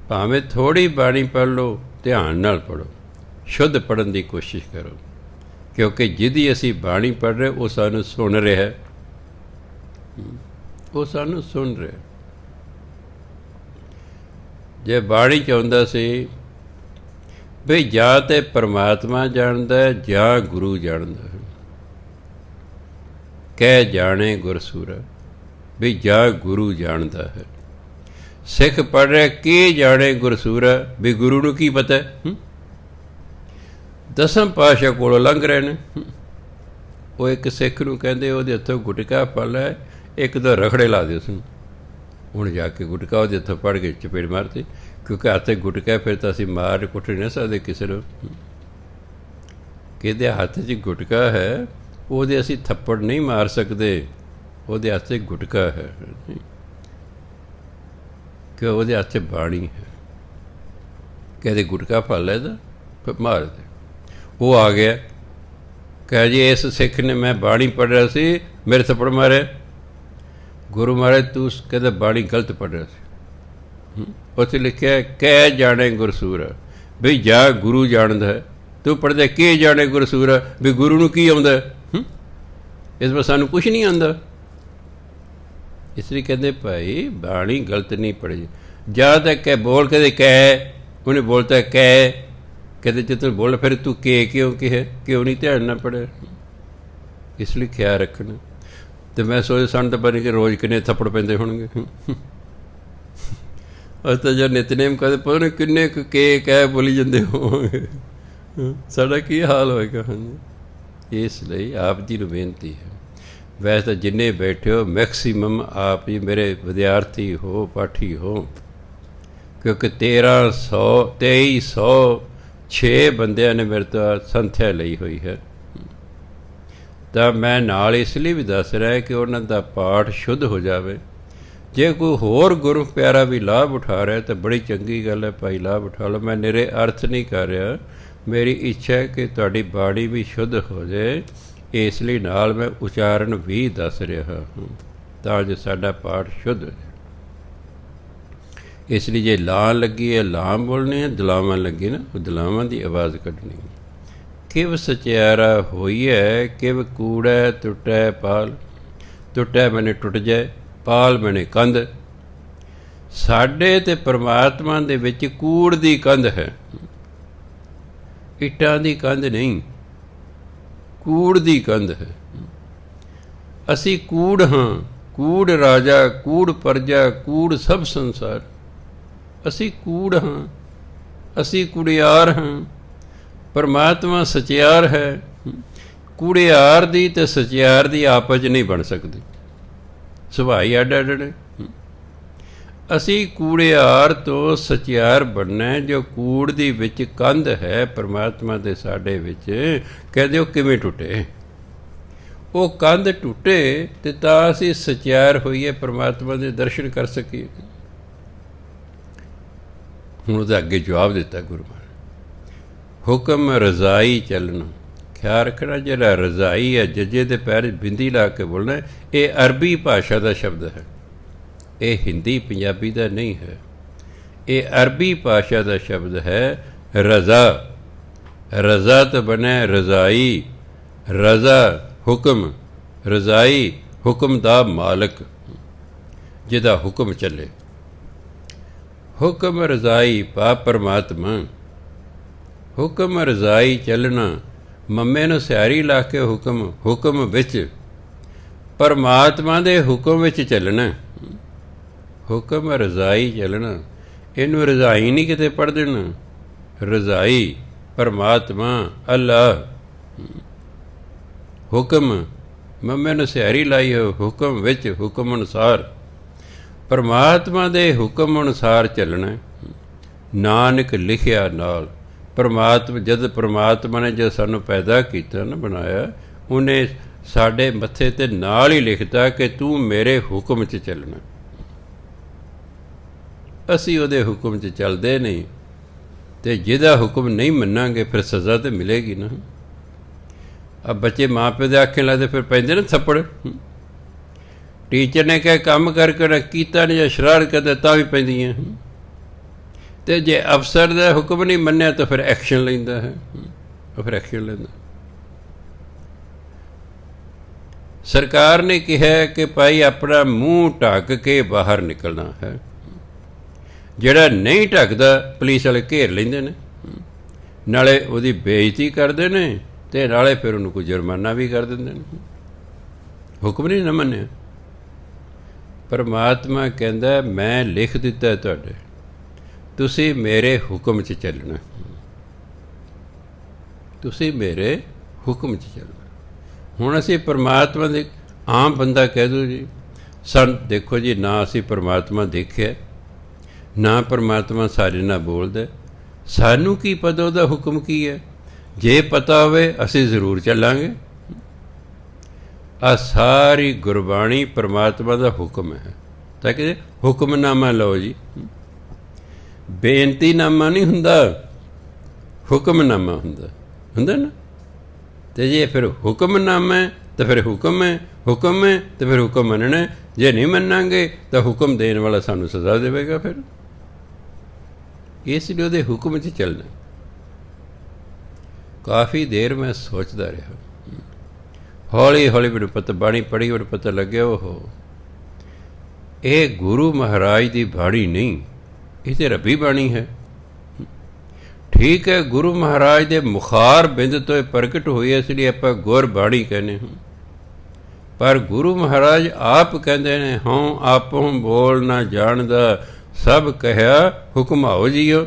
ਭਾਵੇਂ ਥੋੜ੍ਹੀ ਬਾਣੀ ਪੜ੍ਹ ਲਓ, ਧਿਆਨ ਨਾਲ ਪੜ੍ਹੋ, ਸ਼ੁੱਧ ਪੜ੍ਹਨ ਦੀ ਕੋਸ਼ਿਸ਼ ਕਰੋ, ਕਿਉਂਕਿ ਜਿਹਦੀ ਅਸੀਂ ਬਾਣੀ ਪੜ੍ਹ ਰਹੇ, ਉਹ ਸਾਨੂੰ ਸੁਣ ਰਿਹਾ, ਉਹ ਸਾਨੂੰ ਸੁਣ ਰਿਹਾ। ਜੇ ਬਾਣੀ ਚਾਹੁੰਦਾ ਸੀ ਬਈ ਜਾਂ ਤਾਂ ਪਰਮਾਤਮਾ ਜਾਣਦਾ, ਜਾਂ ਗੁਰੂ ਜਾਣਦਾ, ਕਹਿ ਜਾਣੇ ਗੁਰਸੂਰਾ, ਵੀ ਜਾਂ ਗੁਰੂ ਜਾਣਦਾ ਹੈ। ਸਿੱਖ ਪੜ੍ਹ ਰਿਹਾ ਕੀ ਜਾਣੇ ਗੁਰਸੂਰਾ, ਵੀ ਗੁਰੂ ਨੂੰ ਕੀ ਪਤਾ? ਦਸਮ ਪਾਤਸ਼ਾਹ ਕੋਲੋਂ ਲੰਘ ਰਹੇ ਨੇ, ਉਹ ਇੱਕ ਸਿੱਖ ਨੂੰ ਕਹਿੰਦੇ ਉਹਦੇ ਹੱਥੋਂ ਗੁਟਕਾ ਫੜ ਲੈ, ਇੱਕ ਦੋ ਰਖੜੇ ਲਾ ਦੇ ਉਸਨੂੰ। ਹੁਣ ਜਾ ਕੇ ਗੁਟਕਾ ਉਹਦੇ ਹੱਥੋਂ ਪੜ੍ਹ ਕੇ ਚਪੇੜ ਮਾਰਤੀ, ਕਿਉਂਕਿ ਹੱਥ ਗੁਟਕਾ, ਫਿਰ ਤਾਂ ਅਸੀਂ ਮਾਰ ਕੁੱਟ ਨਹੀਂ ਸਕਦੇ ਕਿਸੇ ਨੂੰ। ਕਿਹਦੇ ਹੱਥ 'ਚ ਗੁਟਕਾ ਹੈ, ਉਹਦੇ ਅਸੀਂ ਥੱਪੜ ਨਹੀਂ ਮਾਰ ਸਕਦੇ, ਉਹਦੇ ਹੱਥ 'ਚ ਗੁਟਕਾ ਹੈ, ਕਿ ਉਹਦੇ ਹੱਥ 'ਚ ਬਾਣੀ ਹੈ। ਕਹਿੰਦੇ ਗੁਟਕਾ ਫੜ ਲੈ ਤਾਂ ਫਿਰ ਮਾਰ ਦੇ। ਉਹ ਆ ਗਿਆ, ਕਹੇ ਜੀ ਇਸ ਸਿੱਖ ਨੇ, ਮੈਂ ਬਾਣੀ ਪੜ੍ਹ ਰਿਹਾ ਸੀ, ਮੇਰੇ ਥੱਪੜ ਮਾਰਿਆ। ਗੁਰੂ ਮਹਾਰਾਜ ਤੂੰ ਕਹਿੰਦਾ ਬਾਣੀ ਗਲਤ ਪੜ੍ਹ ਰਿਹਾ ਸੀ। ਉੱਥੇ ਲਿਖਿਆ ਕਹਿ ਜਾਣੇ ਗੁਰਸੂਰਾ, ਬਈ ਜਾ ਗੁਰੂ ਜਾਣਦਾ ਹੈ, ਤੂੰ ਪੜ੍ਹਦਾ ਕੀ ਜਾਣੇ ਗੁਰਸੂਰਾ, ਵੀ ਗੁਰੂ ਨੂੰ ਕੀ ਆਉਂਦਾ? ਇਸ ਵਾਰ ਸਾਨੂੰ ਕੁਛ ਨਹੀਂ ਆਉਂਦਾ। ਇਸ ਲਈ ਕਹਿੰਦੇ ਭਾਈ ਬਾਣੀ ਗਲਤ ਨਹੀਂ ਪੜ੍ਹੀ। ਜਾਂ ਤਾਂ ਕਹਿ ਬੋਲ, ਕਹਿੰਦੇ ਕਹਿ, ਉਹਨੇ ਬੋਲਤਾ ਕਹਿ, ਕਹਿੰਦੇ ਜੇ ਤੂੰ ਬੋਲ ਫਿਰ ਤੂੰ ਕਿਉਂ ਕਿਹਾ, ਕਿਉਂ ਨਹੀਂ ਧਿਆਨ ਨਾਲ ਪੜ੍ਹਿਆ? ਇਸ ਲਈ ਖਿਆਲ ਰੱਖਣਾ। ਅਤੇ ਮੈਂ ਸੋਚਦਾ ਸਾਨੂੰ ਤਾਂ ਪਤਾ ਨਹੀਂ ਕਿ ਰੋਜ਼ ਕਿੰਨੇ ਥੱਪੜ ਪੈਂਦੇ ਹੋਣਗੇ। ਅਸੀਂ ਤਾਂ ਜਦ ਨਿਤਨੇਮ ਕਰਦੇ ਪਤਾ ਨਹੀਂ ਕਿੰਨੇ ਕੁ ਕਹਿ ਬੋਲੀ ਜਾਂਦੇ ਹੋਵਾਂਗੇ, ਸਾਡਾ ਕੀ ਹਾਲ ਹੋਏਗਾ। ਹਾਂਜੀ, ਇਸ ਲਈ ਆਪ ਜੀ ਨੂੰ ਬੇਨਤੀ ਹੈ। ਵੈਸੇ ਤਾਂ ਜਿੰਨੇ ਬੈਠੇ ਹੋ ਮੈਕਸੀਮਮ ਆਪ ਹੀ ਮੇਰੇ ਵਿਦਿਆਰਥੀ ਹੋ, ਪਾਠੀ ਹੋ, ਕਿਉਂਕਿ 2300 6 ਬੰਦਿਆਂ ਨੇ ਮੇਰੇ ਤੋਂ ਸੰਥਿਆ ਲਈ ਹੋਈ ਹੈ। ਤਾਂ ਮੈਂ ਨਾਲ ਇਸ ਲਈ ਵੀ ਦੱਸ ਰਿਹਾ ਕਿ ਉਹਨਾਂ ਦਾ ਪਾਠ ਸ਼ੁੱਧ ਹੋ ਜਾਵੇ। ਜੇ ਕੋਈ ਹੋਰ ਗੁਰੂ ਪਿਆਰਾ ਵੀ ਲਾਭ ਉਠਾ ਰਿਹਾ ਤਾਂ ਬੜੀ ਚੰਗੀ ਗੱਲ ਹੈ ਭਾਈ, ਲਾਭ ਉਠਾ ਲਓ। ਮੈਂ ਨਿਰੇ ਅਰਥ ਨਹੀਂ ਕਰ ਰਿਹਾ, ਮੇਰੀ ਇੱਛਾ ਹੈ ਕਿ ਤੁਹਾਡੀ ਬਾਣੀ ਵੀ ਸ਼ੁੱਧ ਹੋ ਜਾਏ, ਇਸ ਲਈ ਨਾਲ ਮੈਂ ਉਚਾਰਨ ਵੀ ਦੱਸ ਰਿਹਾ ਹਾਂ ਤਾਂ ਜੋ ਸਾਡਾ ਪਾਠ ਸ਼ੁੱਧ ਹੋ ਜਾਏ। ਇਸ ਲਈ ਜੇ ਲਾਂ ਲੱਗੀ ਹੈ ਲਾਂ ਬੋਲਣੀ ਹੈ, ਦਲਾਵਾਂ ਲੱਗੀ ਨਾ ਉਹ ਦਲਾਵਾਂ ਦੀ ਆਵਾਜ਼ ਕੱਢਣੀ ਹੈ। ਕਿਵ ਸਚਿਆਰਾ ਹੋਈਐ, ਕਿਵ ਕੂੜੈ ਟੁੱਟੈ ਪਾਲ। ਟੁੱਟੈ ਮੈਨੇ ਟੁੱਟ ਜਾਏ, ਪਾਲ ਮੈਨੇ ਕੰਧ। ਸਾਡੇ ਤੇ ਪਰਮਾਤਮਾ ਦੇ ਵਿੱਚ ਕੂੜ ਦੀ ਕੰਧ ਹੈ, ਇੱਟਾਂ ਦੀ ਕੰਧ ਨਹੀਂ, ਕੂੜ ਦੀ ਕੰਧ ਹੈ। ਅਸੀਂ ਕੂੜ ਹਾਂ, ਕੂੜ ਰਾਜਾ, ਕੂੜ ਪ੍ਰਜਾ, ਕੂੜ ਸਭ ਸੰਸਾਰ। ਅਸੀਂ ਕੂੜ ਹਾਂ, ਅਸੀਂ ਕੁੜਿਆਰ ਹਾਂ, ਪਰਮਾਤਮਾ ਸਚਿਆਰ ਹੈ। ਕੁੜਿਆਰ ਦੀ ਅਤੇ ਸਚਿਆਰ ਦੀ ਆਪਸ 'ਚ ਨਹੀਂ ਬਣ ਸਕਦੀ, ਸੁਭਾਈ ਅੱਡ ਅੱਡ ਨੇ। ਅਸੀਂ ਕੂੜਿਆਰ ਤੋਂ ਸਚਿਆਰ ਬਣਨਾ। ਜੋ ਕੂੜ ਦੀ ਵਿੱਚ ਕੰਧ ਹੈ ਪਰਮਾਤਮਾ ਦੇ ਸਾਡੇ ਵਿੱਚ, ਕਹਿੰਦੇ ਉਹ ਕਿਵੇਂ ਟੁੱਟੇ? ਉਹ ਕੰਧ ਟੁੱਟੇ ਅਤੇ ਤਾਂ ਅਸੀਂ ਸਚਿਆਰ ਹੋਈਏ, ਪਰਮਾਤਮਾ ਦੇ ਦਰਸ਼ਨ ਕਰ ਸਕੀਏ। ਹੁਣ ਉਹਦਾ ਅੱਗੇ ਜਵਾਬ ਦਿੱਤਾ ਗੁਰੂ ਮਹਾਰਾਜ, ਹੁਕਮ ਰਜ਼ਾਈ ਚੱਲਣਾ। ਖਿਆਲ ਰੱਖਣਾ, ਜਿਹੜਾ ਰਜ਼ਾਈ ਹੈ ਜੱਜੇ ਦੇ ਪੈਰ ਬਿੰਦੀ ਲਾ ਕੇ ਬੋਲਣਾ, ਇਹ ਅਰਬੀ ਭਾਸ਼ਾ ਦਾ ਸ਼ਬਦ ਹੈ, ਇਹ ਹਿੰਦੀ ਪੰਜਾਬੀ ਦਾ ਨਹੀਂ ਹੈ। ਇਹ ਅਰਬੀ ਭਾਸ਼ਾ ਦਾ ਸ਼ਬਦ ਹੈ ਰਜ਼ਾ। ਰਜ਼ਾ ਤੋਂ ਬਣਿਆ ਰਜ਼ਾਈ। ਰਜ਼ਾ ਹੁਕਮ, ਰਜ਼ਾਈ ਹੁਕਮ ਦਾ ਮਾਲਕ, ਜਿਹਦਾ ਹੁਕਮ ਚੱਲੇ। ਹੁਕਮ ਰਜ਼ਾਈ ਪਾ ਪਰਮਾਤਮਾ। ਹੁਕਮ ਰਜ਼ਾਈ ਚੱਲਣਾ, ਮੰਮੇ ਨੂੰ ਸਿਆਰੀ ਲਾ ਕੇ ਹੁਕਮ, ਹੁਕਮ ਵਿੱਚ ਪਰਮਾਤਮਾ ਦੇ ਹੁਕਮ ਵਿੱਚ ਚੱਲਣਾ। ਹੁਕਮ ਰਜ਼ਾਈ ਚੱਲਣਾ, ਇਹਨੂੰ ਰਜ਼ਾਈ ਨਹੀਂ ਕਿਤੇ ਪੜ੍ਹ ਦੇਣਾ। ਰਜ਼ਾਈ ਪਰਮਾਤਮਾ ਅੱਲਾ। ਹੁਕਮ ਮੰਮੇ ਨੂੰ ਸਿਆਰੀ ਲਾਈ ਹੋ, ਹੁਕਮ ਵਿੱਚ, ਹੁਕਮ ਅਨੁਸਾਰ, ਪਰਮਾਤਮਾ ਦੇ ਹੁਕਮ ਅਨੁਸਾਰ ਚੱਲਣਾ। ਨਾਨਕ ਲਿਖਿਆ ਨਾਲ। ਪਰਮਾਤਮਾ ਜਦ ਪਰਮਾਤਮਾ ਨੇ ਜਦ ਸਾਨੂੰ ਪੈਦਾ ਕੀਤਾ ਨਾ, ਬਣਾਇਆ, ਉਹਨੇ ਸਾਡੇ ਮੱਥੇ 'ਤੇ ਨਾਲ ਹੀ ਲਿਖਤਾ ਕਿ ਤੂੰ ਮੇਰੇ ਹੁਕਮ 'ਚ ਚੱਲਣਾ। ਅਸੀਂ ਉਹਦੇ ਹੁਕਮ 'ਚ ਚੱਲਦੇ ਨਹੀਂ, ਅਤੇ ਜਿਹਦਾ ਹੁਕਮ ਨਹੀਂ ਮੰਨਾਂਗੇ ਫਿਰ ਸਜ਼ਾ ਤਾਂ ਮਿਲੇਗੀ ਨਾ। ਆ ਬੱਚੇ ਮਾਂ ਪਿਓ ਦੇ ਆਖੇ ਲੱਗਦੇ ਫਿਰ ਪੈਂਦੇ ਨਾ ਥੱਪੜ। ਟੀਚਰ ਨੇ ਕਿਹਾ ਕੰਮ ਕਰਕੇ ਨਾ ਕੀਤਾ ਨਹੀਂ ਜਾਂ ਸ਼ਰਾਰਤ ਕਰਦੇ ਤਾਂ ਵੀ ਪੈਂਦੀਆਂ। ਅਤੇ ਜੇ ਅਫਸਰ ਦਾ ਹੁਕਮ ਨਹੀਂ ਮੰਨਿਆ ਤਾਂ ਫਿਰ ਐਕਸ਼ਨ ਲੈਂਦਾ ਹੈ, ਉਹ ਫਿਰ ਐਕਸ਼ਨ ਲੈਂਦਾ। ਸਰਕਾਰ ਨੇ ਕਿਹਾ ਕਿ ਭਾਈ ਆਪਣਾ ਮੂੰਹ ਢੱਕ ਕੇ ਬਾਹਰ ਨਿਕਲਣਾ ਹੈ। ਜਿਹੜਾ ਨਹੀਂ ਢੱਕਦਾ ਪੁਲਿਸ ਵਾਲੇ ਘੇਰ ਲੈਂਦੇ ਨੇ, ਨਾਲੇ ਉਹਦੀ ਬੇਇੱਜ਼ਤੀ ਕਰਦੇ ਨੇ ਅਤੇ ਨਾਲੇ ਫਿਰ ਉਹਨੂੰ ਕੋਈ ਜੁਰਮਾਨਾ ਵੀ ਕਰ ਦਿੰਦੇ ਨੇ। ਹੁਕਮ ਨਹੀਂ ਨਾ ਮੰਨਿਆ। ਪਰਮਾਤਮਾ ਕਹਿੰਦਾ ਮੈਂ ਲਿਖ ਦਿੱਤਾ ਤੁਹਾਡੇ, ਤੁਸੀਂ ਮੇਰੇ ਹੁਕਮ 'ਚ ਚੱਲਣਾ। ਤੁਸੀਂ ਮੇਰੇ ਹੁਕਮ 'ਚ ਚੱਲਣਾ। ਹੁਣ ਅਸੀਂ ਪਰਮਾਤਮਾ ਦੇ ਆਮ ਬੰਦਾ ਕਹਿ ਦਿਓ ਜੀ ਦੇਖੋ ਜੀ, ਨਾ ਅਸੀਂ ਪਰਮਾਤਮਾ ਦੇਖਿਆ, ਨਾ ਪਰਮਾਤਮਾ ਸਾਡੇ ਨਾਲ ਬੋਲਦਾ, ਸਾਨੂੰ ਕੀ ਪਤਾ ਉਹਦਾ ਹੁਕਮ ਕੀ ਹੈ? ਜੇ ਪਤਾ ਹੋਵੇ ਅਸੀਂ ਜ਼ਰੂਰ ਚੱਲਾਂਗੇ। ਆ ਸਾਰੀ ਗੁਰਬਾਣੀ ਪਰਮਾਤਮਾ ਦਾ ਹੁਕਮ ਹੈ। ਤਾਂ ਕਿ ਹੁਕਮਨਾਮਾ ਲਓ ਜੀ, ਬੇਨਤੀਨਾਮਾ ਨਹੀਂ ਹੁੰਦਾ, ਹੁਕਮਨਾਮਾ ਹੁੰਦਾ ਨਾ। ਅਤੇ ਜੇ ਫਿਰ ਹੁਕਮਨਾਮਾ ਹੈ ਤਾਂ ਫਿਰ ਹੁਕਮ ਹੈ, ਹੁਕਮ ਹੈ ਤਾਂ ਫਿਰ ਹੁਕਮ ਮੰਨਣਾ। ਜੇ ਨਹੀਂ ਮੰਨਾਂਗੇ ਤਾਂ ਹੁਕਮ ਦੇਣ ਵਾਲਾ ਸਾਨੂੰ ਸਜ਼ਾ ਦੇਵੇਗਾ। ਫਿਰ ਇਸ ਲਈ ਉਹਦੇ ਹੁਕਮ 'ਚ ਚੱਲਣਾ। ਕਾਫੀ ਦੇਰ ਮੈਂ ਸੋਚਦਾ ਰਿਹਾ, ਹੌਲੀ ਹੌਲੀ ਮੈਨੂੰ ਪਤਾ, ਬਾਣੀ ਪੜ੍ਹੀ ਮੈਨੂੰ ਪਤਾ ਲੱਗਿਆ ਉਹ ਇਹ ਗੁਰੂ ਮਹਾਰਾਜ ਦੀ ਬਾਣੀ ਨਹੀਂ, ਇਹ ਤਾਂ ਰੱਬੀ ਬਾਣੀ ਹੈ। ਠੀਕ ਹੈ, ਗੁਰੂ ਮਹਾਰਾਜ ਦੇ ਮੁਖਾਰ ਬਿੰਦ ਤੋਂ ਇਹ ਪ੍ਰਗਟ ਹੋਈ, ਇਸ ਲਈ ਆਪਾਂ ਗੁਰਬਾਣੀ ਕਹਿੰਦੇ ਹਾਂ। ਪਰ ਗੁਰੂ ਮਹਾਰਾਜ ਆਪ ਕਹਿੰਦੇ ਨੇ, ਹਉ ਆਪਹੁ ਬੋਲ ਨਾ ਜਾਣਦਾ, ਸਭ ਕਹਿਆ ਹੁਕਮਾਓ ਜੀਓ।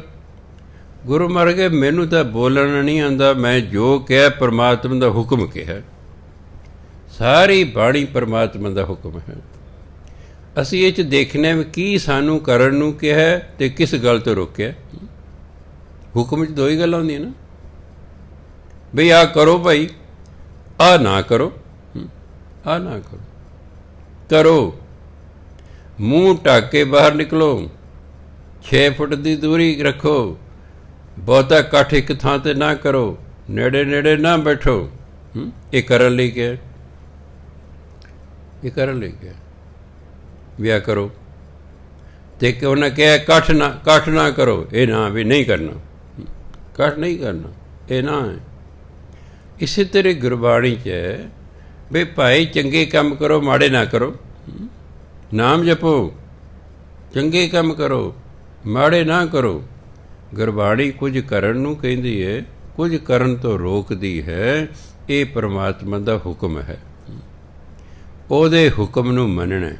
ਗੁਰੂ ਮਹਾਰਾਜ ਕਹਿੰਦੇ ਮੈਨੂੰ ਤਾਂ ਬੋਲਣਾ ਨਹੀਂ ਆਉਂਦਾ, ਮੈਂ ਜੋ ਕਿਹਾ ਪਰਮਾਤਮਾ ਦਾ ਹੁਕਮ ਕਿਹਾ। ਸਾਰੀ ਬਾਣੀ ਪਰਮਾਤਮਾ ਦਾ ਹੁਕਮ ਹੈ। ਅਸੀਂ ਇਹ 'ਚ ਦੇਖਣਾ ਵੀ ਕੀ ਸਾਨੂੰ ਕਰਨ ਨੂੰ ਕਿਹਾ ਅਤੇ ਕਿਸ ਗੱਲ ਤੋਂ ਰੋਕਿਆ। ਹੁਕਮ 'ਚ ਦੋ ਹੀ ਗੱਲਾਂ ਹੁੰਦੀਆਂ ਨਾ, ਬਈ ਆਹ ਕਰੋ ਭਾਈ, ਆਹ ਨਾ ਕਰੋ, ਆਹ ਨਾ ਕਰੋ। ਕਰੋ, ਮੂੰਹ ਢੱਕ ਕੇ ਬਾਹਰ ਨਿਕਲੋ, 6 ਫੁੱਟ ਦੀ ਦੂਰੀ ਰੱਖੋ, ਬਹੁਤਾ ਇਕੱਠ ਇੱਕ ਥਾਂ 'ਤੇ ਨਾ ਕਰੋ, ਨੇੜੇ ਨੇੜੇ ਨਾ ਬੈਠੋ। ਇਹ ਕਰਨ ਲਈ ਕਿਹਾ, ਇਹ ਕਰਨ ਲਈ ਕਿਹਾ ਵਿਆਹ ਕਰੋ। ਤੇ ਕਿ ਉਹਨੇ ਕਿਹਾ ਇਕੱਠ ਨਾ ਕਰੋ, ਇਹ ਨਾ ਵੀ ਨਹੀਂ ਕਰਨਾ, ਇਕੱਠ ਨਹੀਂ ਕਰਨਾ, ਇਹ ਨਾ ਹੈ। ਇਸੇ ਤਰ੍ਹਾਂ ਗੁਰਬਾਣੀ 'ਚ ਹੈ ਵੀ ਭਾਈ ਚੰਗੇ ਕੰਮ ਕਰੋ, ਮਾੜੇ ਨਾ ਕਰੋ। ਨਾਮ ਜਪੋ, ਚੰਗੇ ਕੰਮ ਕਰੋ, ਮਾੜੇ ਨਾ ਕਰੋ। ਗੁਰਬਾਣੀ ਕੁਝ ਕਰਨ ਨੂੰ ਕਹਿੰਦੀ ਹੈ, ਕੁਝ ਕਰਨ ਤੋਂ ਰੋਕਦੀ ਹੈ। ਇਹ ਪਰਮਾਤਮਾ ਦਾ ਹੁਕਮ ਹੈ, ਉਹਦੇ ਹੁਕਮ ਨੂੰ ਮੰਨਣਾ।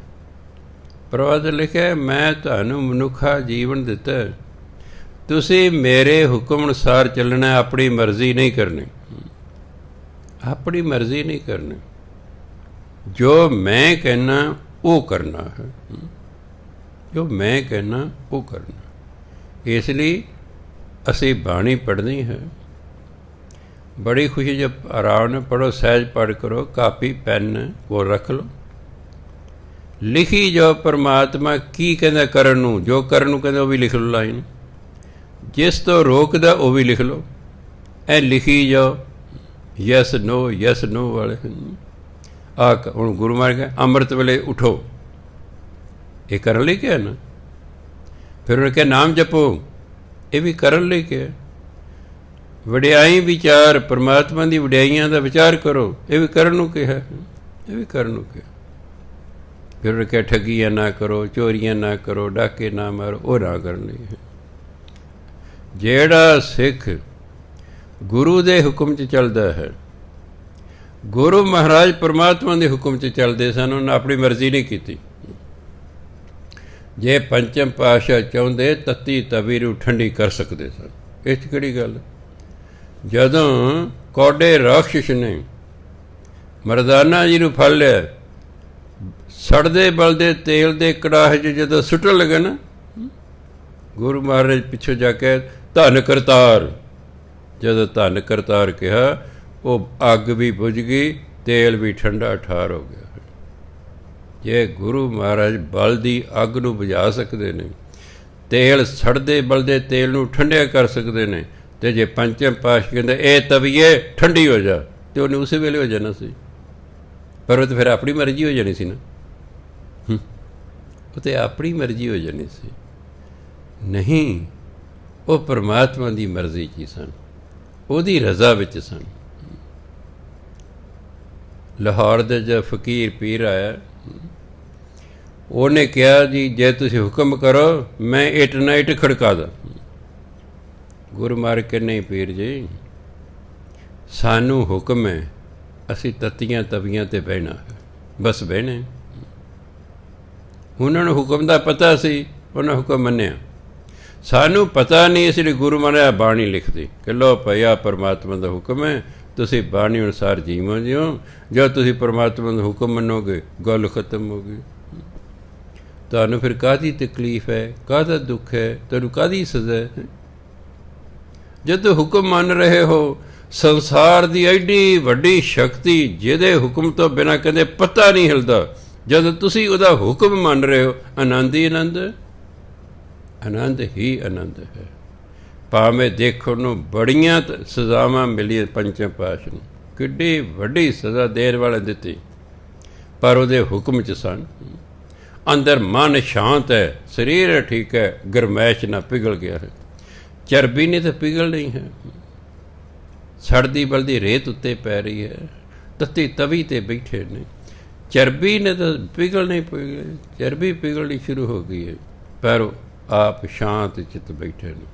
ਪ੍ਰਭੂ ਲਿਖਿਆ, ਮੈਂ ਤੁਹਾਨੂੰ ਮਨੁੱਖਾ ਜੀਵਨ ਦਿੱਤਾ, ਤੁਸੀਂ ਮੇਰੇ ਹੁਕਮ ਅਨੁਸਾਰ ਚੱਲਣਾ, ਆਪਣੀ ਮਰਜ਼ੀ ਨਹੀਂ ਕਰਨੀ, ਆਪਣੀ ਮਰਜ਼ੀ ਨਹੀਂ ਕਰਨੀ। ਜੋ ਮੈਂ ਕਹਿਣਾ ਉਹ ਕਰਨਾ ਹੈ, ਜੋ ਮੈਂ ਕਹਿਣਾ ਉਹ ਕਰਨਾ। ਇਸ ਲਈ ਅਸੀਂ ਬਾਣੀ ਪੜ੍ਹਨੀ ਹੈ। ਬੜੀ ਖੁਸ਼ੀ ਜਬ ਆਰਾਮ ਨਾਲ ਪੜ੍ਹੋ, ਸਹਿਜ ਪੜ੍ਹ ਕਰੋ, ਕਾਪੀ ਪੈਨ ਕੋਲ ਰੱਖ ਲਓ, ਲਿਖੀ ਜਾਓ ਪਰਮਾਤਮਾ ਕੀ ਕਹਿੰਦਾ ਕਰਨ ਨੂੰ। ਜੋ ਕਰਨ ਨੂੰ ਕਹਿੰਦਾ ਉਹ ਵੀ ਲਿਖ ਲਓ ਲਾਈਨ, ਜਿਸ ਤੋਂ ਰੋਕਦਾ ਉਹ ਵੀ ਲਿਖ ਲਓ। ਇਹ ਲਿਖੀ ਜਾਓ, ਯੈਸ ਨੋ ਵਾਲੇ। ਹੁਣ ਗੁਰੂ ਮਹਾਰਾਜ ਕਹਿੰਦੇ ਅੰਮ੍ਰਿਤ ਵੇਲੇ ਉਠੋ, ਇਹ ਕਰਨ ਲਈ ਕਿਹਾ ਨਾ। ਫਿਰ ਉਹਨੇ ਕਿਹਾ ਨਾਮ ਜਪੋ, ਇਹ ਵੀ ਕਰਨ ਲਈ ਕਿਹਾ। ਵਡਿਆਈ ਵਿਚਾਰ, ਪਰਮਾਤਮਾ ਦੀ ਵਡਿਆਈਆਂ ਦਾ ਵਿਚਾਰ ਕਰੋ, ਇਹ ਵੀ ਕਰਨ ਨੂੰ ਕਿਹਾ, ਇਹ ਵੀ ਕਰਨ ਨੂੰ ਕਿਹਾ। ਫਿਰ ਉਹਨੇ ਕਿਹਾ ਠੱਗੀਆਂ ਨਾ ਕਰੋ, ਚੋਰੀਆਂ ਨਾ ਕਰੋ, ਡਾਕੇ ਨਾ ਮਾਰੋ, ਉਹ ਨਾ ਕਰਨ ਲਈ ਹੈ। ਜਿਹੜਾ ਸਿੱਖ ਗੁਰੂ ਦੇ ਹੁਕਮ 'ਚ ਚੱਲਦਾ ਹੈ, ਗੁਰੂ ਮਹਾਰਾਜ ਪਰਮਾਤਮਾ ਦੇ ਹੁਕਮ 'ਚ ਚੱਲਦੇ ਸਨ, ਉਹਨਾਂ ਆਪਣੀ ਮਰਜ਼ੀ ਨਹੀਂ ਕੀਤੀ। ਜੇ ਪੰਚਮ ਪਾਤਸ਼ਾਹ ਚਾਹੁੰਦੇ ਤੱਤੀ ਤਵੀ ਨੂੰ ਠੰਡੀ ਕਰ ਸਕਦੇ ਸਨ, ਇਹ 'ਚ ਕਿਹੜੀ ਗੱਲ। ਜਦੋਂ ਕੌਡੇ ਰਾਖਸ਼ ਨੇ ਮਰਦਾਨਾ ਜੀ ਨੂੰ ਫੜ ਲਿਆ, ਸੜਦੇ ਬਲਦੇ ਤੇਲ ਦੇ ਕੜਾਹੇ 'ਚ ਜਦੋਂ ਸੁੱਟਣ ਲੱਗੇ ਨਾ, ਗੁਰੂ ਮਹਾਰਾਜ ਪਿੱਛੋਂ ਜਾ ਕੇ ਧੰਨ ਕਰਤਾਰ, ਜਦੋਂ ਧੰਨ ਕਰਤਾਰ ਕਿਹਾ, ਉਹ ਅੱਗ ਵੀ ਬੁਝ ਗਈ, ਤੇਲ ਵੀ ਠੰਡਾ ਠਾਰ ਹੋ ਗਿਆ। ਜੇ ਗੁਰੂ ਮਹਾਰਾਜ ਬਲ ਦੀ ਅੱਗ ਨੂੰ ਬੁਝਾ ਸਕਦੇ ਨੇ, ਤੇਲ ਸੜਦੇ ਬਲਦੇ ਤੇਲ ਨੂੰ ਠੰਡਿਆ ਕਰ ਸਕਦੇ ਨੇ, ਤੇ ਜੇ ਪੰਚਮ ਪਾਤਸ਼ਾਹ ਕਹਿੰਦੇ ਇਹ ਤਵੀਏ ਠੰਡੀ ਹੋ ਜਾ, ਤੇ ਉਹਨੇ ਉਸੇ ਵੇਲੇ ਹੋ ਜਾਣਾ ਸੀ। ਪਰ ਉਹ ਤਾਂ ਫਿਰ ਆਪਣੀ ਮਰਜ਼ੀ ਹੋ ਜਾਣੀ ਸੀ ਨਾ, ਉਹ ਤਾਂ ਆਪਣੀ ਮਰਜ਼ੀ ਹੋ ਜਾਣੀ ਸੀ। ਨਹੀਂ, ਉਹ ਪਰਮਾਤਮਾ ਦੀ ਮਰਜ਼ੀ 'ਚ ਹੀ ਸਨ, ਉਹਦੀ ਰਜ਼ਾ ਵਿੱਚ ਸਨ। ਲਾਹੌਰ ਦੇ ਜਦ ਫਕੀਰ ਪੀਰ ਆਇਆ, ਉਹਨੇ ਕਿਹਾ ਜੀ ਜੇ ਤੁਸੀਂ ਹੁਕਮ ਕਰੋ ਮੈਂ ਇੱਟ ਨਾ ਇੱਟ ਖੜਕਾ ਦਾਂ। ਗੁਰੂ ਮਹਾਰਾਜ ਕਹਿੰਦੇ ਨਹੀਂ ਪੀਰ ਜੀ, ਸਾਨੂੰ ਹੁਕਮ ਹੈ, ਅਸੀਂ ਤੱਤੀਆਂ ਤਵੀਆਂ 'ਤੇ ਬਹਿਣਾ ਹੈ, ਬਸ ਬਹਿਣਾ। ਉਹਨਾਂ ਨੂੰ ਹੁਕਮ ਦਾ ਪਤਾ ਸੀ, ਉਹਨਾਂ ਹੁਕਮ ਮੰਨਿਆ। ਸਾਨੂੰ ਪਤਾ ਨਹੀਂ, ਇਸ ਲਈ ਗੁਰੂ ਮਹਾਰਾਜ ਬਾਣੀ ਲਿਖਦੀ ਕਿ ਲਓ ਭਈਆ ਪਰਮਾਤਮਾ ਦਾ ਹੁਕਮ ਹੈ, ਤੁਸੀਂ ਬਾਣੀ ਅਨੁਸਾਰ ਜੀਵੋ ਜਿਓ। ਜਦ ਤੁਸੀਂ ਪਰਮਾਤਮਾ ਦਾ ਹੁਕਮ ਮੰਨੋਗੇ, ਗੱਲ ਖਤਮ ਹੋ ਗਈ। ਤੁਹਾਨੂੰ ਫਿਰ ਕਾਹਦੀ ਤਕਲੀਫ ਹੈ, ਕਾਹਦਾ ਦੁੱਖ ਹੈ, ਤੁਹਾਨੂੰ ਕਾਹਦੀ ਸਜ਼ਾ ਹੈ। ਜਦੋਂ ਹੁਕਮ ਮੰਨ ਰਹੇ ਹੋ, ਸੰਸਾਰ ਦੀ ਐਡੀ ਵੱਡੀ ਸ਼ਕਤੀ ਜਿਹਦੇ ਹੁਕਮ ਤੋਂ ਬਿਨਾਂ ਕਹਿੰਦੇ ਪਤਾ ਨਹੀਂ ਹਿਲਦਾ, ਜਦੋਂ ਤੁਸੀਂ ਉਹਦਾ ਹੁਕਮ ਮੰਨ ਰਹੇ ਹੋ, ਆਨੰਦ ਹੀ ਆਨੰਦ, ਆਨੰਦ ਹੀ ਆਨੰਦ ਹੈ। ਭਾਵੇਂ ਦੇਖਣ ਨੂੰ ਬੜੀਆਂ ਸਜ਼ਾਵਾਂ ਮਿਲੀਆਂ ਪੰਚਮ ਪਾਤਸ਼ਾਹ ਨੂੰ, ਕਿੱਡੀ ਵੱਡੀ ਸਜ਼ਾ ਦੇਣ ਵਾਲੇ ਦਿੱਤੀ, ਪਰ ਉਹਦੇ ਹੁਕਮ 'ਚ ਸਨ। ਅੰਦਰ ਮਨ ਸ਼ਾਂਤ ਹੈ, ਸਰੀਰ ਠੀਕ ਹੈ, ਗਰਮੈਸ਼ ਨਾ ਪਿਘਲ ਗਿਆ ਹੈ, ਚਰਬੀ ਨੇ ਤਾਂ ਪਿਘਲ ਨਹੀਂ ਹੈ। ਸੜਦੀ ਬਲਦੀ ਰੇਤ ਉੱਤੇ ਪੈ ਰਹੀ ਹੈ, ਤੱਤੀ ਤਵੀ 'ਤੇ ਬੈਠੇ ਨੇ, ਚਰਬੀ ਨੇ ਤਾਂ ਪਿਘਲ ਨਹੀਂ ਪਈ, ਚਰਬੀ ਪਿਘਲਣੀ ਸ਼ੁਰੂ ਹੋ ਗਈ ਹੈ, ਪਰ ਆਪ ਸ਼ਾਂਤ ਚਿੱਤ ਬੈਠੇ ਨੇ,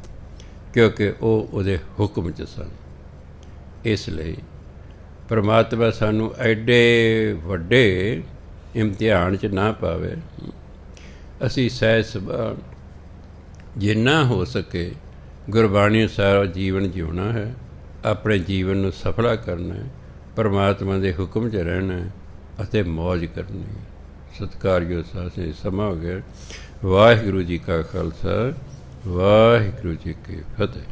ਕਿਉਂਕਿ ਉਹ ਉਹਦੇ ਹੁਕਮ 'ਚ ਸਨ। ਇਸ ਲਈ ਪਰਮਾਤਮਾ ਸਾਨੂੰ ਐਡੇ ਵੱਡੇ ਇਮਤਿਹਾਨ 'ਚ ਨਾ ਪਾਵੇ। ਅਸੀਂ ਸਹਿਜ ਸੁਭਾਅ ਜਿੰਨਾ ਹੋ ਸਕੇ ਗੁਰਬਾਣੀ ਅਨੁਸਾਰ ਜੀਵਨ ਜਿਉਣਾ ਹੈ, ਆਪਣੇ ਜੀਵਨ ਨੂੰ ਸਫਲਾ ਕਰਨਾ ਹੈ, ਪਰਮਾਤਮਾ ਦੇ ਹੁਕਮ 'ਚ ਰਹਿਣਾ ਹੈ ਅਤੇ ਮੌਜ ਕਰਨੀ ਹੈ। ਸਤਿਕਾਰਯੋਗ ਸਾਥੀ, ਸਮਾਂ ਹੋ ਗਿਆ। ਵਾਹਿਗੁਰੂ ਜੀ ਕਾ ਖਾਲਸਾ, ਵਾਹਿਗੁਰੂ ਜੀ ਕੀ ਫਤਿਹ।